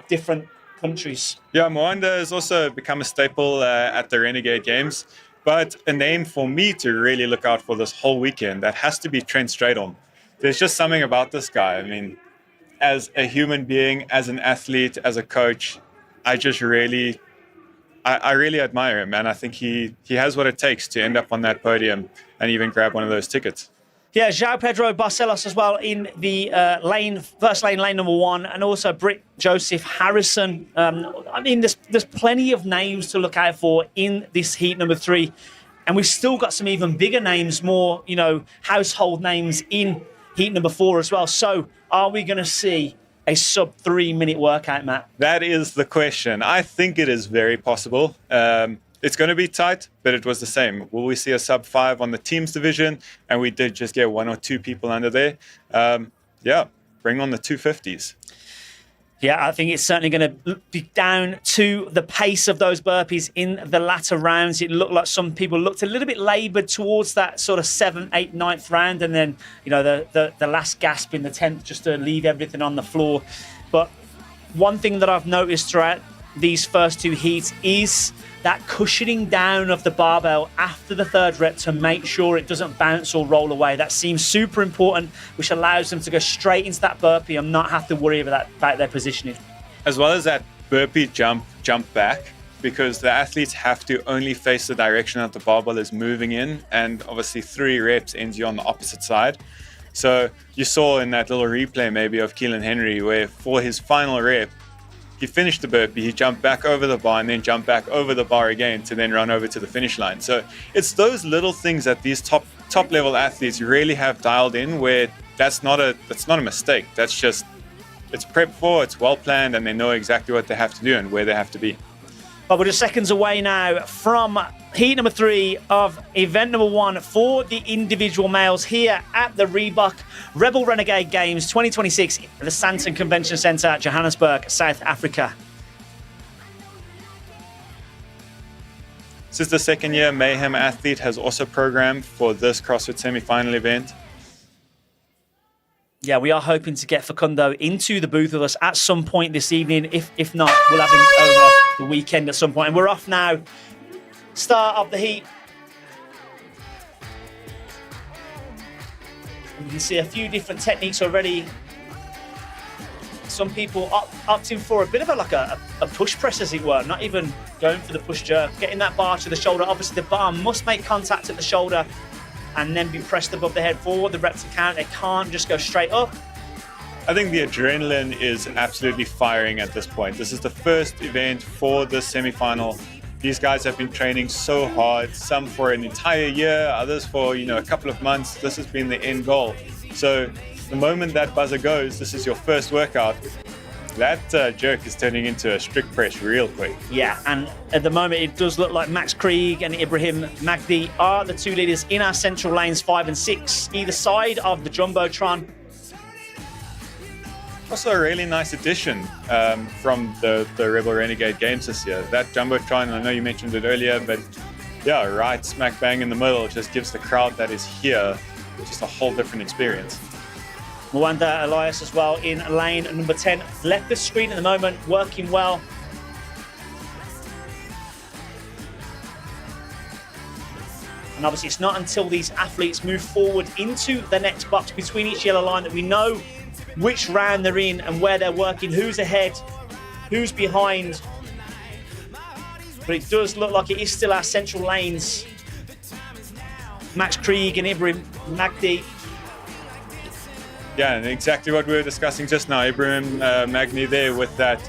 different countries. Yeah, Moanda has also become a staple at the Renegade Games. But a name for me to really look out for this whole weekend, that has to be Trent Stradholm. There's just something about this guy. I mean, as a human being, as an athlete, as a coach, I really admire him, and I think he has what it takes to end up on that podium and even grab one of those tickets. Yeah, João Pedro Barcelos as well in the first lane number 1, and also Britt Joseph Harrison. I mean, there's plenty of names to look out for in this heat number 3, and we've still got some even bigger names, more household names in heat number 4 as well. So, are we going to see a sub 3 minute workout, Matt? That is the question. I think it is very possible. It's going to be tight, but it was the same. Will we see a sub 5 on the teams division? And we did just get 1 or 2 people under there. Bring on the 250s. Yeah, I think it's certainly going to be down to the pace of those burpees in the latter rounds. It looked like some people looked a little bit laboured towards that sort of 7th, 8th, 9th round, and then the last gasp in the 10th just to leave everything on the floor. But one thing that I've noticed throughout these first 2 heats is that cushioning down of the barbell after the 3rd rep to make sure it doesn't bounce or roll away. That seems super important, which allows them to go straight into that burpee and not have to worry about their positioning. As well as that burpee jump back, because the athletes have to only face the direction that the barbell is moving in, and obviously 3 reps ends you on the opposite side. So you saw in that little replay maybe of Keelan Henry where for his final rep, he finished the burpee, he jumped back over the bar and then jumped back over the bar again to then run over to the finish line. So it's those little things that these top level athletes really have dialed in, where that's not a mistake. That's just, it's prepped for, it's well planned, and they know exactly what they have to do and where they have to be. But we're just seconds away now from heat number 3 of event number 1 for the individual males here at the Reebok Rebel Renegade Games 2026 at the Sandton Convention Center, Johannesburg, South Africa. This is the second year Mayhem Athlete has also programmed for this CrossFit semi-final event. Yeah, we are hoping to get Facundo into the booth with us at some point this evening. If not, we'll have him over the weekend at some point. And we're off now. Start of the heat. And you can see a few different techniques already. Some people opting for a bit of a push press, as it were, not even going for the push jerk, getting that bar to the shoulder. Obviously, the bar must make contact at the shoulder and then be pressed above the head for the reps to count. It can't just go straight up. I think the adrenaline is absolutely firing at this point. This is the first event for the semi-final. These guys have been training so hard, some for an entire year, others for a couple of months. This has been the end goal. So the moment that buzzer goes, this is your first workout. That jerk is turning into a strict press real quick. Yeah, and at the moment it does look like Max Krieg and Ibrahim Magdi are the two leaders in our central lanes 5 and 6, either side of the Jumbotron. Also a really nice addition from the Rebel Renegade Games this year. That Jumbotron, I know you mentioned it earlier, but yeah, right smack bang in the middle just gives the crowd that is here just a whole different experience. Mwanda Elias as well in lane number 10. Left the screen at the moment, working well. And obviously it's not until these athletes move forward into the next box between each yellow line that we know which round they're in and where they're working, who's ahead, who's behind. But it does look like it is still our central lanes. Max Krieg and Ibrahim Magdi. Yeah, and exactly what we were discussing just now. Ibrahim Magni there with that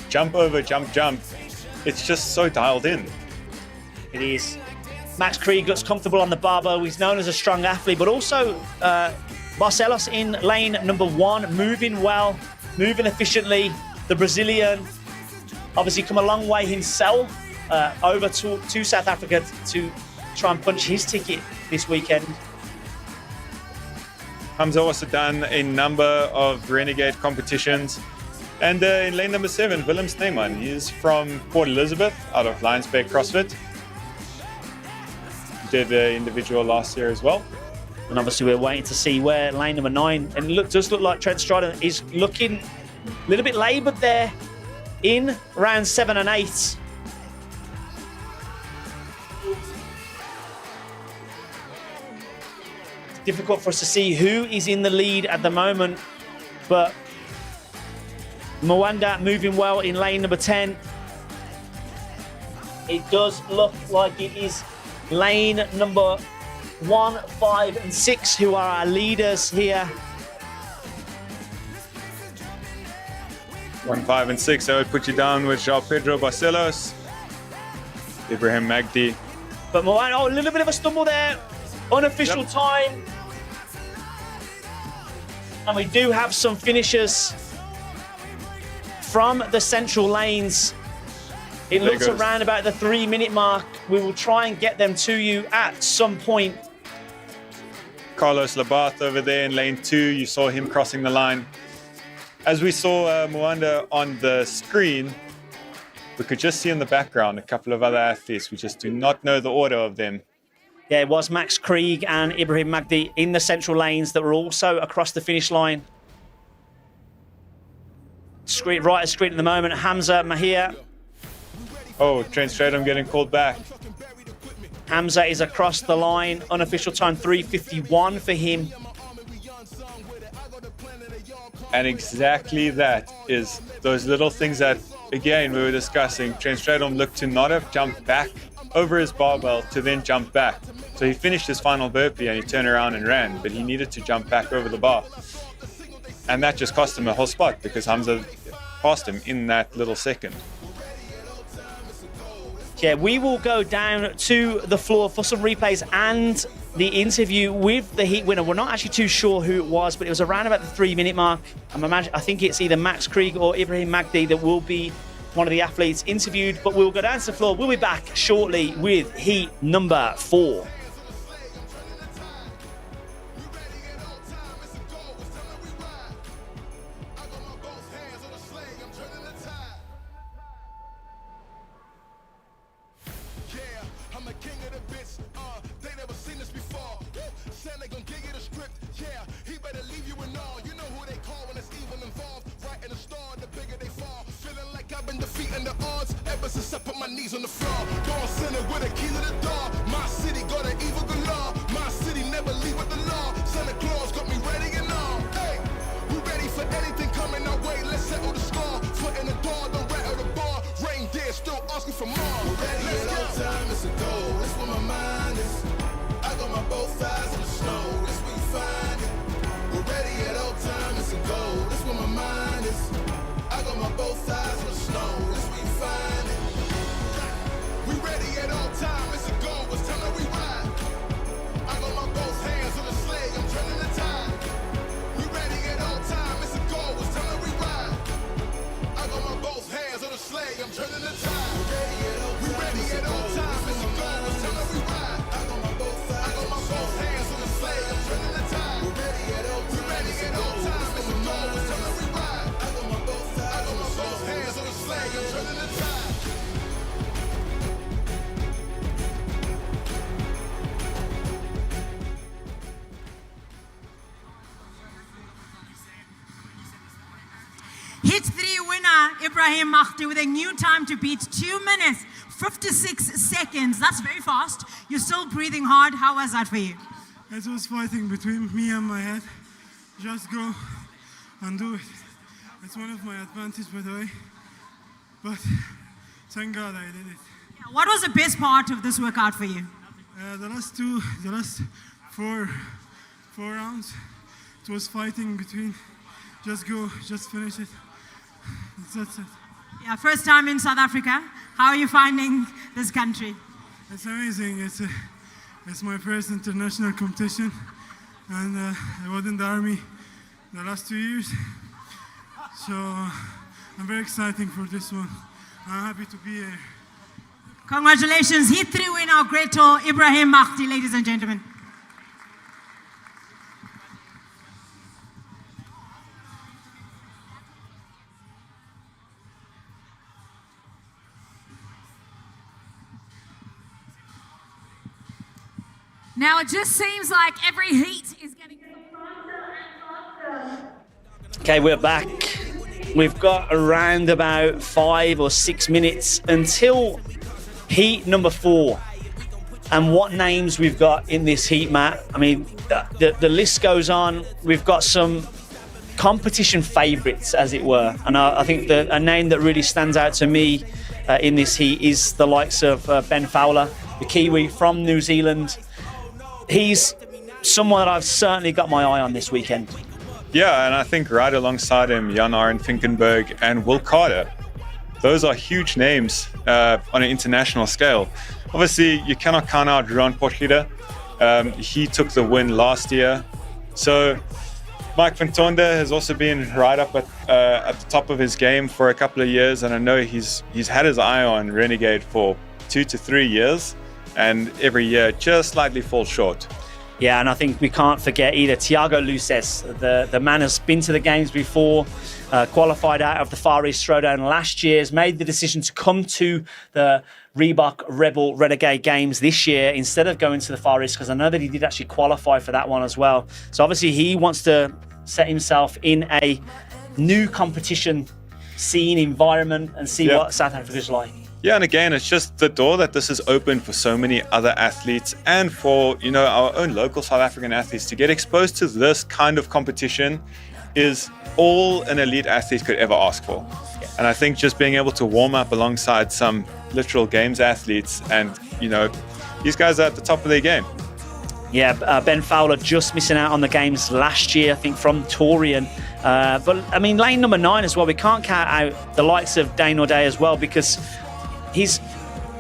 jump over, jump. It's just so dialed in. It is. Max Krieg looks comfortable on the barbell. He's known as a strong athlete, but also Barcelos in lane number 1, moving well, moving efficiently. The Brazilian obviously come a long way himself over to South Africa to try and punch his ticket this weekend. Hamza also done a number of Renegade competitions. And in lane number 7, Willem Sneeman. He is from Port Elizabeth, out of Lions Bay CrossFit. Did the individual last year as well. And obviously we're waiting to see where lane number 9, and it does look like Trent Strider is looking a little bit laboured there in round 7 and 8. Difficult for us to see who is in the lead at the moment, but Mwanda moving well in lane number 10. It does look like it is lane number 1, 5 and 6 who are our leaders here. 1, 5 and 6, I would put you down with João Pedro Barcelos, Ibrahim Magdi. But Mwanda, a little bit of a stumble there. Unofficial time. And we do have some finishers from the central lanes. It looks around about the 3-minute mark. We will try and get them to you at some point. Carlos Labath over there in lane 2. You saw him crossing the line. As we saw Mwanda on the screen, we could just see in the background a couple of other athletes. We just do not know the order of them. Yeah, it was Max Krieg and Ibrahim Magdi in the central lanes that were also across the finish line. Right at screen at the moment, Hamza Mahir. Oh, Trent Stradom getting called back. Hamza is across the line. Unofficial time 3:51 for him. And exactly that is those little things that, again, we were discussing. Trent Stradom looked to not have jumped back over his barbell to then jump back. So he finished his final burpee and he turned around and ran, but he needed to jump back over the bar. And that just cost him a whole spot because Hamza passed him in that little second. Yeah, we will go down to the floor for some replays and the interview with the heat winner. We're not actually too sure who it was, but it was around about the 3-minute mark. I think it's either Max Krieg or Ibrahim Magdi that will be one of the athletes interviewed, but we'll go down to the floor. We'll be back shortly with heat number 4. Hit 3 winner, Ibrahim Mahdi, with a new time to beat 2 minutes, 56 seconds. That's very fast. You're still breathing hard. How was that for you? It was fighting between me and my head. Just go and do it. It's one of my advantages, by the way. But thank God I did it. Yeah, what was the best part of this workout for you? The last four rounds, it was fighting between just go, just finish it. That's it. Yeah, first time in South Africa. How are you finding this country? It's amazing. It's my first international competition, and I was in the army the last 2 years. So I'm very excited for this one. I'm happy to be here. Congratulations, hit 3 winner, Greto Ibrahim Mahdi, ladies and gentlemen. Now it just seems like every heat is getting faster and faster. Okay, we're back. We've got around about 5 or 6 minutes until heat number 4. And what names we've got in this heat, Matt. I mean, the list goes on. We've got some competition favourites, as it were. And I think a name that really stands out to me in this heat is the likes of Ben Fowler, the Kiwi from New Zealand. He's someone that I've certainly got my eye on this weekend. Yeah, and I think right alongside him, Jan-Arend Finkenberg and Will Carter. Those are huge names on an international scale. Obviously, you cannot count out Ron Potgieter. He took the win last year. So Mike van Tonde has also been right up at the top of his game for a couple of years, and I know he's had his eye on Renegade for 2 to 3 years, and every year just slightly falls short. Yeah, and I think we can't forget either Thiago Luces. The man has been to the games before, qualified out of the Far East Showdown last year, has made the decision to come to the Reebok Rebel Renegade Games this year instead of going to the Far East, because I know that he did actually qualify for that one as well. So obviously he wants to set himself in a new competition scene, environment, and see what South Africa's like. Yeah, and again, it's just the door that this has opened for so many other athletes and for, our own local South African athletes to get exposed to this kind of competition is all an elite athlete could ever ask for. Yeah. And I think just being able to warm up alongside some literal games athletes and, these guys are at the top of their game. Yeah, Ben Fowler just missing out on the games last year, I think, from Torian. But, I mean, lane number 9 as well. We can't count out the likes of Dane O'Day as well, because he's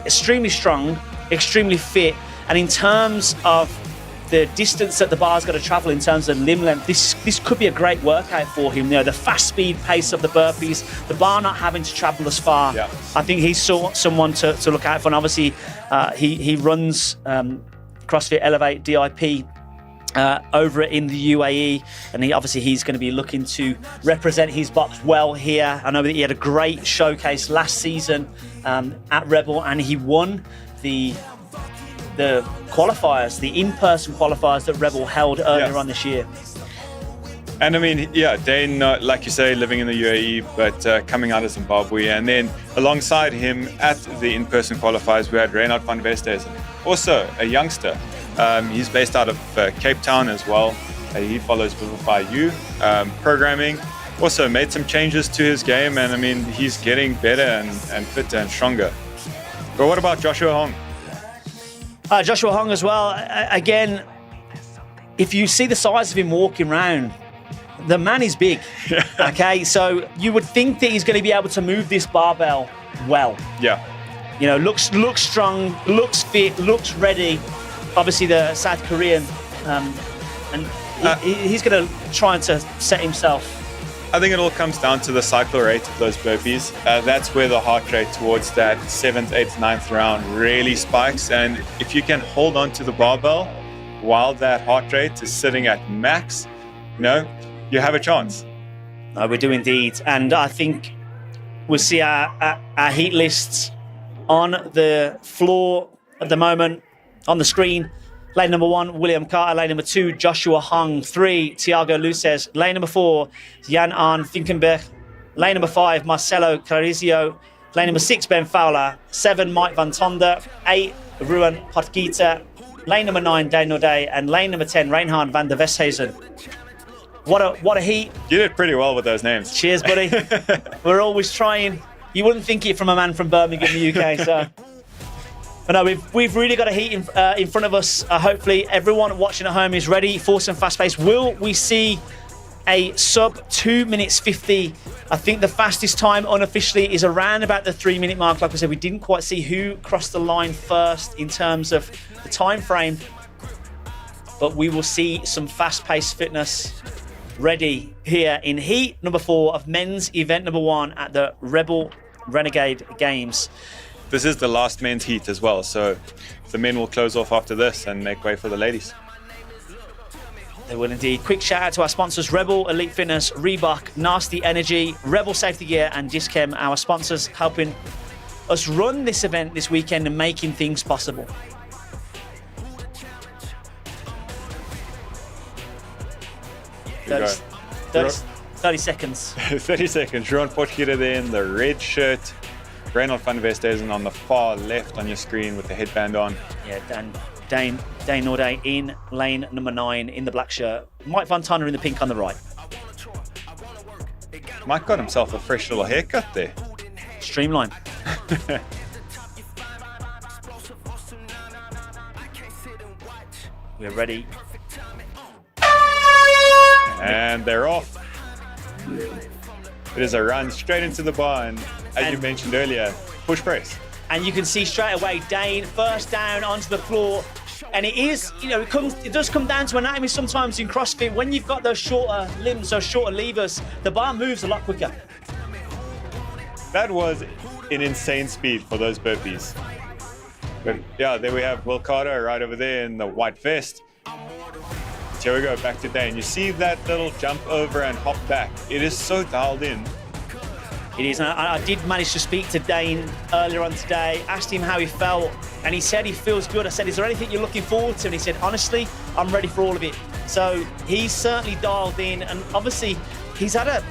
extremely strong, extremely fit, and in terms of the distance that the bar's got to travel in terms of limb length, this could be a great workout for him. The fast speed pace of the burpees, the bar not having to travel as far. Yeah. I think he's someone to look out for. And obviously, he runs CrossFit Elevate DIP over in the UAE, and he's going to be looking to represent his box well here. I know that he had a great showcase last season at Rebel, and he won the qualifiers, the in-person qualifiers that Rebel held earlier on this year. And I mean, yeah, Dane, like you say, living in the UAE, but coming out of Zimbabwe. And then alongside him at the in-person qualifiers, we had Renegade van Westhuizen, also a youngster. He's based out of Cape Town as well. He follows Vivify U programming. Also made some changes to his game, and I mean, he's getting better and fitter and stronger. But what about Joshua Hong? Joshua Hong as well. Again, if you see the size of him walking around, the man is big. Okay, so you would think that he's going to be able to move this barbell well. Yeah. Looks strong, looks fit, looks ready. Obviously, the South Korean, and he's going to try to set himself. I think it all comes down to the cycle rate of those burpees. That's where the heart rate towards that 7th, 8th, 9th round really spikes. And if you can hold on to the barbell while that heart rate is sitting at max, you have a chance. We do indeed. And I think we'll see our heat lists on the floor at the moment, on the screen. Lane number 1, William Carter. Lane number 2, Joshua Hong. 3, Thiago Luces. Lane number 4, Jan Arne Finkenberg. Lane number 5, Marcelo Carizio. Lane number 6, Ben Fowler. 7, Mike Van Tonder. 8, Ruan Potgieter. Lane number 9, Dane O'Day. And lane number 10, Reinhard van der Westhuizen. What a heat. You did pretty well with those names. Cheers, buddy. We're always trying. You wouldn't think it from a man from Birmingham, the UK, so... But no, we've really got a heat in front of us. Hopefully everyone watching at home is ready for some fast pace. Will we see a sub 2 minutes 50? I think the fastest time unofficially is around about the 3 minute mark. Like I said, we didn't quite see who crossed the line first in terms of the time frame. But we will see some fast paced fitness ready here in heat number 4 of men's event number 1 at the Rebel Renegade Games. This is the last men's heat as well, so the men will close off after this and make way for the ladies. They will indeed. Quick shout out to our sponsors, Rebel Elite Fitness, Reebok, Nasty Energy, Rebel Safety Gear and Dischem, our sponsors helping us run this event this weekend and making things possible. Go. 30 seconds. 30 seconds. Ruan Potgieter there in the red shirt. Renegade van Westhuizen on the far left on your screen with the headband on. Yeah, Dane Norday in lane number 9 in the black shirt. Mike Van Tonder in the pink on the right. Mike got himself a fresh little haircut there. Streamline. We're ready. And they're off. It is a run straight into the bar, and as you mentioned earlier, push press. And you can see straight away Dane first down onto the floor. And it is, it does come down to anatomy sometimes in CrossFit. When you've got those shorter limbs, those shorter levers, the bar moves a lot quicker. That was an insane speed for those burpees. But yeah, there we have Will Carter right over there in the white vest. So here we go, back to Dane. You see that little jump over and hop back. It is so dialed in. It is, and I did manage to speak to Dane earlier on today, asked him how he felt, and he said he feels good. I said, is there anything you're looking forward to? And he said, honestly, I'm ready for all of it. So he's certainly dialed in, and obviously he's had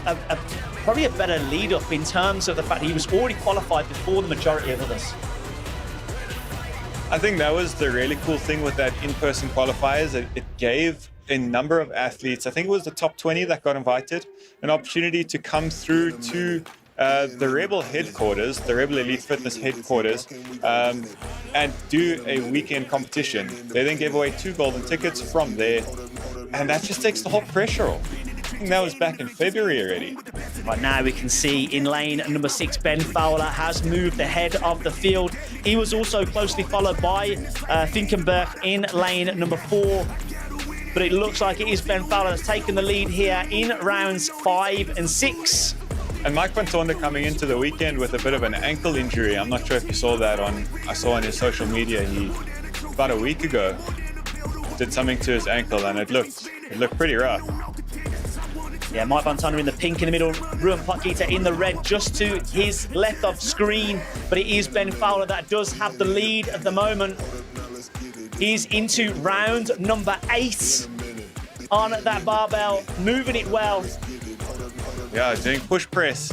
probably a better lead up in terms of the fact that he was already qualified before the majority of others. I think that was the really cool thing with that in-person qualifiers. It gave a number of athletes, I think it was the top 20 that got invited, an opportunity to come through to the Rebel headquarters, the Rebel Elite Fitness headquarters, and do a weekend competition. They then gave away 2 golden tickets from there, and that just takes the whole pressure off. thinking that was back in February already. Right now we can see in lane number 6, Ben Fowler has moved ahead of the field. He was also closely followed by Finkenberg in lane number 4. But it looks like it is Ben Fowler that's taken the lead here in rounds 5 and 6. And Mike Van Tonder coming into the weekend with a bit of an ankle injury. I'm not sure if you saw that I saw on his social media. He, about a week ago, did something to his ankle and it looked pretty rough. Yeah, Mike Van Tonder in the pink in the middle, Ruan Potgieter in the red just to his left of screen. But it is Ben Fowler that does have the lead at the moment. He's into round number 8 on that barbell, moving it well. Yeah, doing push press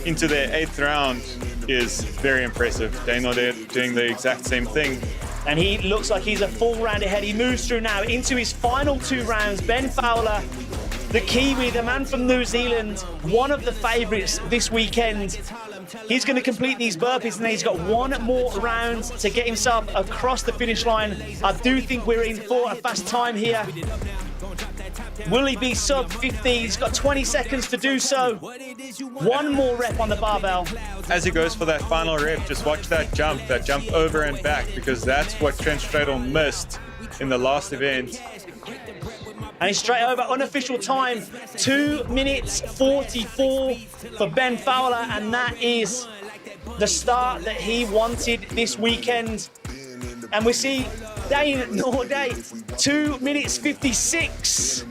into their 8th round is very impressive. Daniel doing the exact same thing. And he looks like he's a full round ahead. He moves through now into his final 2 rounds. Ben Fowler, the Kiwi, the man from New Zealand, one of the favourites this weekend. He's going to complete these burpees and then he's got 1 more round to get himself across the finish line. I do think we're in for a fast time here. Will he be sub 50? He's got 20 seconds to do so. 1 more rep on the barbell. As he goes for that final rep, just watch that jump over and back, because that's what Trent Stradel missed in the last event. And he's straight over, unofficial time, 2 minutes 44 for Ben Fowler, and that is the start that he wanted this weekend. And we see Dane Norday, 2 minutes 56.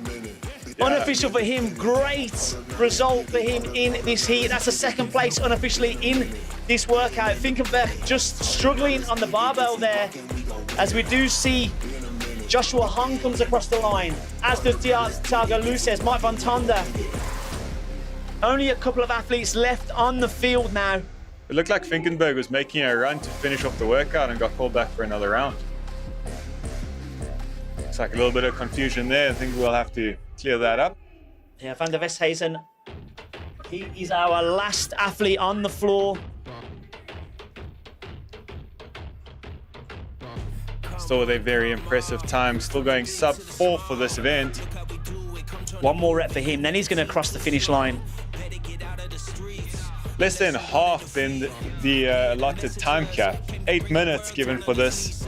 Yeah. Unofficial for him, great result for him in this heat. That's a 2nd place unofficially in this workout. Finkenberg just struggling on the barbell there, as we do see Joshua Hung comes across the line, as does Tiago Luces, Mike Van Tonder. Only a couple of athletes left on the field now. It looked like Finkenberg was making a run to finish off the workout and got called back for another round. It's like a little bit of confusion there. I think we'll have to clear that up. Yeah, Van der Westhuizen, he is our last athlete on the floor. Still with a very impressive time, still going sub 4 for this event. 1 more rep for him, then he's going to cross the finish line. Less than half in the allotted time cap. 8 minutes given for this.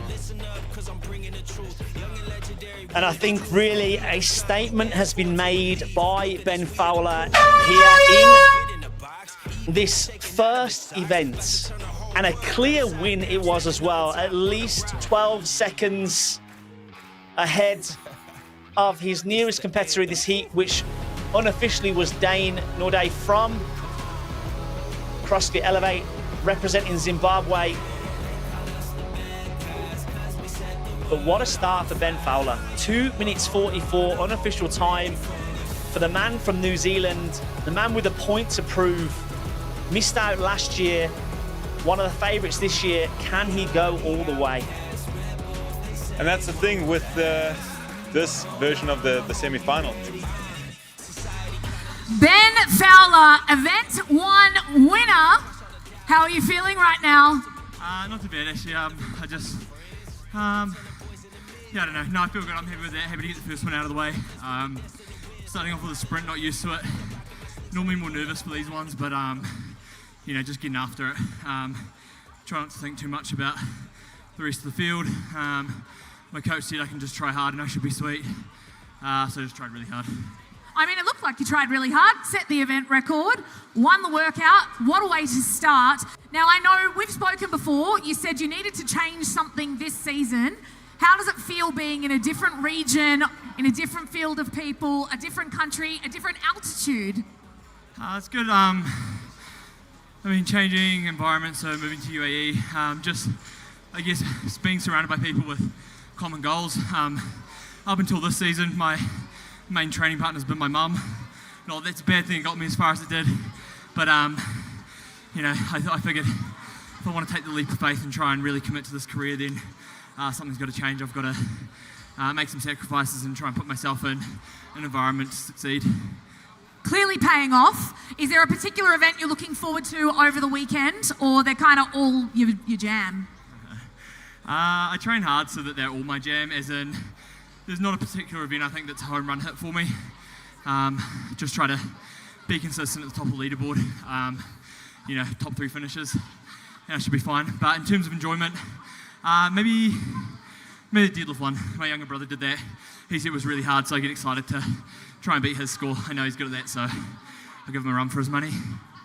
And I think really a statement has been made by Ben Fowler here in this first event. And a clear win it was as well, at least 12 seconds ahead of his nearest competitor in this heat, which unofficially was Dane Norday from CrossFit Elevate, representing Zimbabwe. But what a start for Ben Fowler. 2 minutes 44 unofficial time for the man from New Zealand, the man with a point to prove. Missed out last year, one of the favourites this year. Can he go all the way? And that's the thing with this version of the semi-final. Ben Fowler, event 1 winner. How are you feeling right now? Not too bad actually. I don't know. No, I feel good. I'm happy with that. Happy to get the first one out of the way. Starting off with a sprint, not used to it. Normally more nervous for these ones, but just getting after it. Try not to think too much about the rest of the field. My coach said I can just try hard and I should be sweet. So I just tried really hard. I mean, it looked like you tried really hard, set the event record, won the workout. What a way to start. Now, I know we've spoken before. You said you needed to change something this season. How does it feel being in a different region, in a different field of people, a different country, a different altitude? It's good. Changing environment, so moving to UAE. Just, I guess, being surrounded by people with common goals. Up until this season, my main training partner's been my mum. No, that's a bad thing. It got me as far as it did. But, I figured if I want to take the leap of faith and try and really commit to this career, then something's got to change. I've got to make some sacrifices and try and put myself in an environment to succeed. Clearly paying off. Is there a particular event you're looking forward to over the weekend, or they're kind of all your jam? I train hard so that they're all my jam, as in there's not a particular event I think that's a home run hit for me. Just try to be consistent at the top of the leaderboard. Top 3 finishes, and I should be fine. But in terms of enjoyment, maybe the deadlift one. My younger brother did that. He said it was really hard, so I get excited to try and beat his score. I know he's good at that, so I'll give him a run for his money.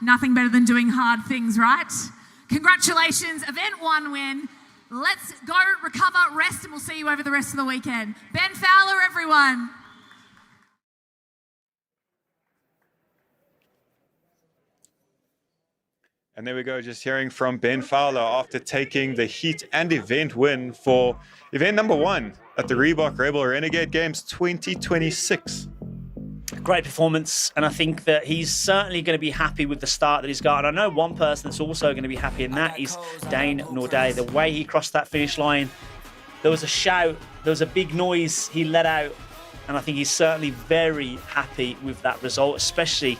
Nothing better than doing hard things, right? Congratulations, event 1 win. Let's go, recover, rest, and we'll see you over the rest of the weekend. Ben Fowler, everyone. And there we go, just hearing from Ben Fowler after taking the heat and event win for event number 1 at the Reebok Rebel Renegade Games 2026. Great performance, and I think that he's certainly going to be happy with the start that he's got. And I know one person that's also going to be happy, and that is Dane Norday. The way he crossed that finish line, there was a shout, there was a big noise he let out, and I think he's certainly very happy with that result, especially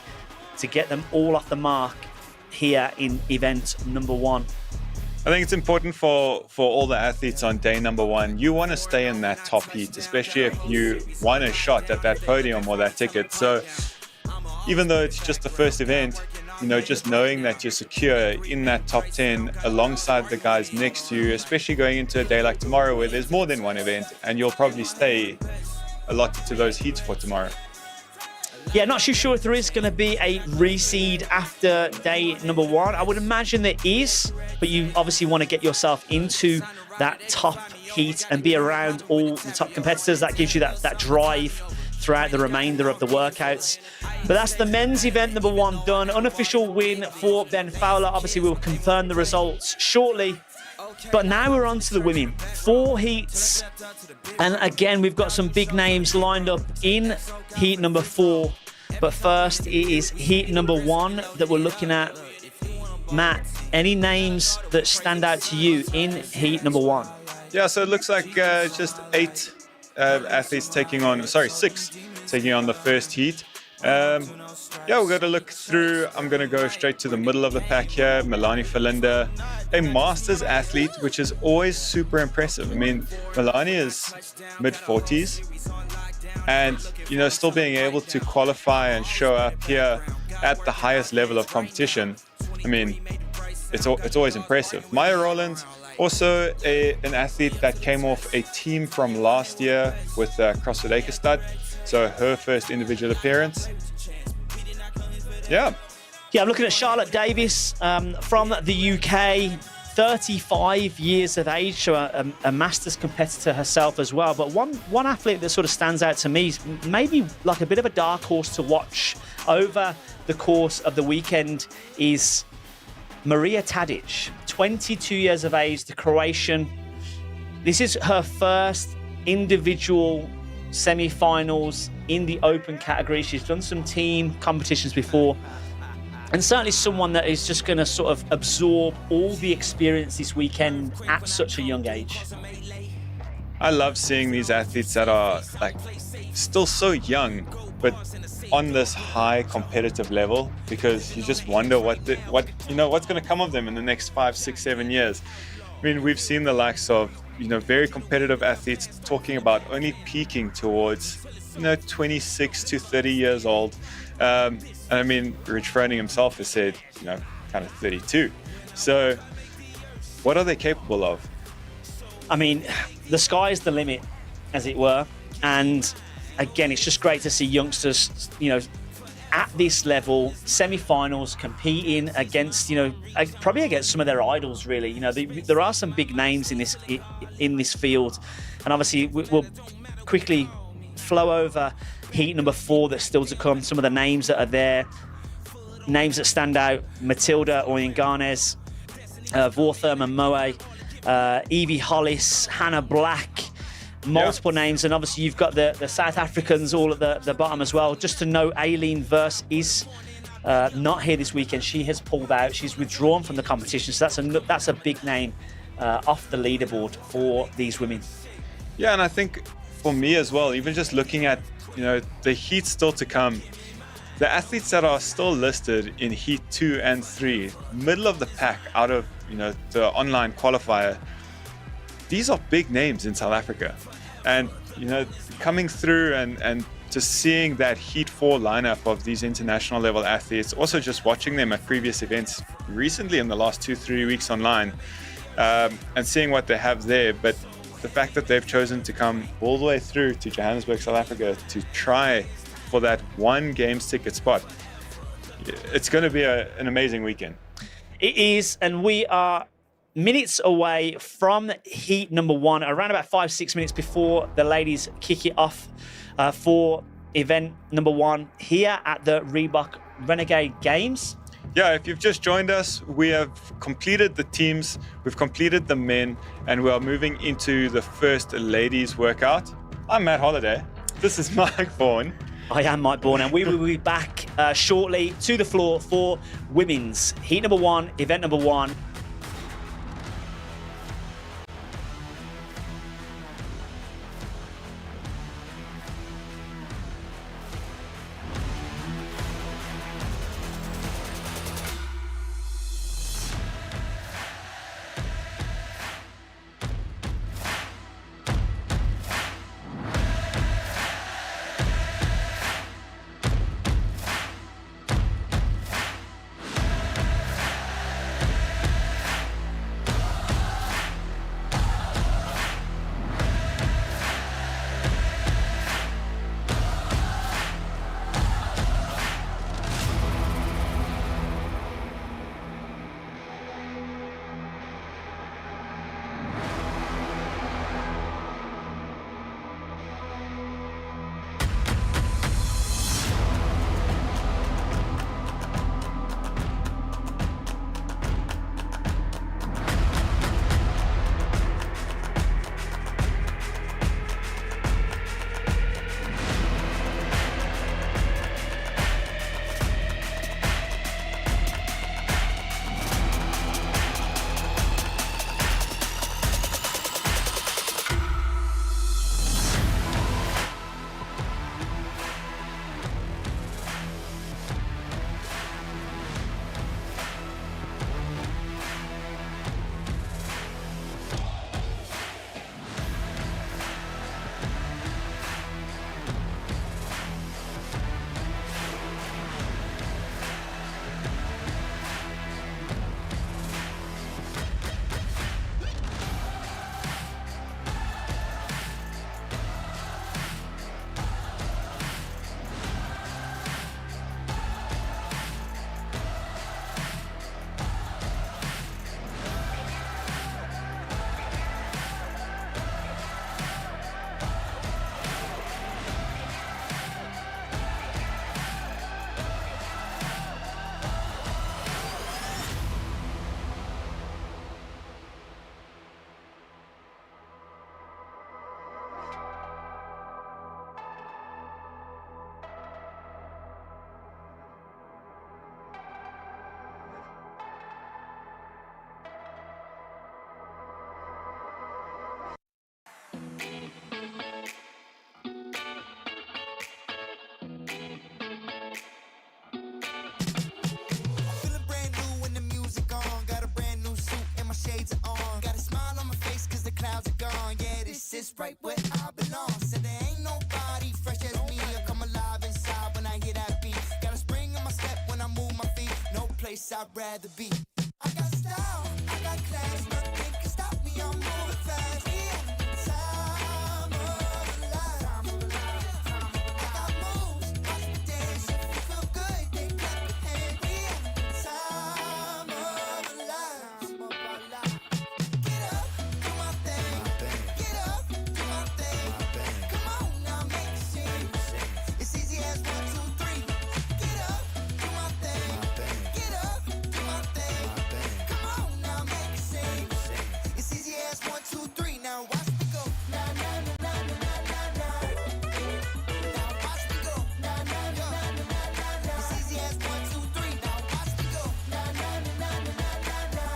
to get them all off the mark here in event number 1. I think it's important for all the athletes on day number 1. You want to stay in that top heat, especially if you want a shot at that podium or that ticket. So even though it's just the first event, just knowing that you're secure in that top 10 alongside the guys next to you, especially going into a day like tomorrow where there's more than one event and you'll probably stay allotted to those heats for tomorrow. Yeah, not too sure if there is going to be a reseed after day number 1. I would imagine there is, but you obviously want to get yourself into that top heat and be around all the top competitors. That gives you that drive throughout the remainder of the workouts. But that's the men's event number 1 done. Unofficial win for Ben Fowler. Obviously, we'll confirm the results shortly. But now we're on to the women. 4 heats. And again, we've got some big names lined up in heat number 4. But first, it is heat number 1 that we're looking at. Matt, any names that stand out to you in heat number 1? Yeah, so it looks like just 8 athletes taking on, 6 taking on the first heat. We're going to look through. I'm going to go straight to the middle of the pack here. Melanie Verlinde, a Masters athlete, which is always super impressive. I mean, Melanie is mid-40s. And, still being able to qualify and show up here at the highest level of competition, I mean, it's always impressive. Maya Rollins, also an athlete that came off a team from last year with CrossFit Games, so her first individual appearance. Yeah, I'm looking at Charlotte Davis from the UK. 35 years of age, so a Masters competitor herself as well. But one athlete that sort of stands out to me is maybe like a bit of a dark horse to watch over the course of the weekend is Maria Tadic, 22 years of age, the Croatian. This is her first individual semi-finals in the open category. She's done some team competitions before. And certainly someone that is just going to sort of absorb all the experience this weekend at such a young age. I love seeing these athletes that are still so young, but on this high competitive level, because you just wonder what's going to come of them in the next 5, 6, 7 years. I mean, we've seen the likes of very competitive athletes talking about only peaking towards 26 to 30 years old. And I mean, Rich Froning himself has said, kind of 32. So what are they capable of? I mean, the sky is the limit, as it were. And again, it's just great to see youngsters, at this level, semi-finals, competing against, probably against some of their idols, really. There are some big names in this field. And obviously, we'll quickly flow over heat number 4 that's still to come. Some of the names that are there, names that stand out: Matilda Oyenganes, Vortherm and Moe, Evie Hollis, Hannah Black, multiple names. And obviously you've got the South Africans all at the bottom as well. Just to note, Aileen Verse is not here this weekend. She has pulled out. She's withdrawn from the competition. So that's a big name off the leaderboard for these women. Yeah, and I think for me as well, even just looking at the heat still to come, the athletes that are still listed in heat 2 and 3, middle of the pack out of the online qualifier, these are big names in South Africa. And coming through and just seeing that Heat 4 lineup of these international level athletes, also just watching them at previous events recently in the last 2-3 weeks online, and seeing what they have there. But the fact that they've chosen to come all the way through to Johannesburg, South Africa to try for that one games ticket spot, it's going to be an amazing weekend. It is, and we are minutes away from heat number 1, around about 5-6 minutes before the ladies kick it off for event number 1 here at the Reebok Renegade Games. Yeah, if you've just joined us, we have completed the teams, we've completed the men, and we are moving into the first ladies workout. I'm Matt Holliday. This is Mike Vaughan. I am Mike Bourne, and we will be back shortly to the floor for women's heat number 1, event number 1. Is right where I belong. Said there ain't nobody fresh as me. I come alive inside when I hear that beat. Got a spring in my step when I move my feet. No place I'd rather be. I got style, I got class. Nothing can stop me. I'm moving fast. Time of life. I got moves, watch me dance. If you feel good, then clap your hands. Time of life. Get up, do my thing. Get up. Come on now, make a scene. It's easy as 1, 2, 3. Get up, do my thing. Get up, do my thing. Come on now, make a scene. It's easy as 1, 2, 3. Now watch me go. Na na na na na na na. Now watch me go. Na na na na na na na. It's easy as 1, 2, 3. Now watch me go. Na na na na na na na.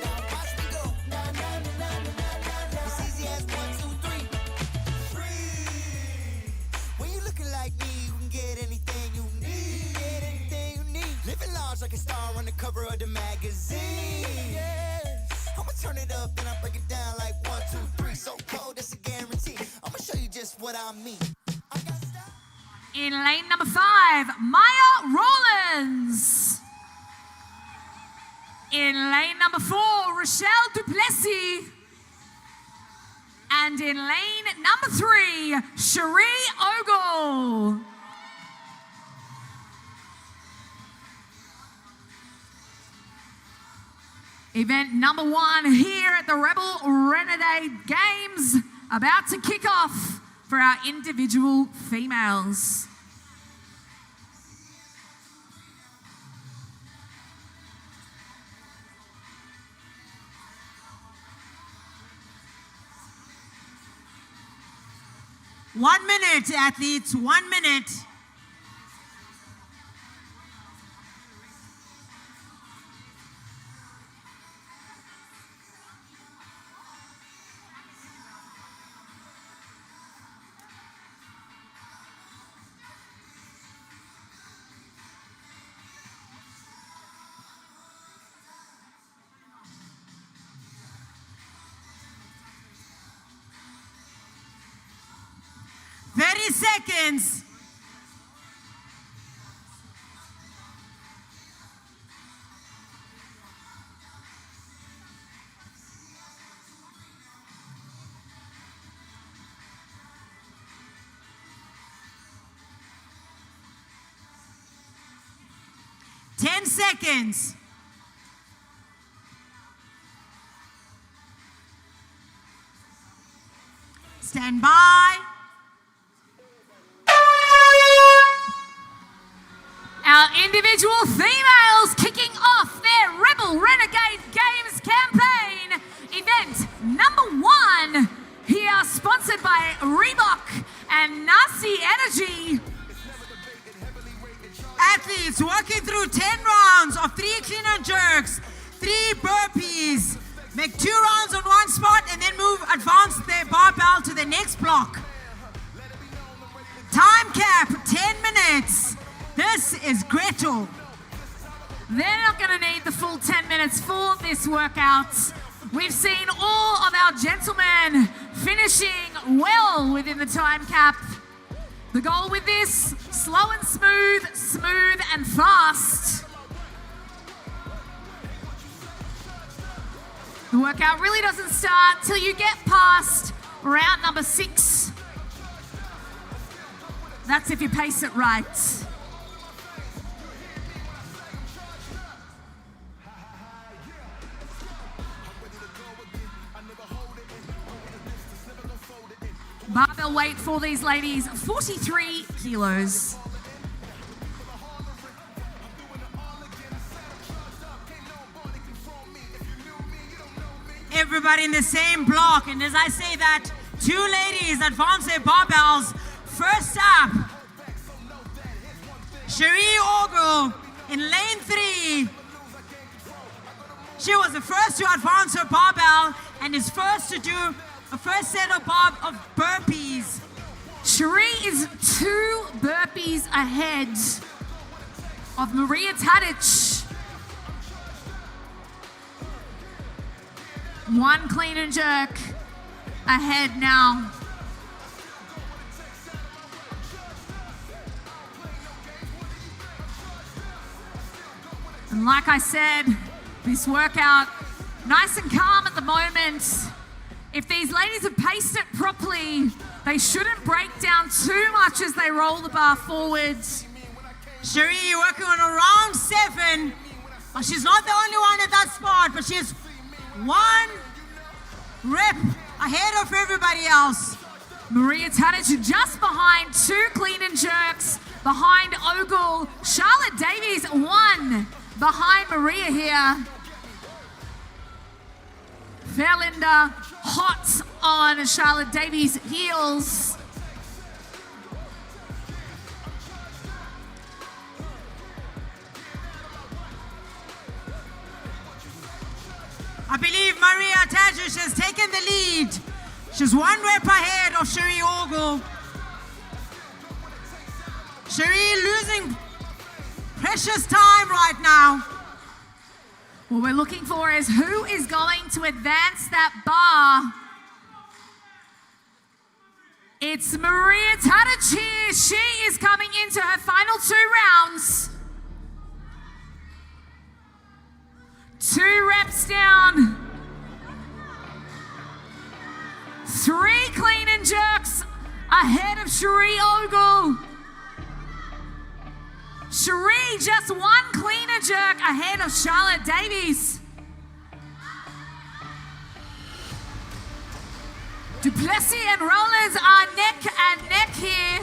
Now watch me go. Na na na na na na. It's easy as 1, 2, 3. When you looking like me, you can get anything you need. Get anything you need. Living large like a star on the cover of the magazine. I'ma turn it up, then I break it down like 1, 2, 3. So cold, that's a guarantee. I'ma show you just what I mean. I got In lane number 5, Maya Rollins. In lane number 4, Rochelle Duplessis. And in lane number 3, Cherie Ogle. Event number 1 here at the Rebel Renegade Games, about to kick off for our individual females. One minute, athletes, 1 minute. Seconds. Ten seconds. Stand by. Our individual females kicking off their Rebel Renegade Games campaign. Event number 1 here, sponsored by Reebok and Nasi Energy. Athletes working through 10 rounds of 3 clean and jerks, 3 burpees. Make 2 rounds on one spot and then advance their barbell to the next block. Time cap, 10 minutes. This is Gretel. They're not going to need the full 10 minutes for this workout. We've seen all of our gentlemen finishing well within the time cap. The goal with this, slow and smooth, smooth and fast. The workout really doesn't start till you get past round number 6. That's if you pace it right. Barbell weight for these ladies, 43 kilos. Everybody in the same block, and as I say that, 2 ladies advance their barbells. First up, Cherie Ogle in lane 3. She was the first to advance her barbell and is first to do a first set of burpees. Cherie is 2 burpees ahead of Maria Tadic. 1 clean and jerk ahead now. And like I said, this workout, nice and calm at the moment. If these ladies have paced it properly, they shouldn't break down too much as they roll the bar forwards. Cherie, you're working on around 7. Well, she's not the only one at that spot, but she's 1 rep ahead of everybody else. Maria Tadic just behind, 2 clean and jerks behind Ogle. Charlotte Davies 1 behind Maria here. Fairlander hot on Charlotte Davies' heels. I believe Maria Tadic has taken the lead. She's 1 rep ahead of Cherie Ogle. Cherie losing precious time right now. What we're looking for is who is going to advance that bar It's Maria Tadic here. She is coming into her final 2 rounds. 2 reps down. 3 clean and jerks ahead of Cherie Ogle. Cherie just 1 clean and jerk ahead of Charlotte Davies. Duplessis and Rollins are neck and neck here.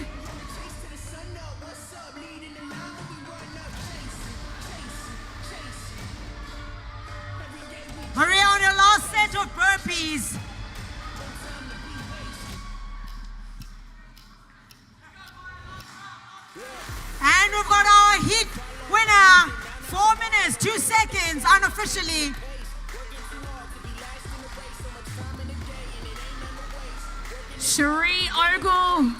Maria on your last set of burpees. And we've got our heat winner, 4 minutes, 2 seconds, unofficially. Cherie Ogle,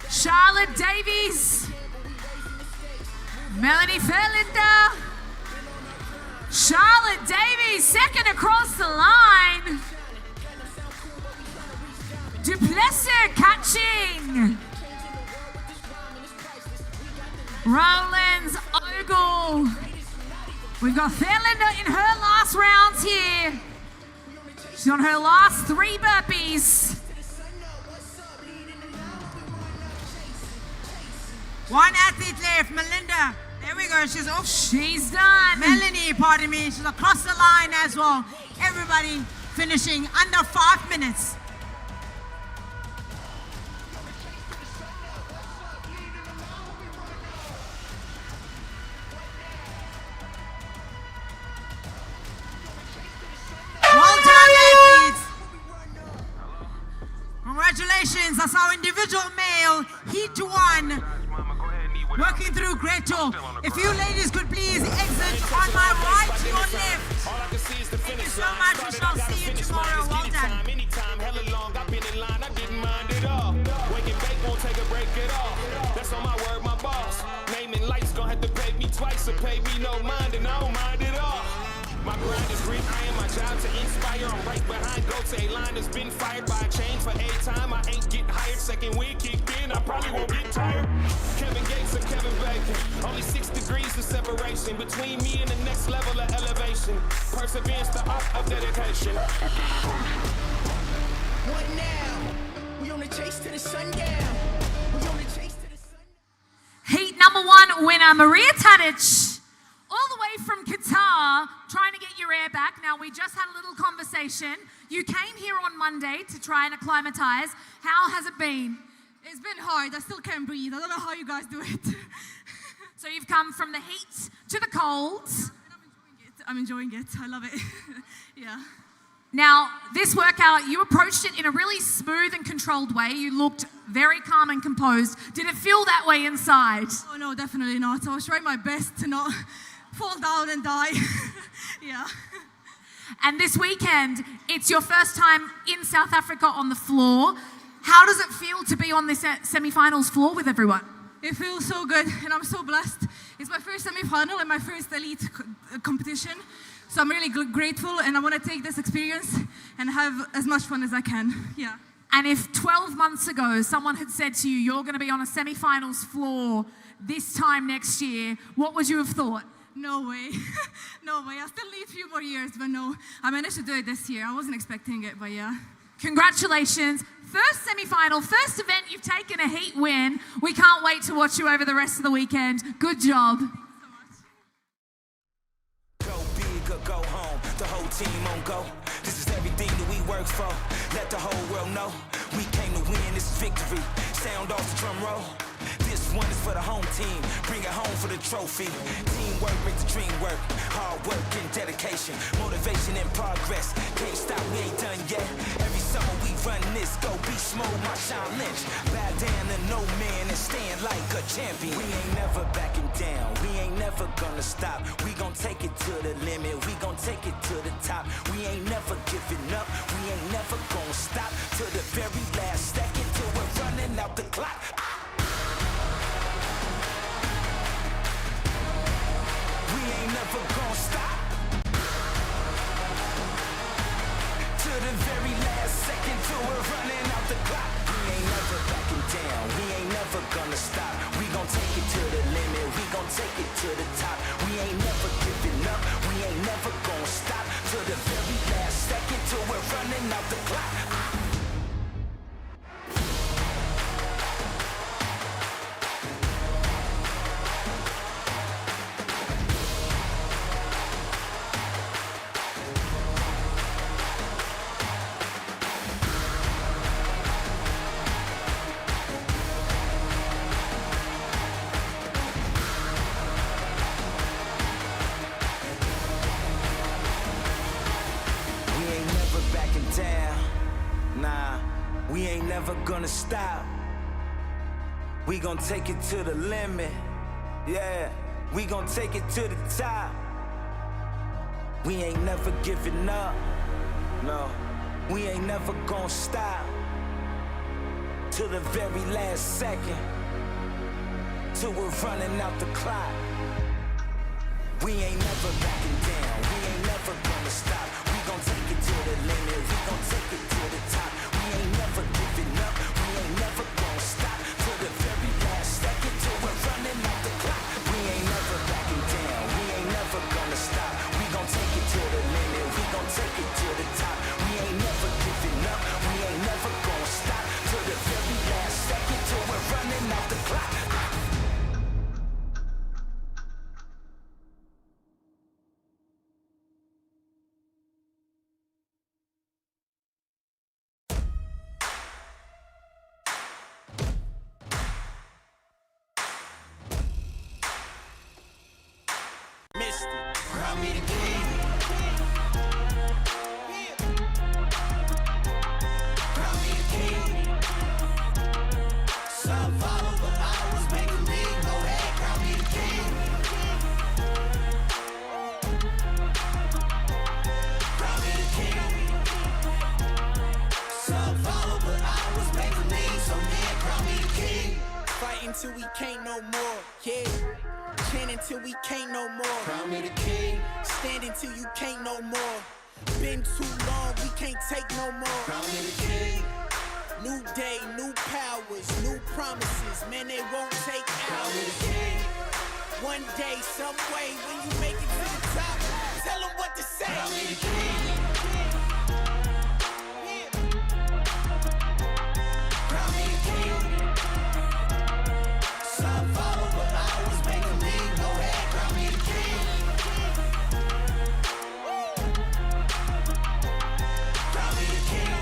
Charlotte Davies, Melanie Verlinder, Charlotte Davies, second across the line. Duplessis catching. Rollins, Ogle. We've got Verlinder in her last rounds here. She's on her last 3 burpees. 1 athlete left, Melinda. There we go, she's off. She's done. Melanie, pardon me, she's across the line as well. Everybody finishing under 5 minutes. Well done, athletes. Congratulations, that's our individual male, Heat 1. Working through great talk. If you ladies could please exit on my right to your left. Thank you so much. We shall see you tomorrow. Well done. Anytime, hella long, I've been in line, I didn't mind it all. Wake and bake, won't take a break at all. That's on my word, my boss. Naming lights, gonna have to pay me twice or pay me no mind, and I don't mind it all. My grind is green, I am my job to inspire. I'm right behind, go to a line that's been fired by a change for a time. I ain't get hired, second week kicked in, I probably won't get tired. Kevin Gates or Kevin Bacon, only 6 degrees of separation between me and the next level of elevation. Perseverance, the art of dedication. What now? We on the chase to the sundown. We on the chase to the sundown. Heat number 1 winner, Maria Tadic. All the way from Qatar, trying to get your air back. Now, we just had a little conversation. You came here on Monday to try and acclimatize. How has it been? It's been hard. I still can't breathe. I don't know how you guys do it. So you've come from the heat to the colds. I'm enjoying it. I love it. Yeah. Now, this workout, you approached it in a really smooth and controlled way. You looked very calm and composed. Did it feel that way inside? Oh, no, definitely not. I was trying my best to not fall down and die. Yeah. And this weekend, it's your first time in South Africa on the floor. How does it feel to be on this semi-finals floor with everyone? It feels so good, and I'm so blessed. It's my first semi-final and my first elite competition. So I'm really grateful, and I want to take this experience and have as much fun as I can. Yeah. And if 12 months ago someone had said to you, you're going to be on a semi-finals floor this time next year, what would you have thought? No way. No way. I still need a few more years, but no. I managed to do it this year. I wasn't expecting it, but yeah. Congratulations. First semi-final, first event you've taken a heat win. We can't wait to watch you over the rest of the weekend. Good job. Go big or go home, the whole team on go. This is everything that we work for. Let the whole world know we came to win this victory. Sound off the drum roll. This one is for the home team. Bring it home for the trophy. Teamwork makes the dream work. Hard work and dedication. Motivation and progress. Can't stop, we ain't done yet. Every summer we run this. Go be smooth, my Sean Lynch. Bow down to no man and stand like a champion. We ain't never backing down. We ain't never gonna stop. We gon' take it to the limit. We gon' take it to the top. We ain't never giving up. We ain't never gonna stop to the very last second till we're running out the clock. Never gonna stop to the very last second till we're running out the clock. never backing down. We ain't never gonna stop. We gon' take it to the limit. We gon' take it to the top. We ain't never giving up. We ain't never gonna stop till the very last second, till we're running out the clock. We ain't never gonna stop. We gon' take it to the limit. Yeah, we gon' take it to the top. We ain't never giving up. No, we ain't never gonna stop till the very last second, till we're running out the clock. We ain't never backing down. We ain't never gonna stop. We gon' take it to the limit. We gon' take it to the top. We ain't never giving up. We ain't never gonna stop till the very last second, till we're running out the clock. We ain't never backing down. We ain't never gonna stop. We gon' take it to the limit. We gon' take it to the top. We ain't never giving up. We ain't never gonna stop till the very last second, till we're running out the clock. Crown me the king. Crown me the king. Some follow, but I was making me. Go ahead, crown me the king. Crown me the king. Some follow, but I was making me. So man, crown me the king. Fighting till we can't no more. Yeah. Chanting till we can't no more. Crown me the king. Standing till you can't no more. Been too long, we can't take no more. Crown me the king. New day, new powers, new promises. Man, they won't take hours. Crown me the king. One day, some way, when you make it to the top, tell them what to say. Crown me the king. Crown me the king. Some follow, but I was making me. Go ahead, crown me the king. Crown me the king.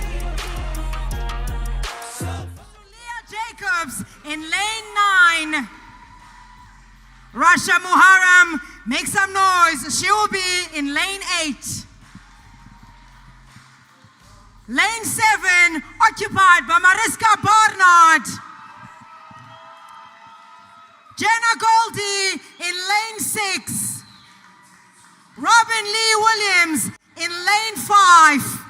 Leah Jacobs in lane 9. Rasha Muharram, make some noise. She will be in lane 8. Lane 7 occupied by Mariska Barnard. Jenna Goldie in lane 6. Robin Lee Williams in lane 5.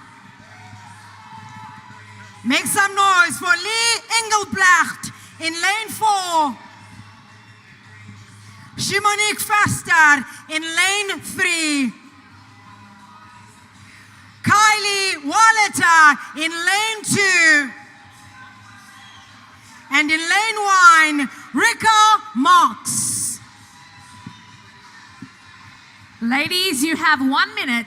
Make some noise for Lee Engelbrecht in lane 4. Shimonique Faster in lane 3. Kylie Wallater in lane 2. And in lane 1, Rika Marks. Ladies, you have 1 minute.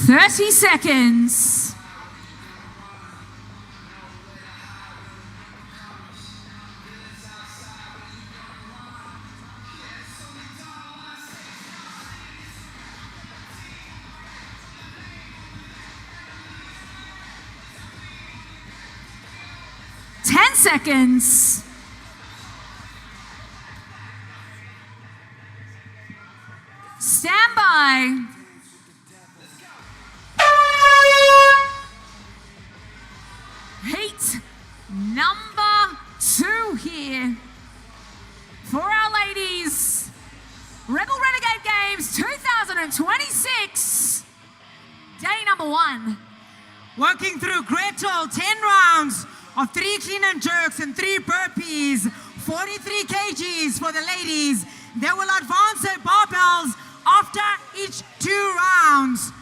Thirty seconds. Seconds. Stand by. Heat number 2 here for our ladies. Rebel Renegade Games 2026. 1. Working through Gretel, 10 rounds of 3 clean and jerks and 3 burpees, 43 kgs for the ladies. They will advance their barbells after each 2 rounds.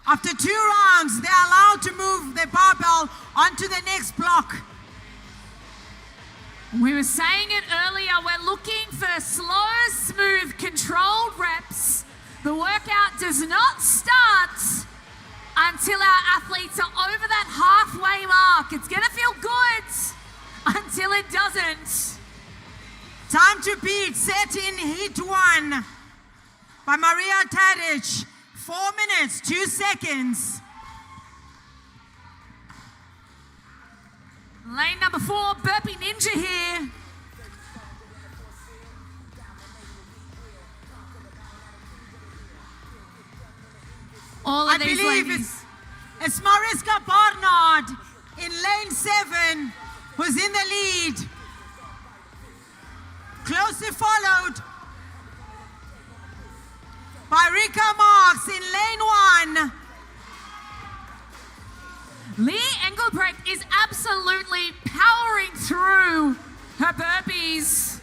After 2 rounds, they're allowed to move their barbell onto the next block. We were saying it earlier, we're looking for slow, smooth, controlled reps. The workout does not start until our athletes are over that halfway mark. It's gonna feel good until it doesn't. Time to beat, set in heat 1 by Maria Tadic. 4 minutes, 2 seconds. Lane number 4, burpee ninja here. All of I these believe ladies. it's Mariska Barnard in lane 7 who's in the lead. Closely followed by Rika Marks in lane 1. Lee Engelbrecht is absolutely powering through her burpees.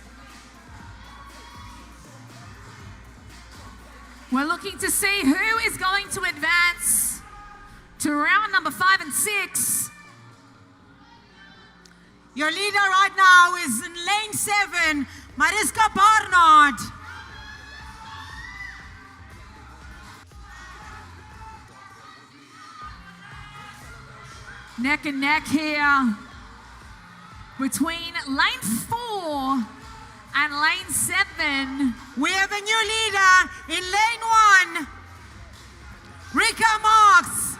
We're looking to see who is going to advance to round number 5 and 6. Your leader right now is in lane 7, Mariska Barnard. Neck and neck here between lane 4 and lane 7. We have a new leader in lane 1. Rika Marks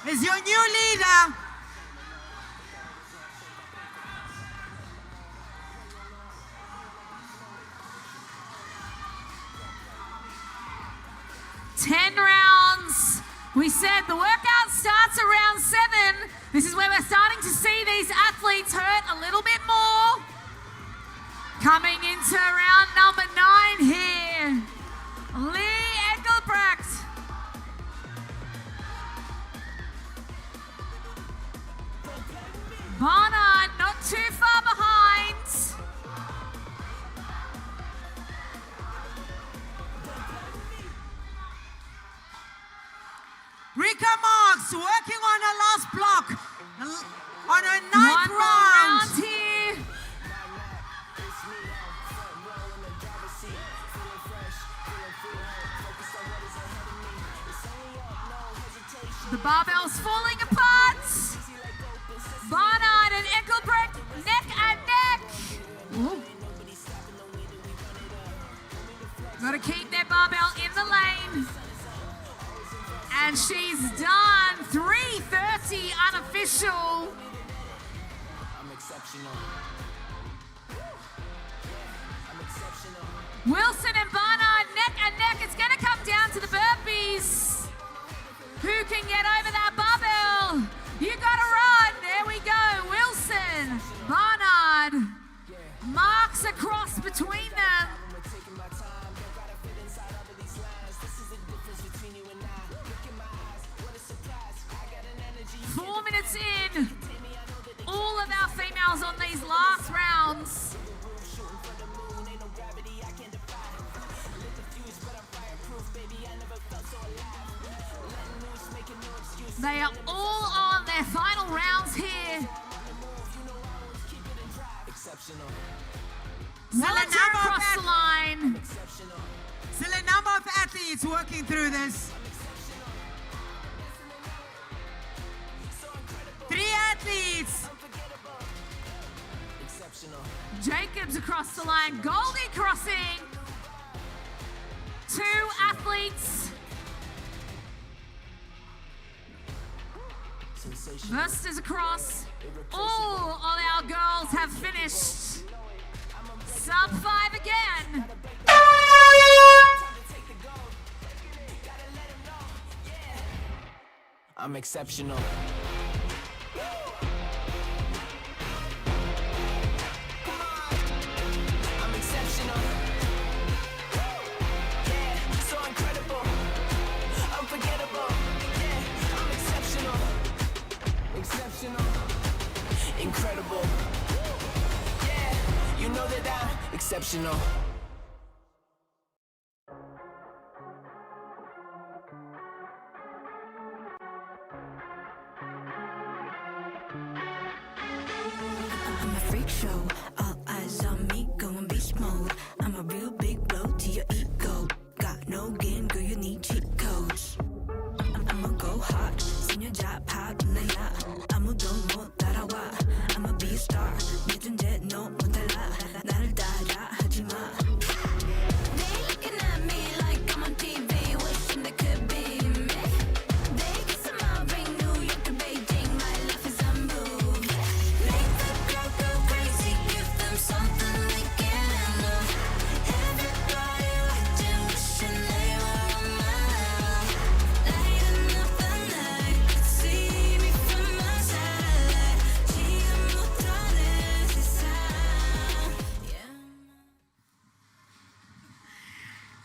is your new leader. Ten rounds. We said the workout starts around 7. This is where we're starting to see these athletes hurt a little bit more. Coming into round number 9 here, Lee Engelbrecht. Barnard not too far behind. Rika Marks working on her last block on her 9th round. Here. The barbell's falling apart. Barnard and Engelbrecht neck and neck. Ooh. Gotta keep their barbell in the lane. And she's done 3:30 unofficial. Wilson and Barnard neck and neck. It's gonna come down to the burpees. Who can get over that barbell? You gotta run. There we go. Wilson, Barnard, Marks across between them. 4 minutes in. All of our females on these last rounds. They are all on their final rounds here. Well, across the line. Still a number of athletes working through this. 3 athletes. Jacobs across the line. Goldie crossing. 2 athletes. Versters across. All of our girls have finished. Sub 5 again. I'm exceptional. I'm exceptional. Yeah, so incredible. Unforgettable. Yeah, unstoppable. Yeah, you know that I'm exceptional. I'm a freak show, all eyes on me, going beast mode. I'm a real big blow to your ego. Got no game, girl, you need cheat codes. I'ma go hard, senior job, pop, naya. I'ma do more 따라와. I'ma be a star, 늦은 jet, no, 못 달라. 나를 따라 하지 마. They looking at me like I'm on TV, wishing they could be me. Vegas and my ring, New York to Beijing, my life is a movie. Make the crowd go crazy, give them something they can't handle. Everybody watching, wishing they were on my level. Lighting up the night, could see me from my satellite. 지금 못하는 세상.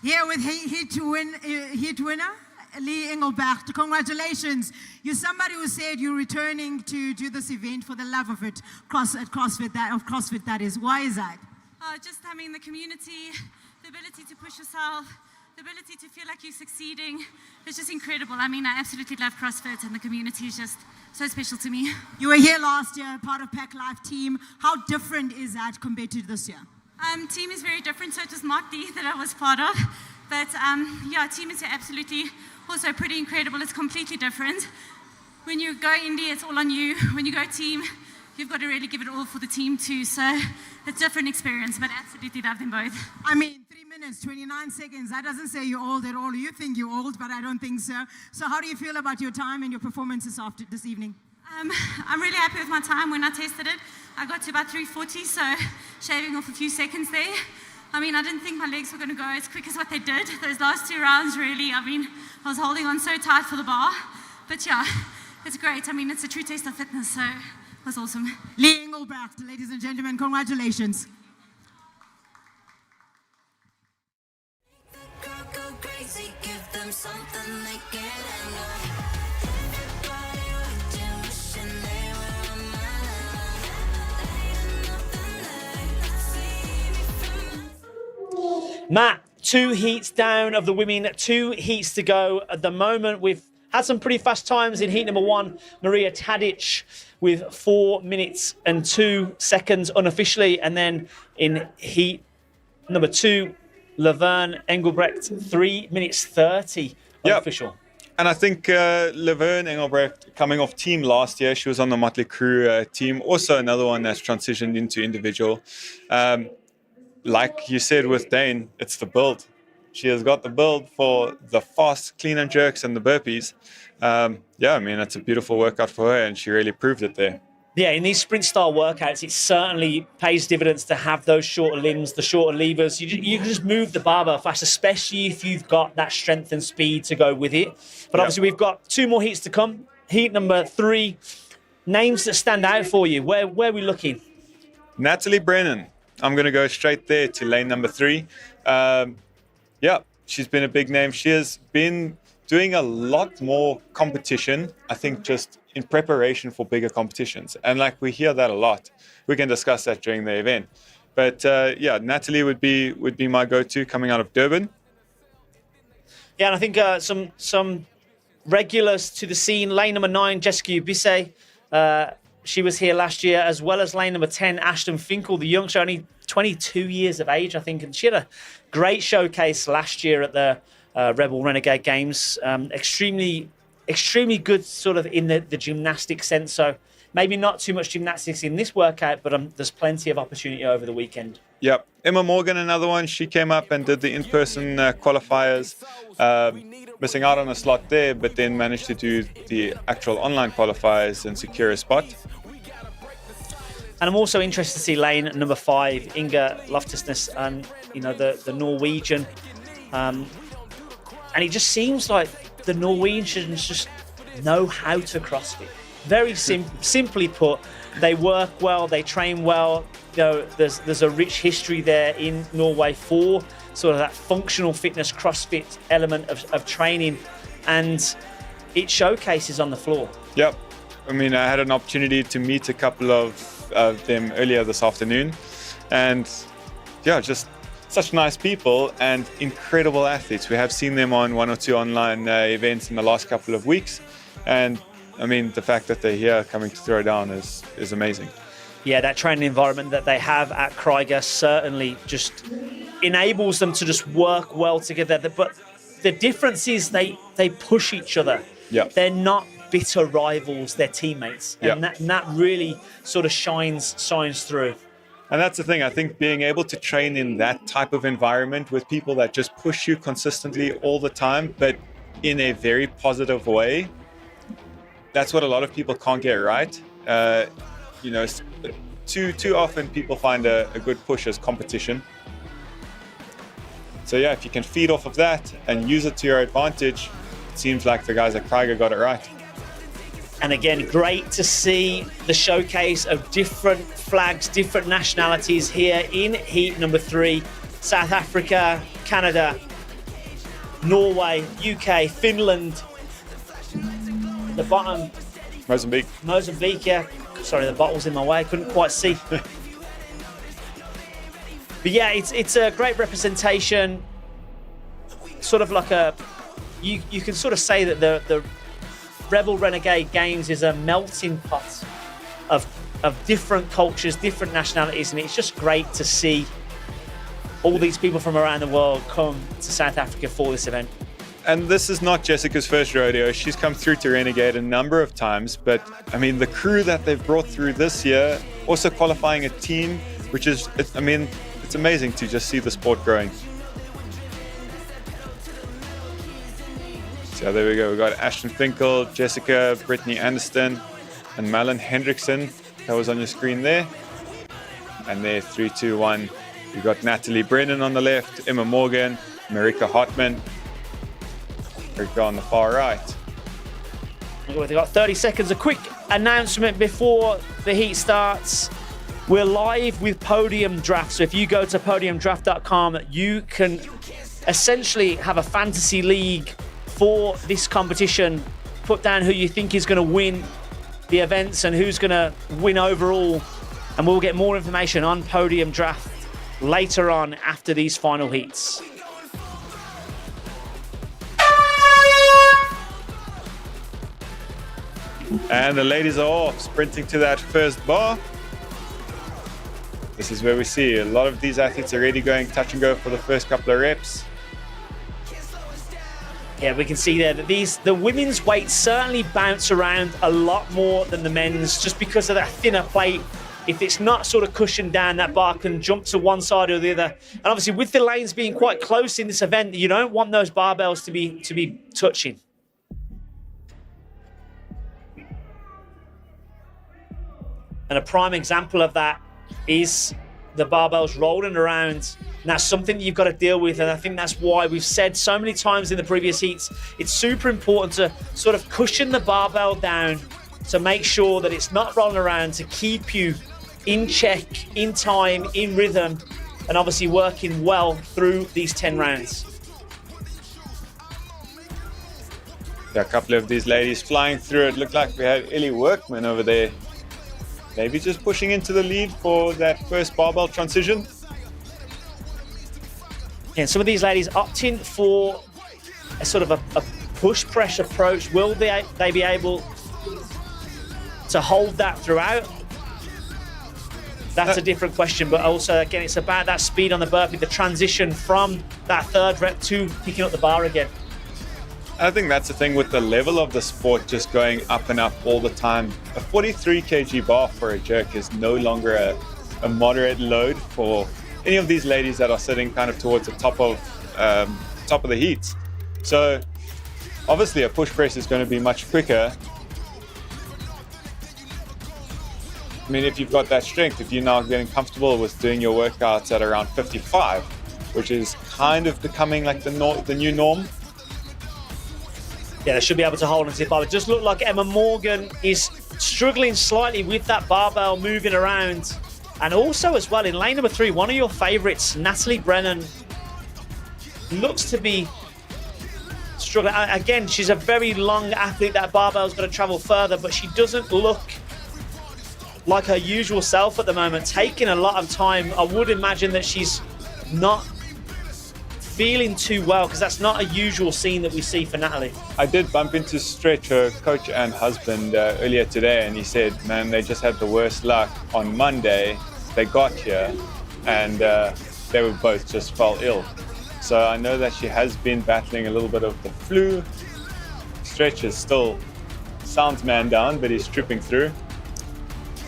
Here with Heat winner, Lee Engelbert. Congratulations. You're somebody who said you're returning to do this event for the love of it, CrossFit, that is. Why is that? Just, I mean, the community, the ability to push yourself, the ability to feel like you're succeeding. It's just incredible. I mean, I absolutely love CrossFit, and the community is just so special to me. You were here last year, part of Pack Life team. How different is that compared to this year? Team is very different, so it was Mark D that I was part of. But yeah, team is absolutely also pretty incredible. It's completely different. When you go indie, it's all on you. When you go team, you've got to really give it all for the team too. So it's a different experience, but absolutely love them both. I mean, 3 minutes, 29 seconds. That doesn't say you're old at all. You think you're old, but I don't think so. So how do you feel about your time and your performances after this evening? I'm really happy with my time. When I tested it, I got to about 3:40, so shaving off a few seconds there. I mean, I didn't think my legs were going to go as quick as what they did. Those last 2 rounds, really, I mean, I was holding on so tight for the bar. But yeah, it's great. I mean, it's a true test of fitness, so it was awesome. Lee Engelbert, ladies and gentlemen, congratulations. Go crazy, give them something they can't handle. Everybody watching, wishing they were on my level. Lighting up the night, could see me from Matt, 2 heats down of the women, 2 heats to go at the moment. We've had some pretty fast times in heat number 1. Maria Tadic with 4 minutes and 2 seconds unofficially. And then in heat number 2, Laverne Engelbrecht, 3 minutes 30 unofficial. And I think Laverne Engelbrecht, coming off team last year, she was on the Motley Crue team. Also another one that's transitioned into individual. Like you said with Dane, it's the build. She has got the build for the fast clean and jerks and the burpees. Yeah, I mean, it's a beautiful workout for her, and she really proved it there. Yeah, in these sprint style workouts, it certainly pays dividends to have those shorter limbs, the shorter levers. You can just move the barbell fast, especially if you've got that strength and speed to go with it. But obviously, we've got 2 more heats to come. Heat number 3, names that stand out for you. Where are we looking? Natalie Brennan. I'm going to go straight there to lane number 3. Yeah, she's been a big name. She has been doing a lot more competition, I think, just in preparation for bigger competitions. And like we hear that a lot. We can discuss that during the event. But yeah, Natalie would be my go-to coming out of Durban. Yeah, and I think some regulars to the scene. Lane number 9, Jessica Ubise. She was here last year, as well as lane number 10, Ashton Finkel, the youngster, only 22 years of age, I think. And she had a great showcase last year at the Rebel Renegade Games. Extremely good sort of in the gymnastic sense. So maybe not too much gymnastics in this workout, but there's plenty of opportunity over the weekend. Yep. Emma Morgan, another one. She came up and did the in-person qualifiers, missing out on a slot there, but then managed to do the actual online qualifiers and secure a spot. And I'm also interested to see lane number 5, Inga Loftusness, and the Norwegian. And it just seems like the Norwegians just know how to CrossFit. Very simply put, they work well, they train well. There's a rich history there in Norway for sort of that functional fitness CrossFit element of training, and it showcases on the floor. Yep. I mean, I had an opportunity to meet a couple of them earlier this afternoon. And yeah, just such nice people and incredible athletes. We have seen them on 1 or 2 online events in the last couple of weeks. And I mean, the fact that they're here coming to throw down is amazing. Yeah, that training environment that they have at Krieger certainly just enables them to just work well together. But the difference is they push each other. Yeah. They're not bitter rivals, they're teammates. And that really sort of shines through. And that's the thing. I think being able to train in that type of environment with people that just push you consistently all the time, but in a very positive way, that's what a lot of people can't get right. You know, too often people find a good push as competition. So yeah, if you can feed off of that and use it to your advantage, it seems like the guys at Krieger got it right. And again, great to see the showcase of different flags, different nationalities here in heat number 3. South Africa, Canada, Norway, UK, Finland. The bottom. Mozambique, yeah. Sorry, the bottle's in my way. I couldn't quite see. But yeah, it's a great representation. Sort of like you can sort of say that the Rebel Renegade Games is a melting pot of different cultures, different nationalities, and it's just great to see all these people from around the world come to South Africa for this event. And this is not Jessica's first rodeo. She's come through to Renegade a number of times, but I mean, the crew that they've brought through this year, also qualifying a team, which is, it's amazing to just see the sport growing. So there we go. We've got Ashton Finkel, Jessica, Brittany Anderson, and Malin Hendrickson. That was on your screen there. And there, 3, 2, 1. We've got Natalie Brennan on the left, Emma Morgan, Marika Hartman. Marika on the far right. We've got 30 seconds. A quick announcement before the heat starts. We're live with Podium Draft. So if you go to podiumdraft.com, you can essentially have a fantasy league for this competition. Put down who you think is going to win the events and who's going to win overall. And we'll get more information on Podium Draft later on after these final heats. And the ladies are off, sprinting to that first bar. This is where we see a lot of these athletes already going touch and go for the first couple of reps. Yeah, we can see there that the women's weights certainly bounce around a lot more than the men's, just because of that thinner plate. If it's not sort of cushioned down, that bar can jump to one side or the other. And obviously with the lanes being quite close in this event, you don't want those barbells to be touching. And a prime example of that is the barbells rolling around. And that's something that you've got to deal with. And I think that's why we've said so many times in the previous heats, it's super important to sort of cushion the barbell down to make sure that it's not rolling around, to keep you in check, in time, in rhythm, and obviously working well through these 10 rounds. Yeah, a couple of these ladies flying through it. Looked like we had Ellie Workman over there. Maybe just pushing into the lead for that first barbell transition. And some of these ladies opting for a sort of a push press approach. Will they be able to hold that throughout? That's a different question, but also, again, it's about that speed on the burpee, the transition from that third rep to picking up the bar again. I think that's the thing with the level of the sport just going up and up all the time. A 43 kg bar for a jerk is no longer a moderate load for any of these ladies that are sitting kind of towards the top of the heats. So obviously a push press is going to be much quicker. I mean, if you've got that strength, if you're now getting comfortable with doing your workouts at around 55, which is kind of becoming like the new norm. Yeah, they should be able to hold onto the bar. It just looked like Emma Morgan is struggling slightly with that barbell moving around. And also as well, in lane number 3, one of your favorites, Natalie Brennan, looks to be struggling. Again, she's a very long athlete. That barbell's got to travel further, but she doesn't look like her usual self at the moment, taking a lot of time. I would imagine that she's not feeling too well, because that's not a usual scene that we see for Natalie. I did bump into Stretch, her coach and husband, earlier today, and he said, man, they just had the worst luck. On Monday, they got here, and they were both just fell ill. So I know that she has been battling a little bit of the flu. Stretch is still sounds man down, but he's tripping through.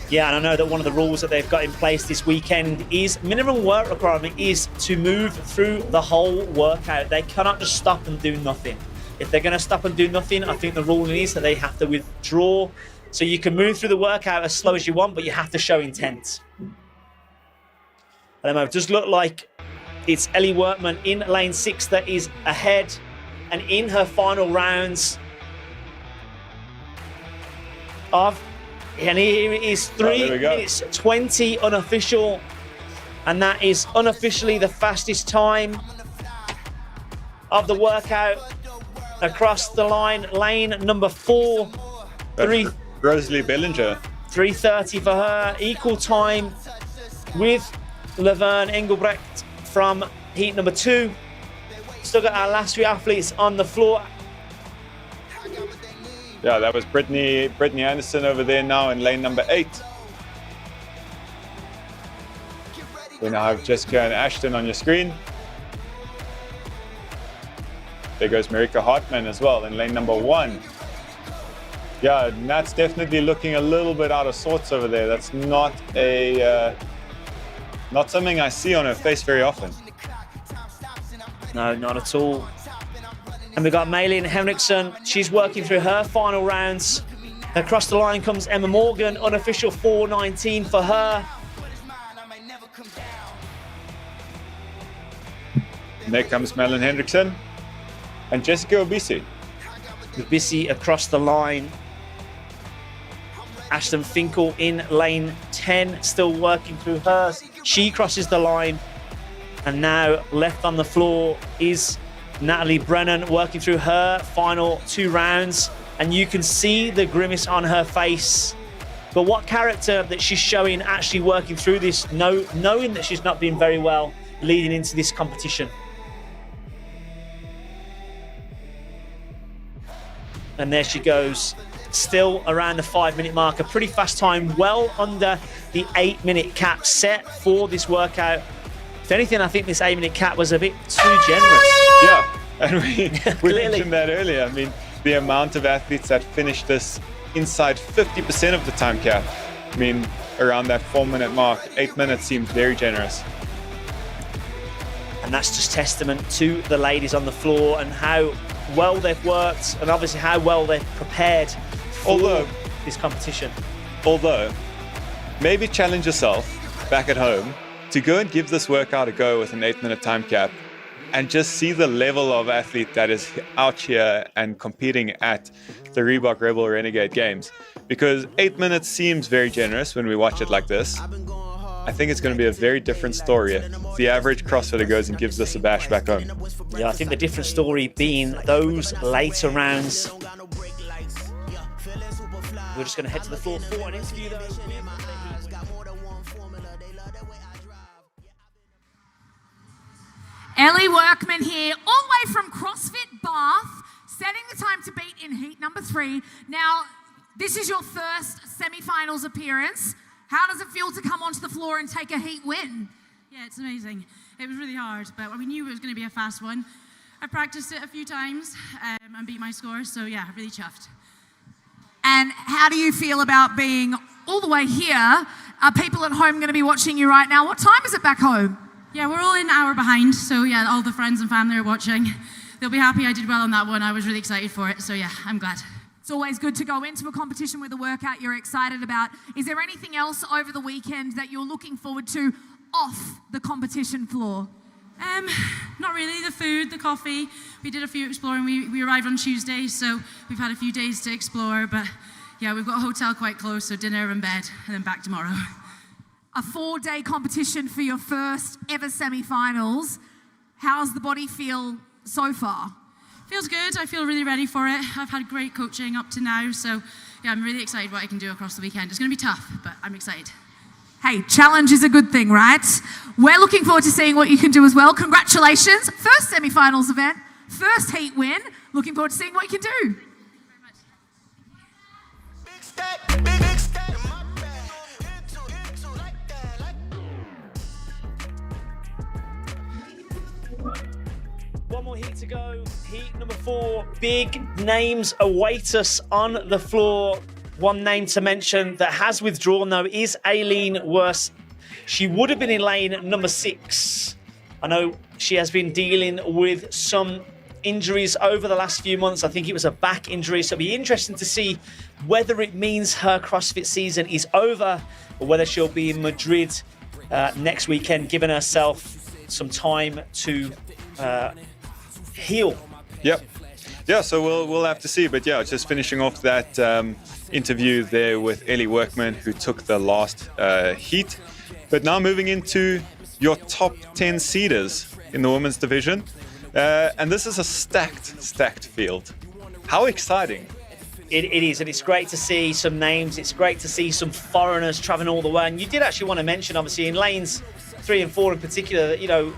Yeah, and I know that one of the rules that they've got in place this weekend is minimum work requirement is to move through the whole workout. They cannot just stop and do nothing. If they're going to stop and do nothing, I think the rule is that they have to withdraw. So you can move through the workout as slow as you want, but you have to show intent. At the moment, it does look like it's Ellie Workman in lane 6 that is ahead, and in her final rounds of, and here it is, 3 minutes 20 unofficial, and that is unofficially the fastest time of the workout across the line. Lane number 4, Rosalie Bellinger. 3:30 for her, equal time with Laverne Engelbrecht from heat number 2. Still got our last 3 athletes on the floor. Yeah, that was Brittany Anderson over there now in lane number 8. We now have Jessica and Ashton on your screen. There goes Marika Hartman as well in lane number 1. Yeah, Nat's definitely looking a little bit out of sorts over there. That's not something I see on her face very often. No, not at all. And we've got Malin Henriksen. She's working through her final rounds. Across the line comes Emma Morgan, unofficial 4:19 for her. And there comes Malin Henriksen and Jessica Obisi. Obisi across the line. Ashton Finkel in lane 10, still working through hers. She crosses the line. And now left on the floor is Natalie Brennan, working through her final 2 rounds. And you can see the grimace on her face. But what character that she's showing actually working through this, knowing that she's not been very well leading into this competition. And there she goes, still around the 5-minute mark. A pretty fast time, well under the 8-minute cap set for this workout. If anything, I think this 8-minute cap was a bit too generous. Yeah, and we mentioned that earlier. I mean, the amount of athletes that finished this inside 50% of the time cap. I mean, around that 4-minute mark, 8 minutes seems very generous. And that's just testament to the ladies on the floor and how well they've worked, and obviously how well they've prepared for this competition. Although, maybe challenge yourself back at home to go and give this workout a go with an 8-minute time cap and just see the level of athlete that is out here and competing at the Reebok Rebel Renegade Games. Because 8 minutes seems very generous when we watch it like this. I think it's going to be a very different story if the average CrossFitter goes and gives this a bash back home. Yeah, I think the different story being those later rounds. We're just going to head to the floor for an interview those. Ellie Workman here, all the way from CrossFit Bath, setting the time to beat in heat number 3. Now, this is your first semi-finals appearance. How does it feel to come onto the floor and take a heat win? Yeah, it's amazing. It was really hard, but we knew it was going to be a fast one. I practiced it a few times and beat my score, so yeah, really chuffed. And how do you feel about being all the way here? Are people at home going to be watching you right now? What time is it back home? Yeah, we're all an hour behind, so yeah, all the friends and family are watching. They'll be happy I did well on that one. I was really excited for it, so yeah, I'm glad. It's always good to go into a competition with a workout you're excited about. Is there anything else over the weekend that you're looking forward to off the competition floor? Not really. The food, the coffee. We did a few exploring. We arrived on Tuesday, so we've had a few days to explore, but yeah, we've got a hotel quite close, so dinner and bed, and then back tomorrow. A 4-day competition for your first ever semi-finals. How's the body feel so far? Feels good. I feel really ready for it. I've had great coaching up to now, so yeah, I'm really excited what I can do across the weekend. It's going to be tough, but I'm excited. Hey, challenge is a good thing, right? We're looking forward to seeing what you can do as well. Congratulations. First semi-finals event, first heat win. Looking forward to seeing what you can do. One more heat to go. Heat number 4. Big names await us on the floor. One name to mention that has withdrawn, though, is Aileen Worse. She would have been in lane number 6. I know she has been dealing with some injuries over the last few months. I think it was a back injury, so it'll be interesting to see whether it means her CrossFit season is over or whether she'll be in Madrid next weekend, giving herself some time to heal. Yep. Yeah, so we'll have to see. But yeah, just finishing off that interview there with Ellie Workman, who took the last heat. But now moving into your top 10 seeders in the women's division. And this is a stacked field. How exciting. It is, and it's great to see some names. It's great to see some foreigners traveling all the way. And you did actually want to mention, obviously, in lanes 3 and 4 in particular, that, you know,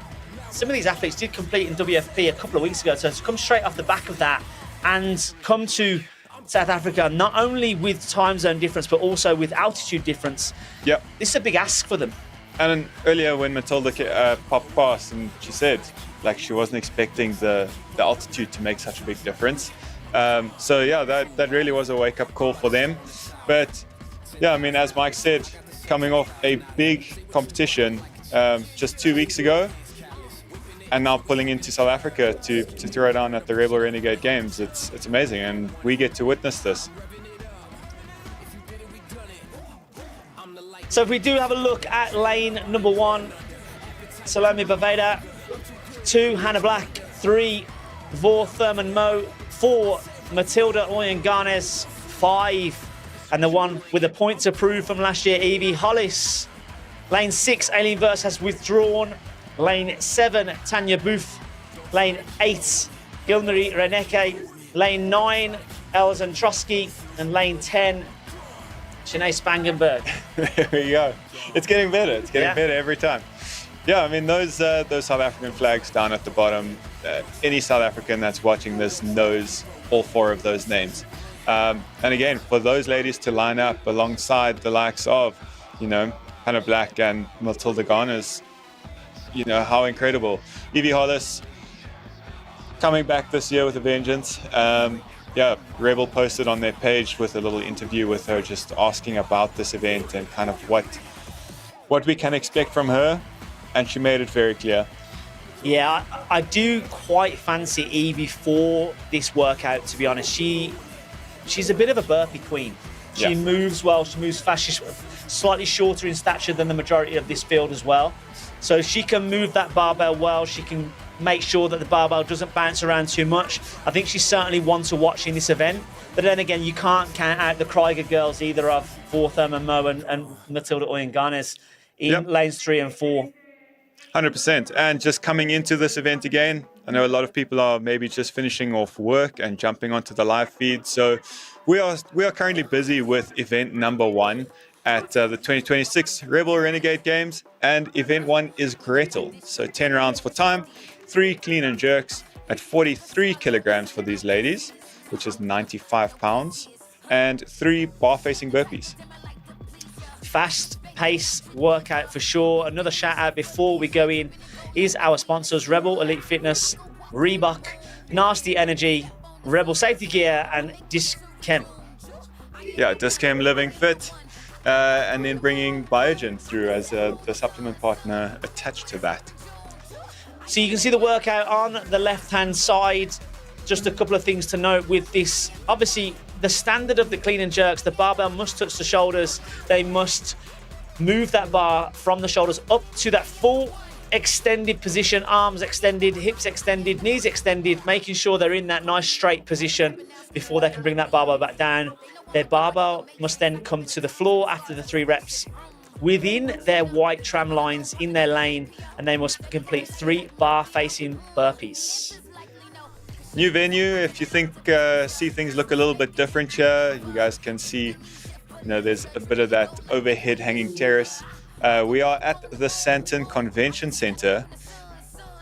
some of these athletes did compete in WFP a couple of weeks ago. So to come straight off the back of that and come to South Africa, not only with time zone difference, but also with altitude difference. Yep. This is a big ask for them. And earlier when Matilda popped past, and she said, like, she wasn't expecting the altitude to make such a big difference. So yeah, that really was a wake-up call for them. But yeah, I mean, as Mike said, coming off a big competition just 2 weeks ago, and now pulling into South Africa to throw down at the Rebel Renegade Games, it's amazing, and we get to witness this. So if we do have a look at lane number 1, Salome Baveda, 2, Hannah Black, 3, Vor Thurman Mo, 4, Matilda Oyenganes, 5, and the one with the point to prove from last year, Evie Hollis. Lane 6, Aileen Verse has withdrawn. Lane 7, Tanya Booth. Lane 8, Gilmarie Reneke. Lane 9, Elzen Trotsky. And lane 10, Sinead Spangenberg. There we go. It's getting better. It's getting better every time. Yeah, I mean, those South African flags down at the bottom, any South African that's watching this knows all 4 of those names. And again, for those ladies to line up alongside the likes of, you know, Hannah Black and Matilda Garners, you know, how incredible. Evie Hollis coming back this year with a vengeance. Yeah, Rebel posted on their page with a little interview with her, just asking about this event and kind of what we can expect from her, and she made it very clear. Yeah, I do quite fancy Evie for this workout, to be honest. She's a bit of a burpee queen. She moves well, she moves fast, she's slightly shorter in stature than the majority of this field as well. So she can move that barbell well, she can make sure that the barbell doesn't bounce around too much. I think she's certainly one to watch in this event. But then again, you can't count out the Krieger girls either of Vor Thurman Mo and Matilda Oyenganes in lanes 3 and 4. 100%. And just coming into this event again, I know a lot of people are maybe just finishing off work and jumping onto the live feed. So we are currently busy with event number 1 at the 2026 Rebel Renegade Games, and event 1 is Gretel. So 10 rounds for time, 3 clean and jerks at 43 kilograms for these ladies, which is 95 pounds, and 3 bar-facing burpees. Fast-paced workout for sure. Another shout-out before we go in is our sponsors, Rebel Elite Fitness, Reebok, Nasty Energy, Rebel Safety Gear, and Dischem. Yeah, Dischem Living Fit. And then bringing Biogen through as the supplement partner attached to that. So you can see the workout on the left-hand side. Just a couple of things to note with this. Obviously, the standard of the clean and jerks, the barbell must touch the shoulders. They must move that bar from the shoulders up to that full extended position, arms extended, hips extended, knees extended, making sure they're in that nice straight position before they can bring that barbell back down. Their barbell must then come to the floor after the 3 reps within their white tram lines in their lane, and they must complete 3 bar facing burpees. New venue. If you see things look a little bit different here, you guys can see, there's a bit of that overhead hanging terrace. We are at the Sandton Convention Center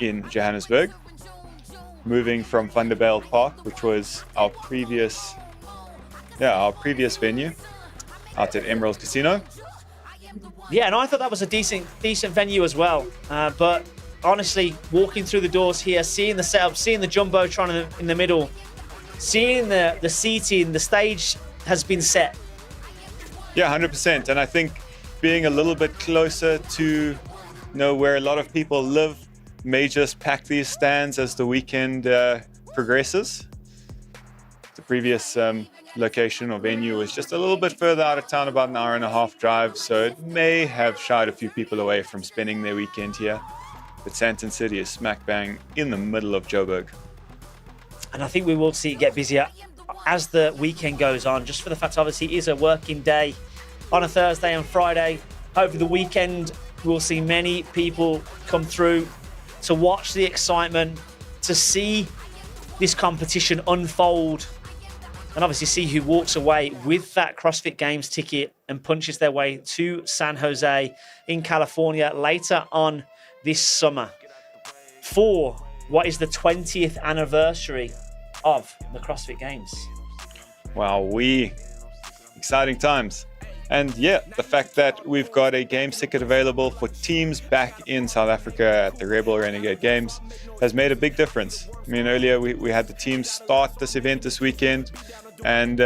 in Johannesburg, moving from Vanderbijl Park, which was our previous venue out at Emerald Casino. Yeah, and I thought that was a decent venue as well. But honestly, walking through the doors here, seeing the setup, seeing the Jumbotron in the middle, seeing the seating, the stage has been set. Yeah, 100%. And I think being a little bit closer to where a lot of people live may just pack these stands as the weekend progresses. The previous location or venue was just a little bit further out of town, about an hour and a half drive, so it may have shied a few people away from spending their weekend here. But Sandton City is smack bang in the middle of Joburg. And I think we will see it get busier as the weekend goes on, just for the fact, obviously, it is a working day on a Thursday and Friday. Over the weekend, we'll see many people come through to watch the excitement, to see this competition unfold, and obviously see who walks away with that CrossFit Games ticket and punches their way to San Jose in California later on this summer for what is the 20th anniversary of the CrossFit Games. Wow, exciting times. And yeah, the fact that we've got a Games ticket available for teams back in South Africa at the Rebel Renegade Games has made a big difference. I mean, earlier we had the teams start this event this weekend, and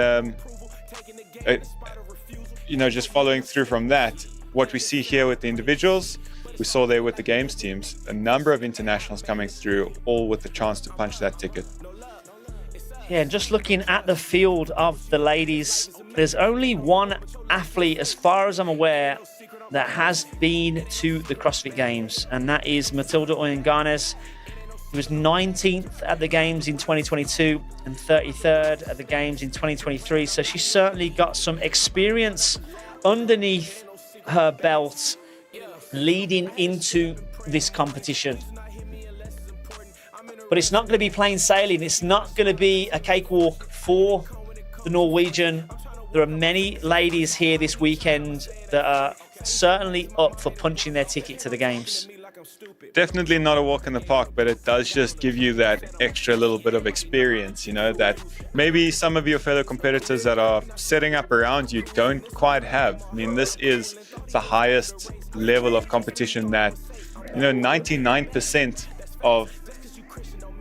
just following through from that, what we see here with the individuals, we saw there with the Games teams, a number of internationals coming through, all with the chance to punch that ticket. Yeah, just looking at the field of the ladies, there's only one athlete, as far as I'm aware, that has been to the CrossFit Games, and that is Matilda Oyenganes, who was 19th at the Games in 2022 and 33rd at the Games in 2023. So she's certainly got some experience underneath her belt leading into this competition. But it's not going to be plain sailing. It's not going to be a cakewalk for the Norwegian. There are many ladies here this weekend that are certainly up for punching their ticket to the Games. Definitely not a walk in the park, but it does just give you that extra little bit of experience, that maybe some of your fellow competitors that are setting up around you don't quite have. I mean, this is the highest level of competition that, 99% of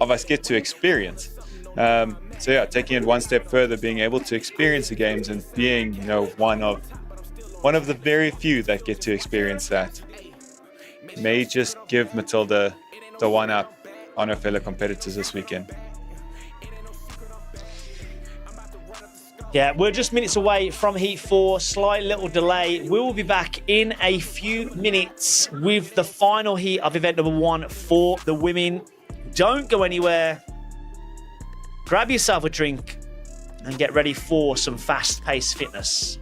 us get to experience. So yeah, taking it one step further, being able to experience the Games and being, one of the very few that get to experience that may just give Matilda the one up on her fellow competitors this weekend. Yeah, we're just minutes away from Heat 4, slight little delay. We will be back in a few minutes with the final heat of event number 1 for the women. Don't go anywhere. Grab yourself a drink and get ready for some fast-paced fitness.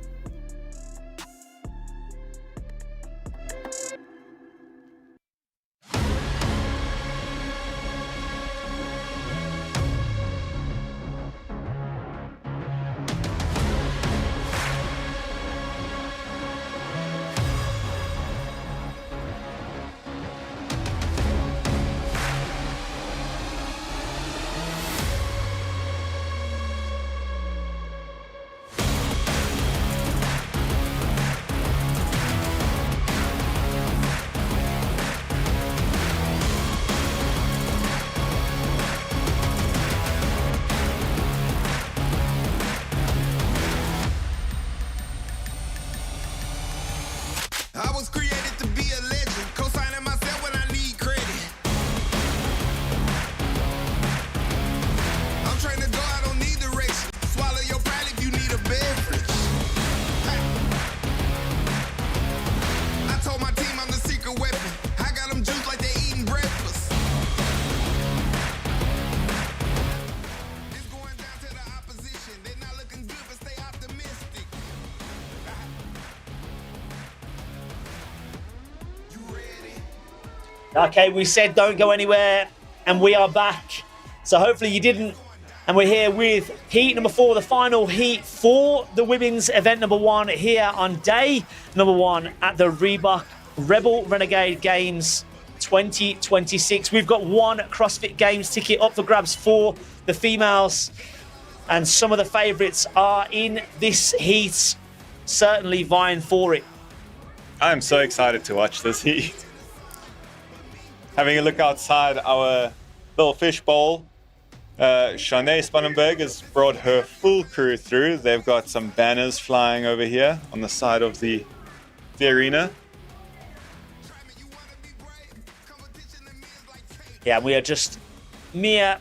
I was created to be a legend, co-signing myself when I need credit. I'm trying to go, I don't need direction. Swallow your pride if you need a beverage. I told my team I'm the secret weapon. I got them juiced like they eating breakfast. It's going down to the opposition. They're not looking good, but stay optimistic. Okay, we said don't go anywhere, and we are back. So hopefully you didn't. And we're here with heat number 4, the final heat for the women's event number 1 here on day number 1 at the Reebok Rebel Renegade Games 2026. We've got one CrossFit Games ticket up for grabs for the females. And some of the favourites are in this heat, certainly vying for it. I'm so excited to watch this heat. Having a look outside our little fish bowl, Shanae Spannenberg has brought her full crew through. They've got some banners flying over here on the side of the arena. Yeah, we are just mere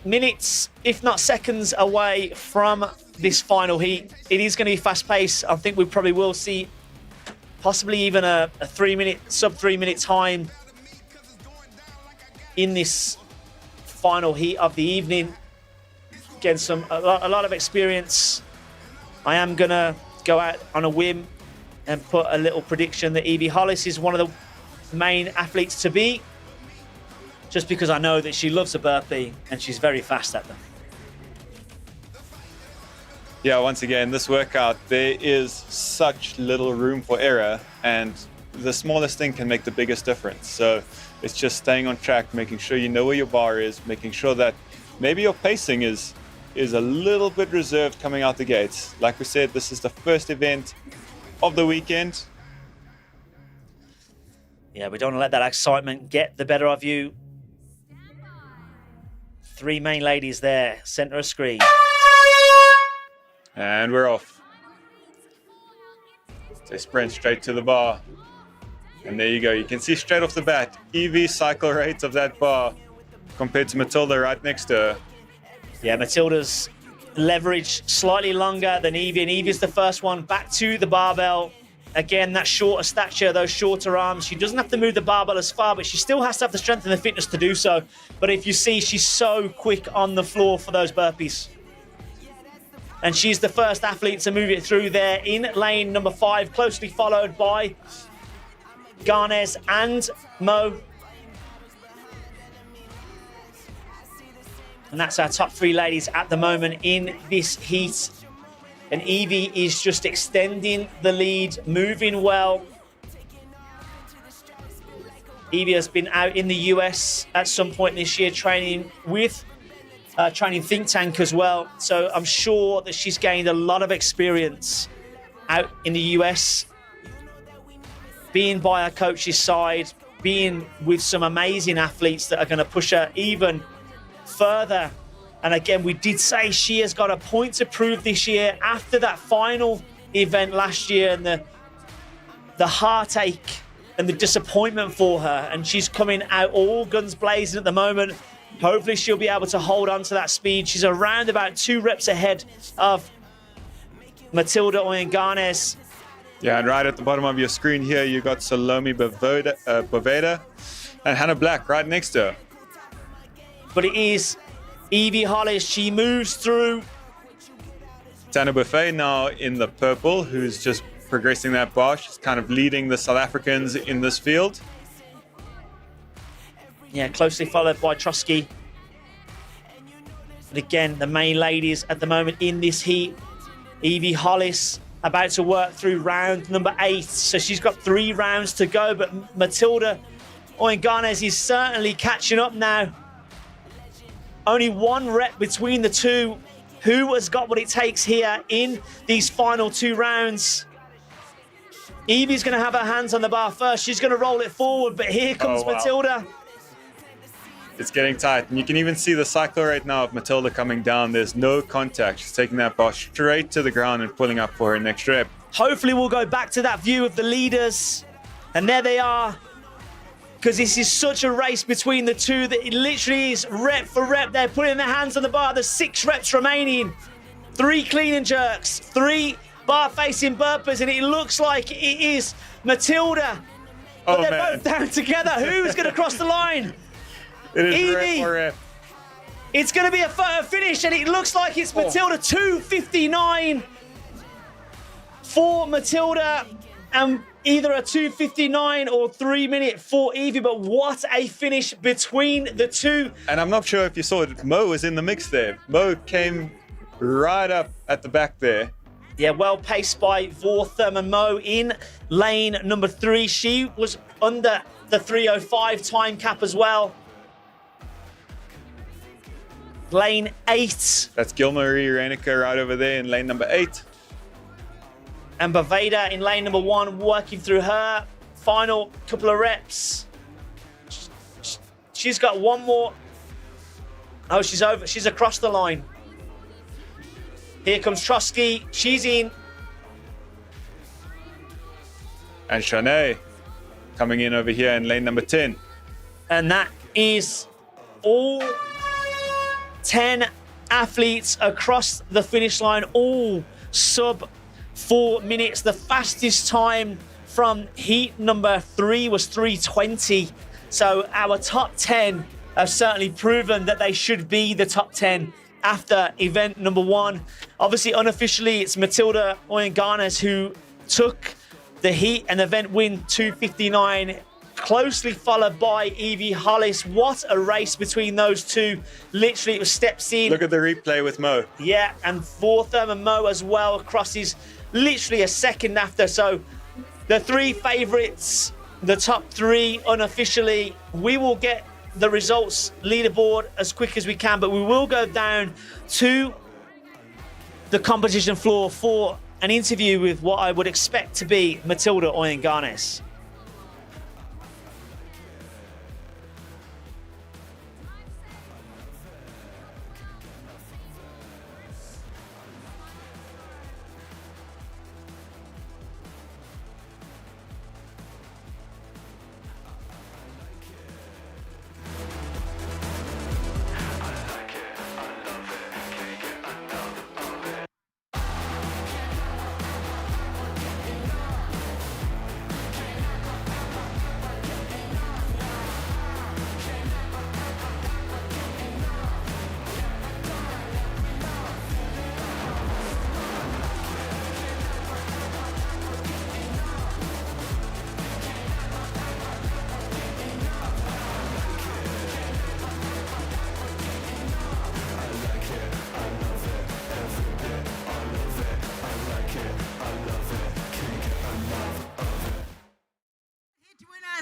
minutes, if not seconds, away from this final heat. It is going to be fast-paced. I think we probably will see possibly even a 3-minute, sub-3-minute time in this final heat of the evening. Again, a lot of experience. I am going to go out on a whim and put a little prediction that Evie Hollis is one of the main athletes to beat, just because I know that she loves a burpee and she's very fast at them. Yeah, once again, this workout, there is such little room for error, and the smallest thing can make the biggest difference. So it's just staying on track, making sure you know where your bar is, making sure that maybe your pacing is a little bit reserved coming out the gates. Like we said, this is the first event of the weekend. Yeah, we don't want to let that excitement get the better of you. 3 main ladies there, center of screen. And we're off. They sprint straight to the bar. And there you go. You can see straight off the bat, Evie's cycle rates of that bar compared to Matilda right next to her. Yeah, Matilda's leverage slightly longer than Evie, and Evie's the first one back to the barbell. Again, that shorter stature, those shorter arms. She doesn't have to move the barbell as far, but she still has to have the strength and the fitness to do so. But if you see, she's so quick on the floor for those burpees. And she's the first athlete to move it through there in lane number 5, closely followed by Garnes and Mo. And that's our top 3 ladies at the moment in this heat. And Evie is just extending the lead, moving well. Evie has been out in the US at some point this year training with Training Think Tank as well. So I'm sure that she's gained a lot of experience out in the US, being by her coach's side, being with some amazing athletes that are going to push her even further. And again, we did say she has got a point to prove this year after that final event last year and the heartache and the disappointment for her. And she's coming out all guns blazing at the moment. Hopefully she'll be able to hold on to that speed. She's around about 2 reps ahead of Matilda Oyenganes. Yeah, and right at the bottom of your screen here, you got Salome Boveda and Hannah Black right next to her. But it is Evie Hollis. She moves through. Tana Buffet now in the purple, who's just progressing that bar. She's kind of leading the South Africans in this field. Yeah, closely followed by Trotsky. But again, the main ladies at the moment in this heat. Evie Hollis about to work through round number 8. So she's got 3 rounds to go, but Matilda Oyenganes is certainly catching up now. Only 1 rep between the two. Who has got what it takes here in these final 2 rounds? Evie's going to have her hands on the bar first. She's going to roll it forward, but here comes Matilda. It's getting tight. And you can even see the cycle rate now of Matilda coming down. There's no contact. She's taking that bar straight to the ground and pulling up for her next rep. Hopefully we'll go back to that view of the leaders. And there they are. Because this is such a race between the two that it literally is rep for rep. They're putting their hands on the bar. There's 6 reps remaining. 3 clean and jerks. 3 bar facing burpees. And it looks like it is Matilda. But they're both down together. Who's going to cross the line? It is Evie. rep for rep. It's going to be a photo finish. And it looks like it's Matilda. 2:59 for Matilda. And either a 2:59 or 3 minute for Evie, but what a finish between the two. And I'm not sure if you saw it, Mo was in the mix there. Mo came right up at the back there. Yeah, well paced by Vortham, and Mo in lane number 3. She was under the 3:05 time cap as well. Lane 8. That's Gilmarie Renica right over there in lane number 8. And Baveda in lane number 1, working through her final couple of reps. She's got one more. Oh, she's over. She's across the line. Here comes Trotsky. She's in. And Shanae coming in over here in lane number 10. And that is all 10 athletes across the finish line, all sub 4 minutes. The fastest time from heat number 3 was 3:20. So our top 10 have certainly proven that they should be the top 10 after event number 1. Obviously, unofficially, it's Matilda Oyenganes who took the heat and event win 2:59, closely followed by Evie Hollis. What a race between those two. Literally, it was steps in. Look at the replay with Mo. Yeah, and Vortham and Mo as well, crosses literally a second after. So the 3 favorites, the top 3 unofficially, we will get the results leaderboard as quick as we can, but we will go down to the competition floor for an interview with what I would expect to be Matilda Oyenganes.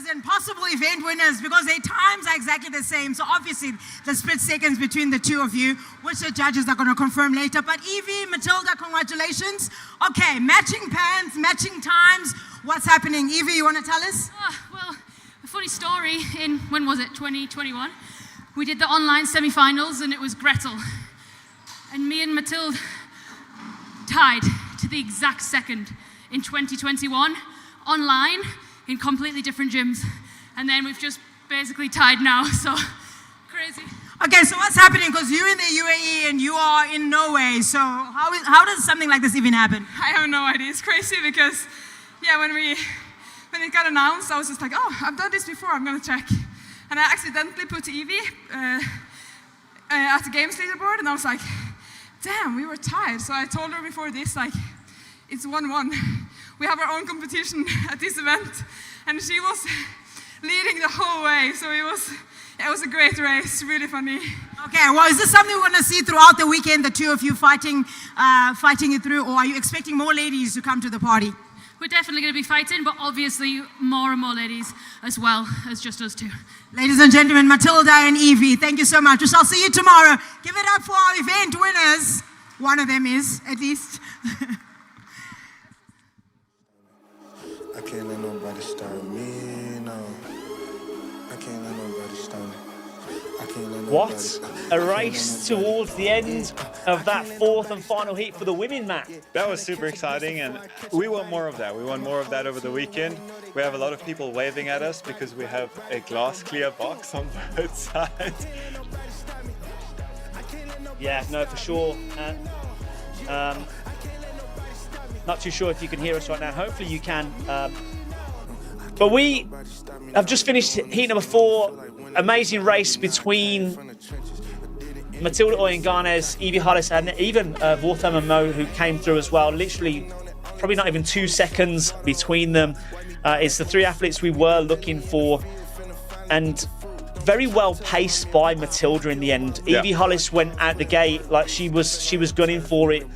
And possible event winners, because their times are exactly the same. So obviously the split seconds between the two of you, which the judges are going to confirm later. But Evie, Matilda, congratulations. Okay, matching pants, matching times. What's happening? Evie, you want to tell us? Well, a funny story. In, when was it, 2021? We did the online semi-finals and it was Gretel. And me and Matilda tied to the exact second in 2021 online in completely different gyms. And then we've just basically tied now, so crazy. Okay, so what's happening? Because you're in the UAE and you are in Norway. So how does something like this even happen? I have no idea. It's crazy because, yeah, when it got announced, I was just like, oh, I've done this before, I'm gonna check. And I accidentally put Evie at the games leaderboard, and I was like, damn, we were tied. So I told her before this, like, it's 1-1. We have our own competition at this event, and she was leading the whole way. So it was a great race, really funny. Okay, well, is this something we're going to see throughout the weekend, the two of you fighting it through, or are you expecting more ladies to come to the party? We're definitely going to be fighting, but obviously more and more ladies as well as just us two. Ladies and gentlemen, Matilda and Evie, thank you so much. We shall see you tomorrow. Give it up for our event winners. One of them is, at least. I can't let nobody start me, no. I can't let nobody start me. What a race towards the end of that 4th and final heat for the women, Matt. That was super exciting, and we want more of that. We want more of that over the weekend. We have a lot of people waving at us because we have a glass clear box on both sides. Yeah, no, for sure. Not too sure if you can hear us right now. Hopefully you can. But we have just finished heat number 4. Amazing race between Matilda Oyenganes, Evie Hollis, and even Vortham and Mo, who came through as well. Literally probably not even 2 seconds between them. It's the 3 athletes we were looking for, and very well paced by Matilda in the end. Evie Hollis went out the gate like she was gunning for it.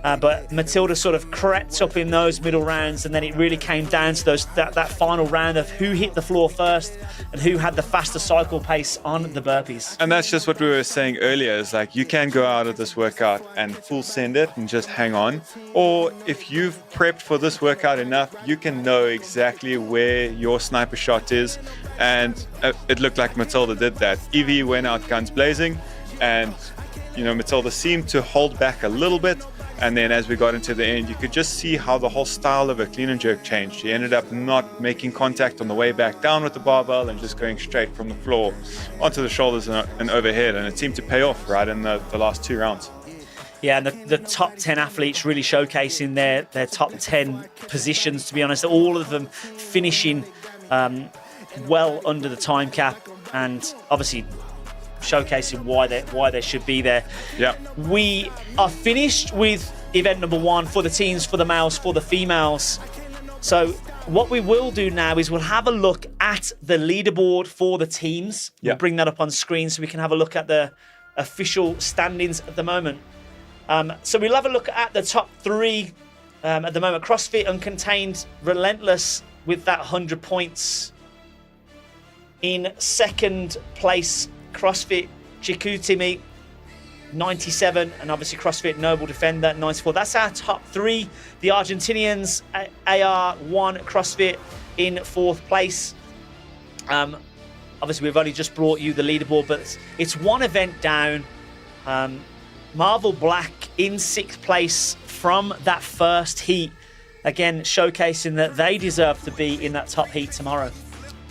But Matilda sort of crept up in those middle rounds, and then it really came down to that final round of who hit the floor first and who had the faster cycle pace on the burpees. And that's just what we were saying earlier, is like you can go out of this workout and full send it and just hang on. Or if you've prepped for this workout enough, you can know exactly where your sniper shot is. And it looked like Matilda did that. Evie went out guns blazing, and Matilda seemed to hold back a little bit. And then as we got into the end, you could just see how the whole style of her clean and jerk changed. She ended up not making contact on the way back down with the barbell and just going straight from the floor onto the shoulders and overhead. And it seemed to pay off right in the last 2 rounds. Yeah, and the top 10 athletes really showcasing their top 10 positions, to be honest. All of them finishing well under the time cap, and obviously showcasing why they should be there. Yeah. We are finished with event number 1 for the teams, for the males, for the females. So what we will do now is we'll have a look at the leaderboard for the teams. Yeah. We'll bring that up on screen so we can have a look at the official standings at the moment. So we'll have a look at the top 3 at the moment. CrossFit Uncontained, relentless with that 100 points. In second place, CrossFit Chikutimi, 97, and obviously CrossFit Noble Defender, 94. That's our top 3. The Argentinians, AR1 CrossFit in 4th place. Obviously, we've only just brought you the leaderboard, but it's 1 event down. Marvel Black in 6th place from that first heat. Again, showcasing that they deserve to be in that top heat tomorrow.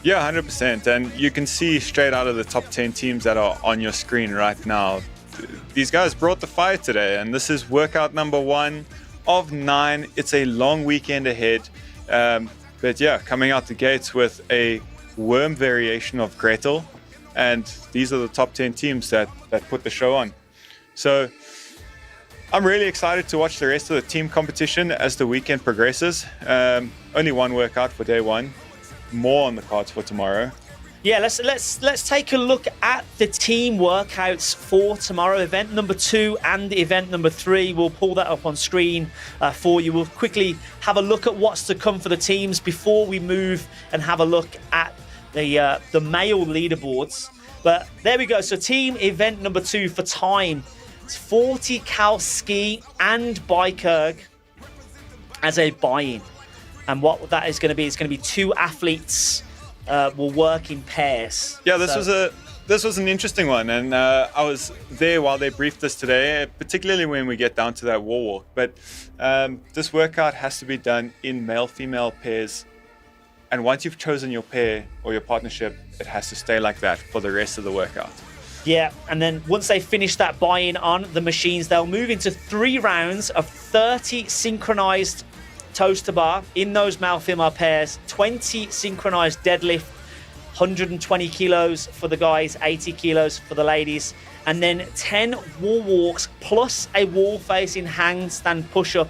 Yeah, 100%. And you can see straight out of the top 10 teams that are on your screen right now, these guys brought the fire today. And this is workout number 1 of 9. It's a long weekend ahead. But yeah, coming out the gates with a worm variation of Gretel. And these are the top 10 teams that put the show on. So I'm really excited to watch the rest of the team competition as the weekend progresses. Only 1 workout for day 1. More on the cards for tomorrow. Yeah, let's take a look at the team workouts for tomorrow. Event number 2 and event number 3. We'll pull that up on screen for you. We'll quickly have a look at what's to come for the teams before we move and have a look at the male leaderboards. But there we go. So team event number 2 for time. It's 40 cal ski and bike as a buy-in. And what that is going to be, it's going to be 2 athletes will work in pairs. Yeah, this was an interesting one, and I was there while they briefed us today, particularly when we get down to that wall walk. But this workout has to be done in male-female pairs, and once you've chosen your pair or your partnership, it has to stay like that for the rest of the workout. Yeah, and then once they finish that buy-in on the machines, they'll move into 3 rounds of 30 synchronized toes to bar in those male-female pairs, 20 synchronized deadlift, 120 kilos for the guys, 80 kilos for the ladies, and then 10 wall walks plus a wall-facing handstand push-up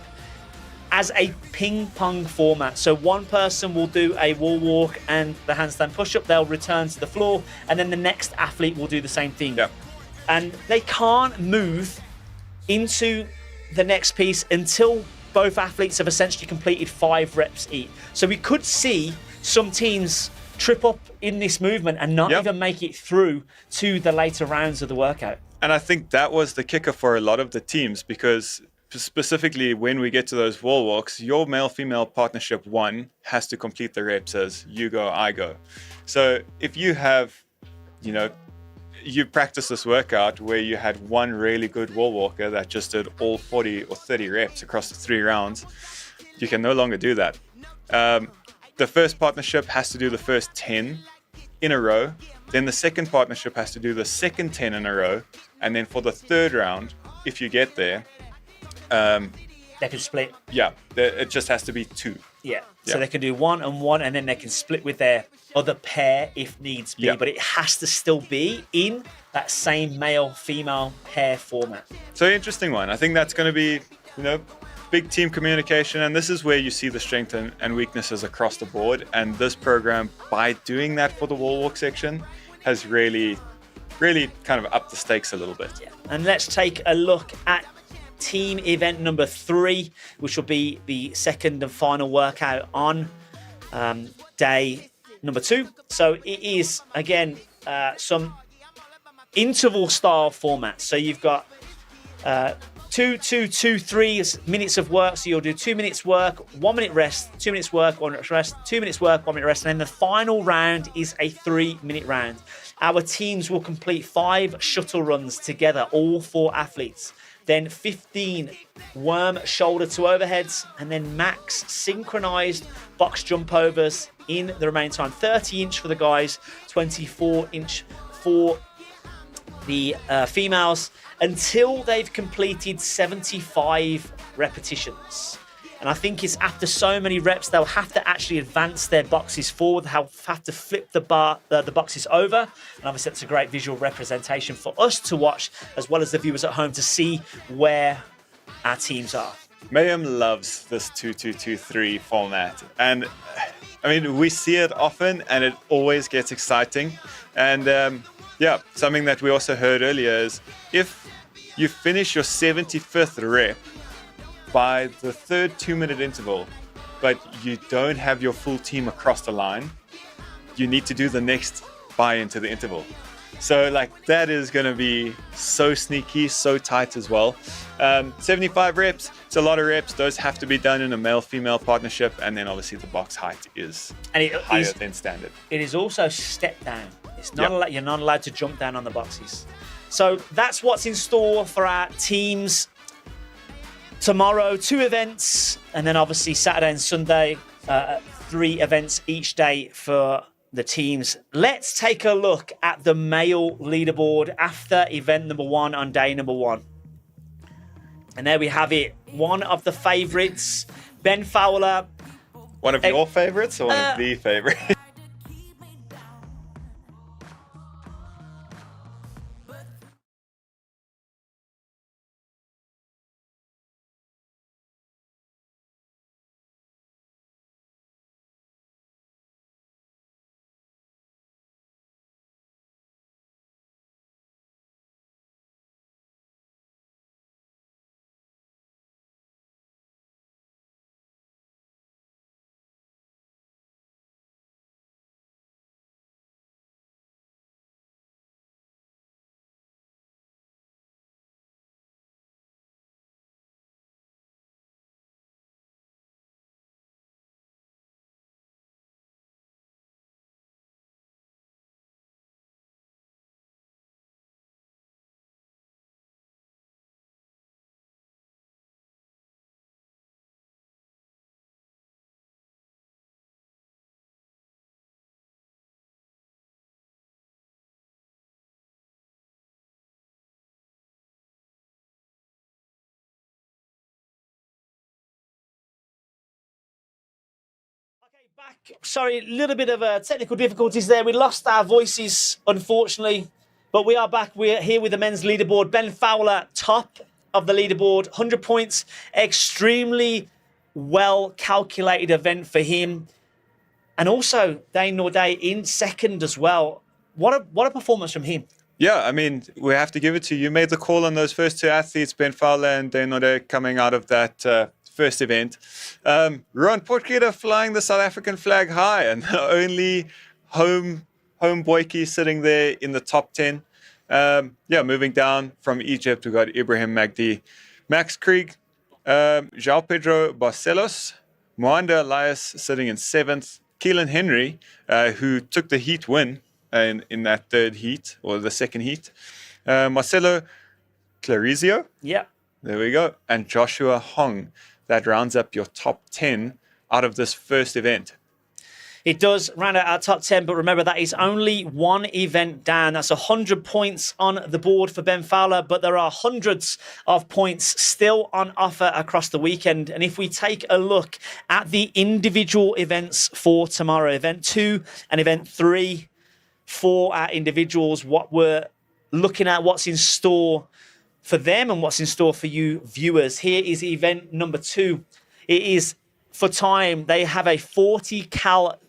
as a ping-pong format. So one person will do a wall walk and the handstand push-up, they'll return to the floor, and then the next athlete will do the same thing. Yeah. And they can't move into the next piece until both athletes have essentially completed 5 reps each. So we could see some teams trip up in this movement and not even make it through to the later rounds of the workout. And I think that was the kicker for a lot of the teams, because specifically when we get to those wall walks, your male-female partnership 1 has to complete the reps as you go, I go. So if you have, you practice this workout where you had 1 really good wall walker that just did all 40 or 30 reps across the 3 rounds, you can no longer do that. The first partnership has to do the first 10 in a row. Then the second partnership has to do the second 10 in a row. And then for the 3rd round, if you get there, they can split. Yeah, it just has to be 2. Yeah. So they can do 1 and 1, and then they can split with their other pair if needs be. But it has to still be in that same male-female pair format. So interesting one. I think that's going to be, big team communication, and this is where you see the strength and weaknesses across the board. And this program, by doing that for the wall walk section, has really kind of upped the stakes a little bit. Yeah. And let's take a look at team event number 3, which will be the second and final workout on day number 2. So it is, again, some interval style format. So you've got 2, 3 minutes of work. So you'll do 2 minutes work, 1 minute rest, 2 minutes work, 1 minute rest, 2 minutes work, 1 minute rest. And then the final round is a 3-minute round. Our teams will complete 5 shuttle runs together, all 4 athletes. Then 15 worm shoulder to overheads, and then max synchronized box jump overs in the remaining time. 30-inch for the guys, 24-inch for the females, until they've completed 75 repetitions. And I think it's after so many reps, they'll have to actually advance their boxes forward. They'll have to flip the boxes over. And obviously, that's a great visual representation for us to watch, as well as the viewers at home to see where our teams are. Mayhem loves this 2-2-2-3 format. And I mean, we see it often, and it always gets exciting. And yeah, something that we also heard earlier is if you finish your 75th rep by the third 2-minute interval, but you don't have your full team across the line, you need to do the next buy into the interval. So like that is going to be so sneaky, so tight as well. 75 reps, it's a lot of reps. Those have to be done in a male-female partnership, and then obviously the box height is higher than standard. It is also step down. It's not you're not allowed to jump down on the boxes. So that's what's in store for our teams tomorrow. 2 events, and then obviously Saturday and Sunday, 3 events each day for the teams. Let's take a look at the male leaderboard after event number 1 on day number 1. And there we have it. One of the favourites, Ben Fowler. One of your favourites or one of the favourites? Sorry, a little bit of technical difficulties there. We lost our voices, unfortunately, but we are back. We're here with the men's leaderboard. Ben Fowler, top of the leaderboard, 100 points. Extremely well calculated event for him. And also, Dane Norday in second as well. What a performance from him. Yeah, I mean, we have to give it to you. You made the call on those first 2 athletes, Ben Fowler and Dane Norday, coming out of that first event. Ron Potgieter flying the South African flag high, and the only home boykie sitting there in the top 10. Moving down from Egypt, we got Ibrahim Magdi, Max Krieg, João Pedro Barcelos, Moanda Elias sitting in 7th, Keelan Henry, who took the heat win in that third heat, or the second heat, Marcelo Clarizio. Yeah. There we go. And Joshua Hong. That rounds up your top 10 out of this first event. It does round out our top 10, but remember that is only 1 event down. That's 100 points on the board for Ben Fowler, but there are hundreds of points still on offer across the weekend. And if we take a look at the individual events for tomorrow, event 2 and event 3 for our individuals, what we're looking at, what's in store for them and what's in store for you viewers. Here is event number 2. It is for time. They have a 40 cal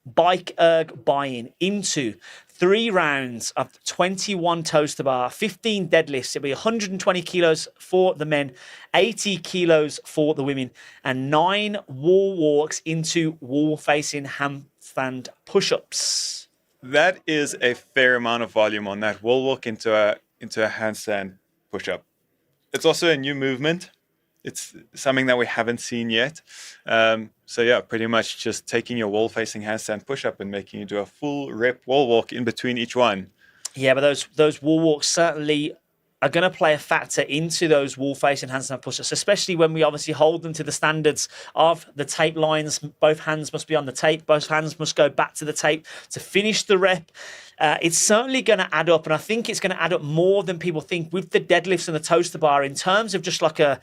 bike erg buy-in into 3 rounds of 21 toaster bar, 15 deadlifts. It'll be 120 kilos for the men, 80 kilos for the women, and 9 wall walks into wall-facing handstand push-ups. That is a fair amount of volume on that wall walk into a handstand push-up. It's also a new movement. It's something that we haven't seen yet. So yeah, pretty much just taking your wall-facing handstand push-up and making you do a full rep wall walk in between each one. Yeah, but those wall walks certainly are going to play a factor into those wall-facing handstand push-ups, especially when we obviously hold them to the standards of the tape lines. Both hands must be on the tape. Both hands must go back to the tape to finish the rep. It's certainly going to add up, and I think it's going to add up more than people think with the deadlifts and the toaster bar in terms of just like a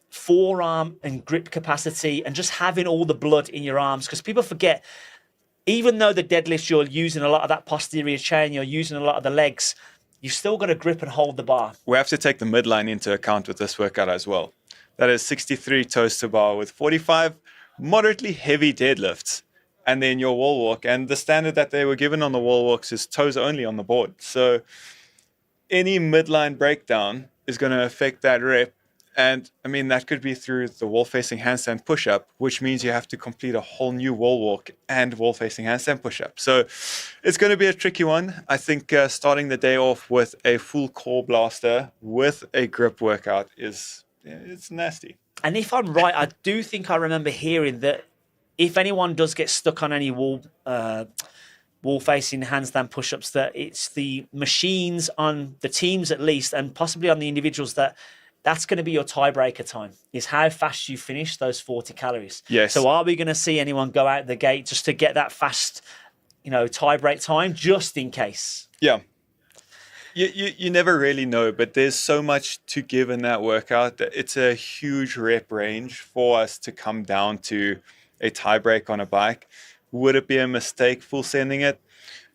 forearm and grip capacity and just having all the blood in your arms. Because people forget, even though the deadlifts, you're using a lot of that posterior chain, you're using a lot of the legs, you've still got to grip and hold the bar. We have to take the midline into account with this workout as well. That is 63 toaster bar with 45 moderately heavy deadlifts, and then your wall walk. And the standard that they were given on the wall walks is toes only on the board. So any midline breakdown is going to affect that rep. And I mean, that could be through the wall-facing handstand push-up, which means you have to complete a whole new wall walk and wall-facing handstand push-up. So it's going to be a tricky one. I think starting the day off with a full core blaster with a grip workout it's nasty. And if I'm right, I do think I remember hearing that if anyone does get stuck on any wall-facing handstand push-ups, that it's the machines on the teams at least, and possibly on the individuals, that's going to be your tiebreaker time, is how fast you finish those 40 calories. Yes. So are we going to see anyone go out the gate just to get that fast, tiebreak time, just in case? Yeah. You never really know, but there's so much to give in that workout that it's a huge rep range for us to come down to a tiebreak on a bike. Would it be a mistake full sending it?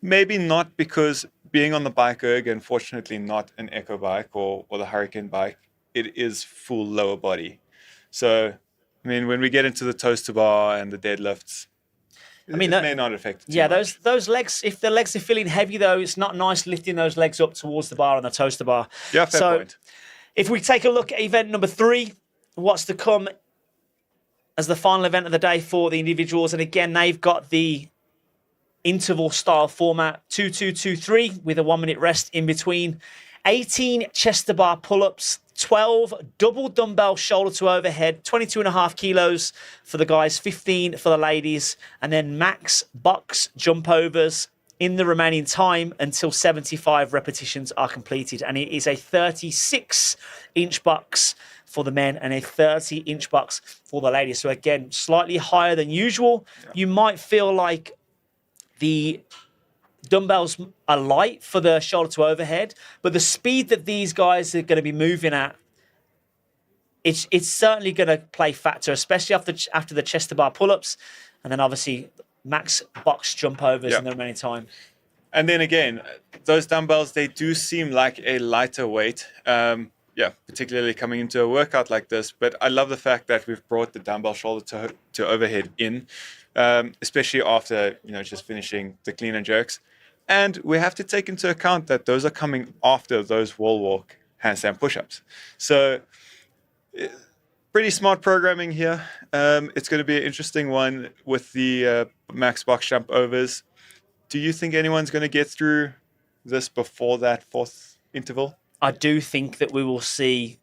Maybe not, because being on the bike erg, unfortunately not an Echo bike or the Hurricane bike, it is full lower body. So, I mean, when we get into the toaster bar and the deadlifts, it may not affect it too much. those legs, if the legs are feeling heavy though, it's not nice lifting those legs up towards the bar on the toaster bar. Yeah, fair point. If we take a look at event number 3, what's to come as the final event of the day for the individuals. And again, they've got the interval style format, 2-2-2-3 with a 1-minute rest in between. 18 chest to bar pull-ups, 12 double dumbbell shoulder to overhead, 22.5 kilos for the guys, 15 for the ladies, and then max box jump overs in the remaining time until 75 repetitions are completed. And it is a 36-inch box for the men and a 30-inch box for the ladies. So again, slightly higher than usual. Yeah. You might feel like the dumbbells are light for the shoulder to overhead, but the speed that these guys are going to be moving at, it's certainly going to play factor, especially after the chest to bar pull-ups, and then obviously max box jump overs in the remaining time. And then again, those dumbbells, they do seem like a lighter weight, particularly coming into a workout like this. But I love the fact that we've brought the dumbbell shoulder to overhead in, especially after just finishing the clean and jerks. And we have to take into account that those are coming after those wall walk handstand push-ups. So pretty smart programming here. It's going to be an interesting one with the max box jump overs. Do you think anyone's going to get through this before that 4th interval? I do think that we will see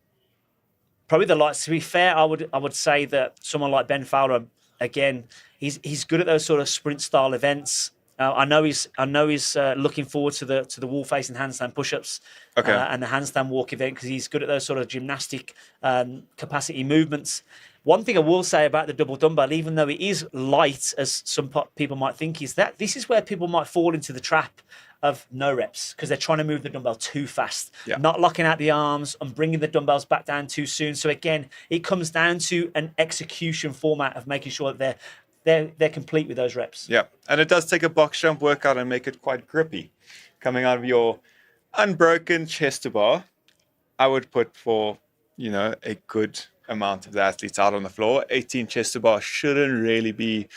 probably the lights. To be fair, I would say that someone like Ben Fowler, again, he's good at those sort of sprint style events. I know he's looking forward to the wall facing handstand push-ups and the handstand walk event, because he's good at those sort of gymnastic capacity movements. One thing I will say about the double dumbbell, even though it is light, as some people might think, is that this is where people might fall into the trap of no reps, because they're trying to move the dumbbell too fast, not locking out the arms and bringing the dumbbells back down too soon. So again, it comes down to an execution format of making sure that they're complete with those reps. Yeah, and it does take a box jump workout and make it quite grippy, coming out of your unbroken chest to bar I would put for, a good amount of the athletes out on the floor. 18 chest to bar shouldn't really be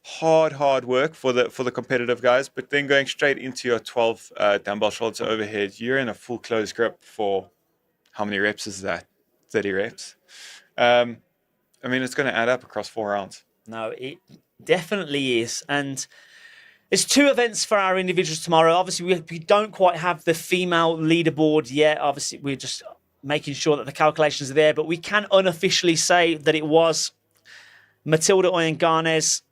hard work for the competitive guys, but then going straight into your 12 dumbbell shoulders to overhead, you're in a full closed grip for how many reps is that? 30 reps. It's going to add up across 4 rounds. No, it definitely is. And there's 2 events for our individuals tomorrow. Obviously, we don't quite have the female leaderboard yet. Obviously, we're just making sure that the calculations are there, but we can unofficially say that it was Matilda Oyenganes,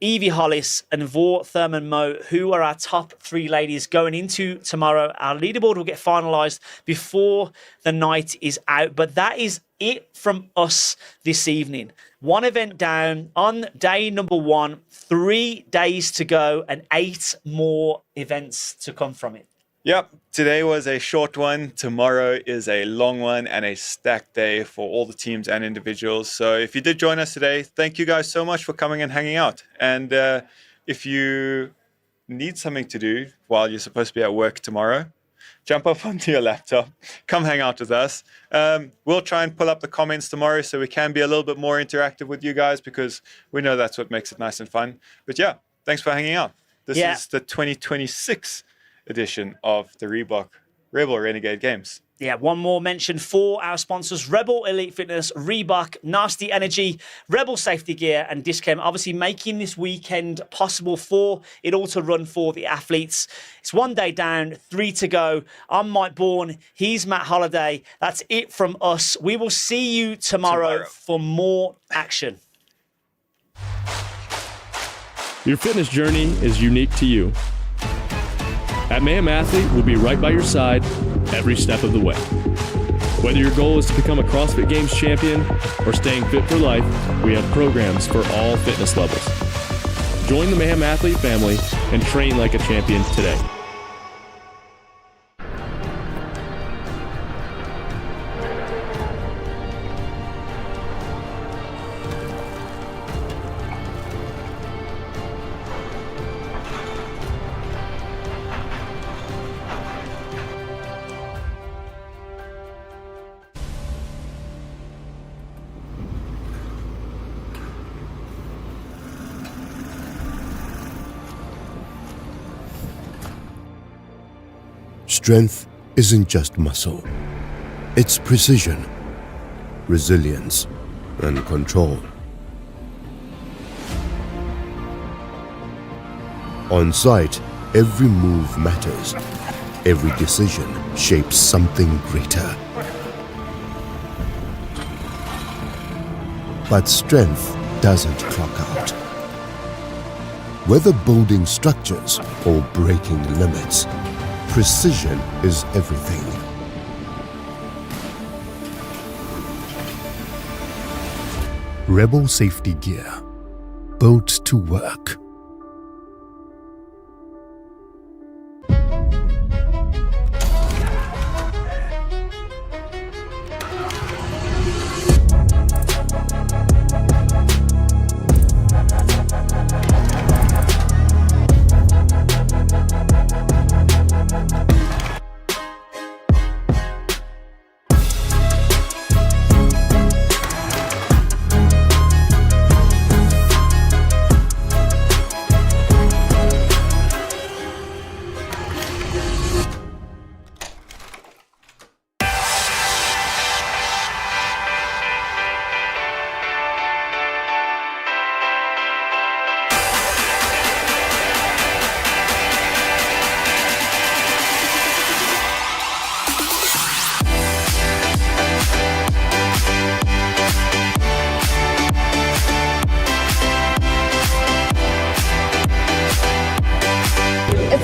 Evie Hollis and Vor Thurman Mo, who are our top 3 ladies going into tomorrow. Our leaderboard will get finalised before the night is out. But that is it from us this evening. 1 event down on day number 1, 3 days to go and 8 more events to come from it. Yep, today was a short one. Tomorrow is a long one and a stacked day for all the teams and individuals. So if you did join us today, thank you guys so much for coming and hanging out. And if you need something to do while you're supposed to be at work tomorrow, jump up onto your laptop, come hang out with us. We'll try and pull up the comments tomorrow so we can be a little bit more interactive with you guys, because we know that's what makes it nice and fun. But yeah, thanks for hanging out. This is the 2026 edition of the Reebok Rebel Renegade Games. Yeah, one more mention for our sponsors: Rebel Elite Fitness, Reebok, Nasty Energy, Rebel Safety Gear, and Discount. Obviously making this weekend possible for it all to run for the athletes. It's 1 day down, 3 to go. I'm Mike Bourne. He's Matt Holliday. That's it from us. We will see you tomorrow for more action. Your fitness journey is unique to you. At Mayhem Athlete, we'll be right by your side every step of the way. Whether your goal is to become a CrossFit Games champion or staying fit for life, we have programs for all fitness levels. Join the Mayhem Athlete family and train like a champion today. Strength isn't just muscle. It's precision, resilience, and control. On site, every move matters. Every decision shapes something greater. But strength doesn't clock out. Whether building structures or breaking limits, precision is everything. Rebel Safety Gear, built to work.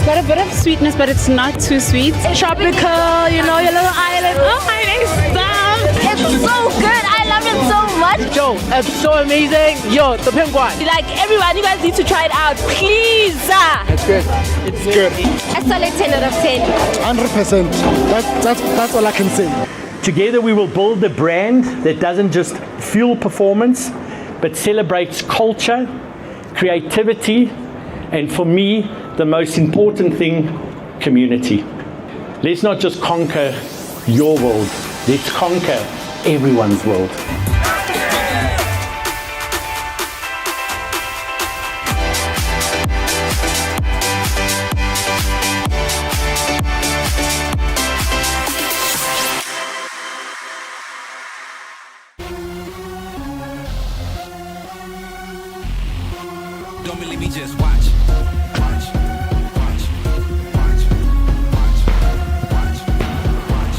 Got a bit of sweetness, but it's not too sweet. Tropical, you know, your little island. Oh, my stop! It's so good. I love it so much. Yo, it's so amazing. Yo, the pink one. Like everyone, you guys need to try it out, please. It's good. It's good. A solid 10 out of 10. 100%. That's all I can say. Together we will build a brand that doesn't just fuel performance, but celebrates culture, creativity, and for me, the most important thing, community. Let's not just conquer your world. Let's conquer everyone's world. Don't believe me, just watch. Watch. Watch. Watch. Watch. Watch. Watch.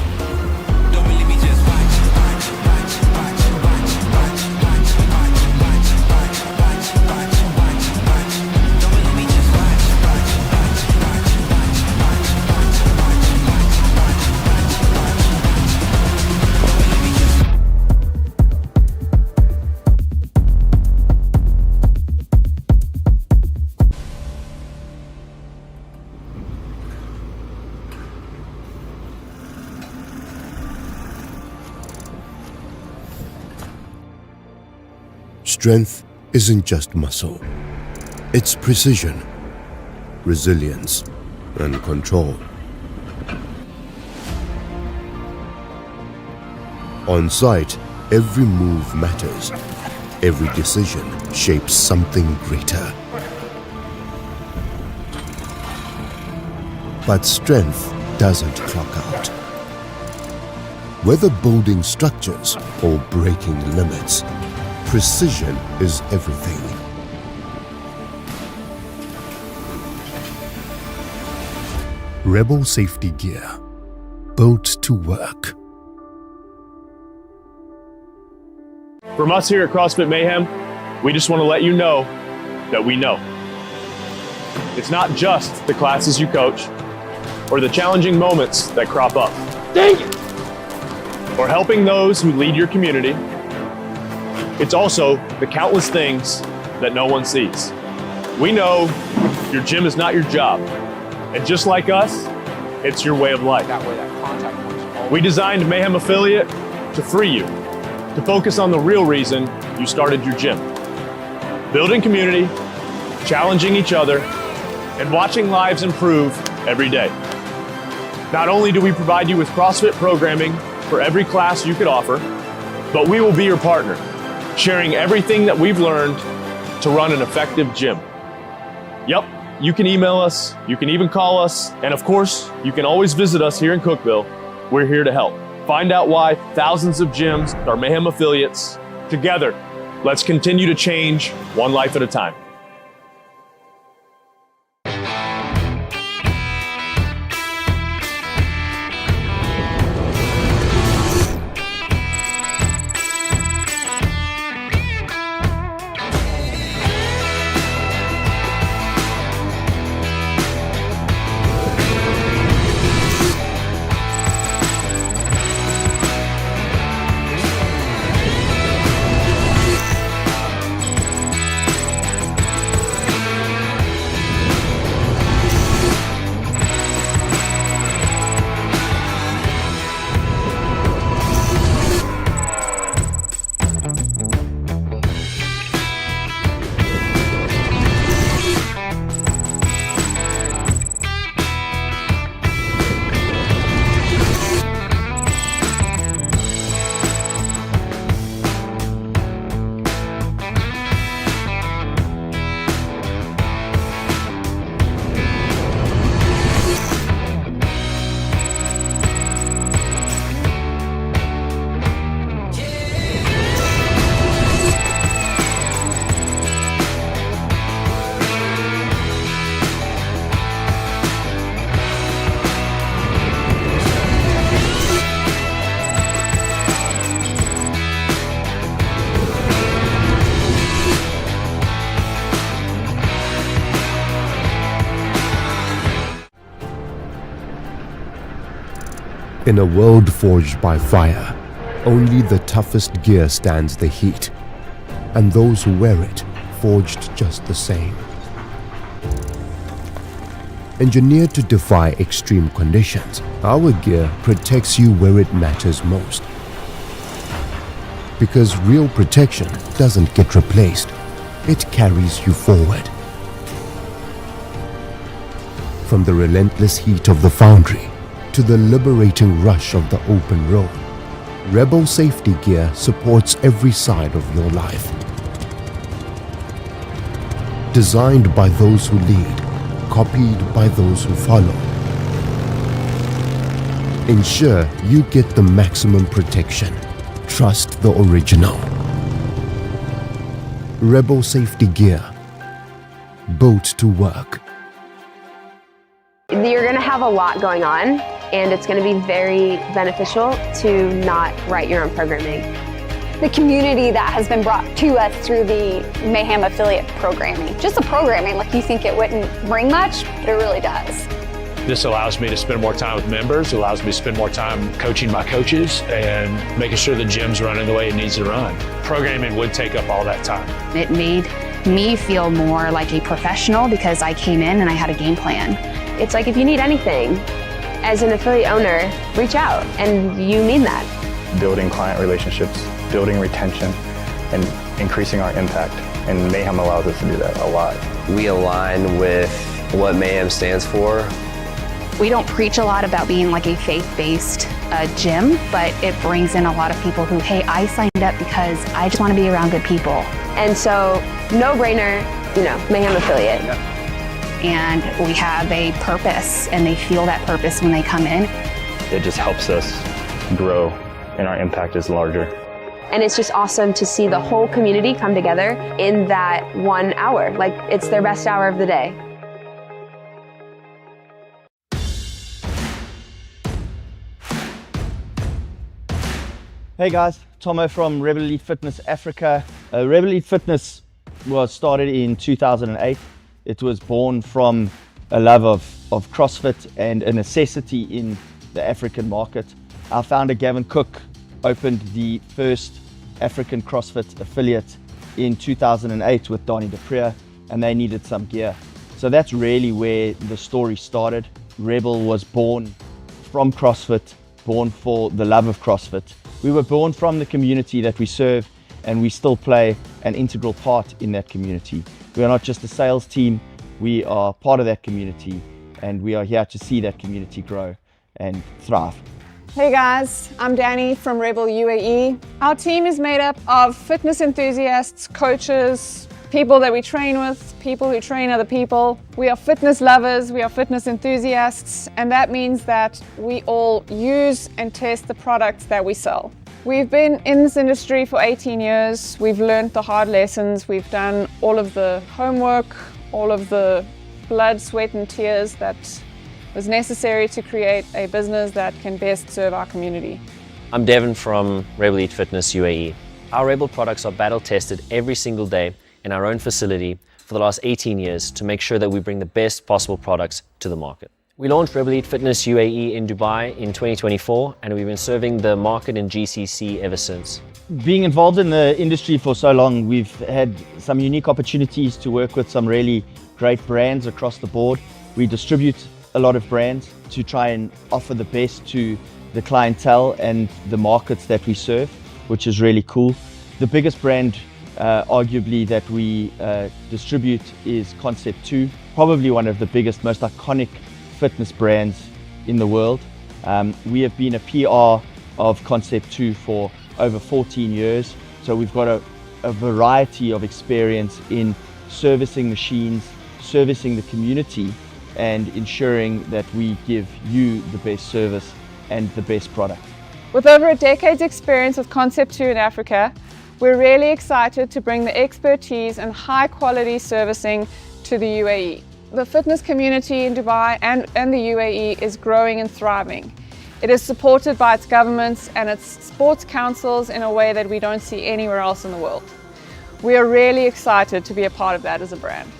Don't believe me, just watch. Watch. Watch. Watch. Watch. Watch. Watch. Watch. Watch. Watch. Watch. Watch. Watch. Watch. Don't believe me, just watch. Watch. Watch. Watch. Watch. Watch. Watch. Watch. Watch. Watch. Don't believe me, just Strength isn't just muscle. It's precision, resilience, and control. On site, every move matters. Every decision shapes something greater. But strength doesn't clock out. Whether building structures or breaking limits, precision is everything. Rebel safety gear, built to work. From us here at CrossFit Mayhem, we just want to let you know that we know. It's not just the classes you coach or the challenging moments that crop up. Dang it! Or helping those who lead your community. It's also the countless things that no one sees. We know your gym is not your job. And just like us, it's your way of life. We designed Mayhem Affiliate to free you, to focus on the real reason you started your gym. Building community, challenging each other, and watching lives improve every day. Not only do we provide you with CrossFit programming for every class you could offer, but we will be your partner, sharing everything that we've learned to run an effective gym. Yep, you can email us, you can even call us, and of course, you can always visit us here in Cookeville. We're here to help. Find out why thousands of gyms are Mayhem affiliates. Together, let's continue to change one life at a time. In a world forged by fire, only the toughest gear stands the heat, and those who wear it forged just the same. Engineered to defy extreme conditions, our gear protects you where it matters most. Because real protection doesn't get replaced, it carries you forward. From the relentless heat of the foundry to the liberating rush of the open road, Rebel safety gear supports every side of your life. Designed by those who lead, copied by those who follow. Ensure you get the maximum protection. Trust the original. Rebel safety gear. Built to work. You're going to have a lot going on, and it's going to be very beneficial to not write your own programming. The community that has been brought to us through the Mayhem affiliate programming. Just the programming, like you think it wouldn't bring much, but it really does. This allows me to spend more time with members, allows me to spend more time coaching my coaches and making sure the gym's running the way it needs to run. Programming would take up all that time. It made me feel more like a professional because I came in and I had a game plan. It's like if you need anything, as an affiliate owner, reach out, and you mean that. Building client relationships, building retention, and increasing our impact. And Mayhem allows us to do that a lot. We align with what Mayhem stands for. We don't preach a lot about being like a faith-based gym, but it brings in a lot of people who, hey, I signed up because I just want to be around good people. And so, no-brainer, Mayhem affiliate. Yeah. And we have a purpose, and they feel that purpose when they come in. It just helps us grow, and our impact is larger. And it's just awesome to see the whole community come together in that 1 hour. Like, it's their best hour of the day. Hey guys, Tomo from Rebel Elite Fitness Africa. Rebel Elite Fitness was started in 2008. It was born from a love of CrossFit and a necessity in the African market. Our founder Gavin Cook opened the first African CrossFit affiliate in 2008 with Donnie DePrier, and they needed some gear. So that's really where the story started. Rebel was born from CrossFit, born for the love of CrossFit. We were born from the community that we serve, and we still play an integral part in that community. We are not just a sales team, we are part of that community, and we are here to see that community grow and thrive. Hey guys, I'm Danny from Rebel UAE. Our team is made up of fitness enthusiasts, coaches, people that we train with, people who train other people. We are fitness lovers, we are fitness enthusiasts, and that means that we all use and test the products that we sell. We've been in this industry for 18 years. We've learned the hard lessons. We've done all of the homework, all of the blood, sweat, and tears that was necessary to create a business that can best serve our community. I'm Devin from Rebel Elite Fitness UAE. Our Rebel products are battle tested every single day in our own facility for the last 18 years to make sure that we bring the best possible products to the market. We launched Rebel Elite Fitness UAE in Dubai in 2024, and we've been serving the market in GCC ever since. Being involved in the industry for so long, we've had some unique opportunities to work with some really great brands across the board. We distribute a lot of brands to try and offer the best to the clientele and the markets that we serve, which is really cool. The biggest brand arguably that we distribute is Concept 2, probably one of the biggest, most iconic fitness brands in the world. We have been a PR of Concept 2 for over 14 years, so we've got a variety of experience in servicing machines, servicing the community, and ensuring that we give you the best service and the best product. With over a decade's experience with Concept 2 in Africa, we're really excited to bring the expertise and high quality servicing to the UAE. The fitness community in Dubai and the UAE is growing and thriving. It is supported by its governments and its sports councils in a way that we don't see anywhere else in the world. We are really excited to be a part of that as a brand.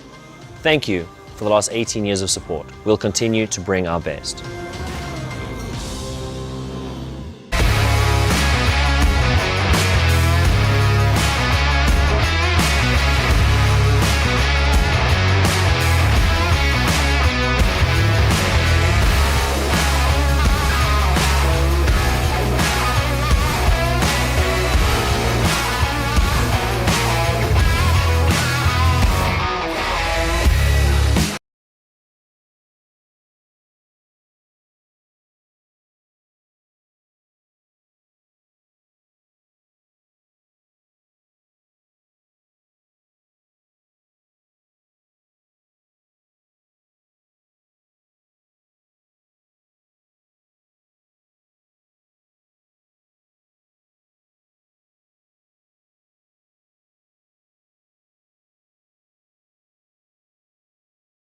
Thank you for the last 18 years of support. We'll continue to bring our best.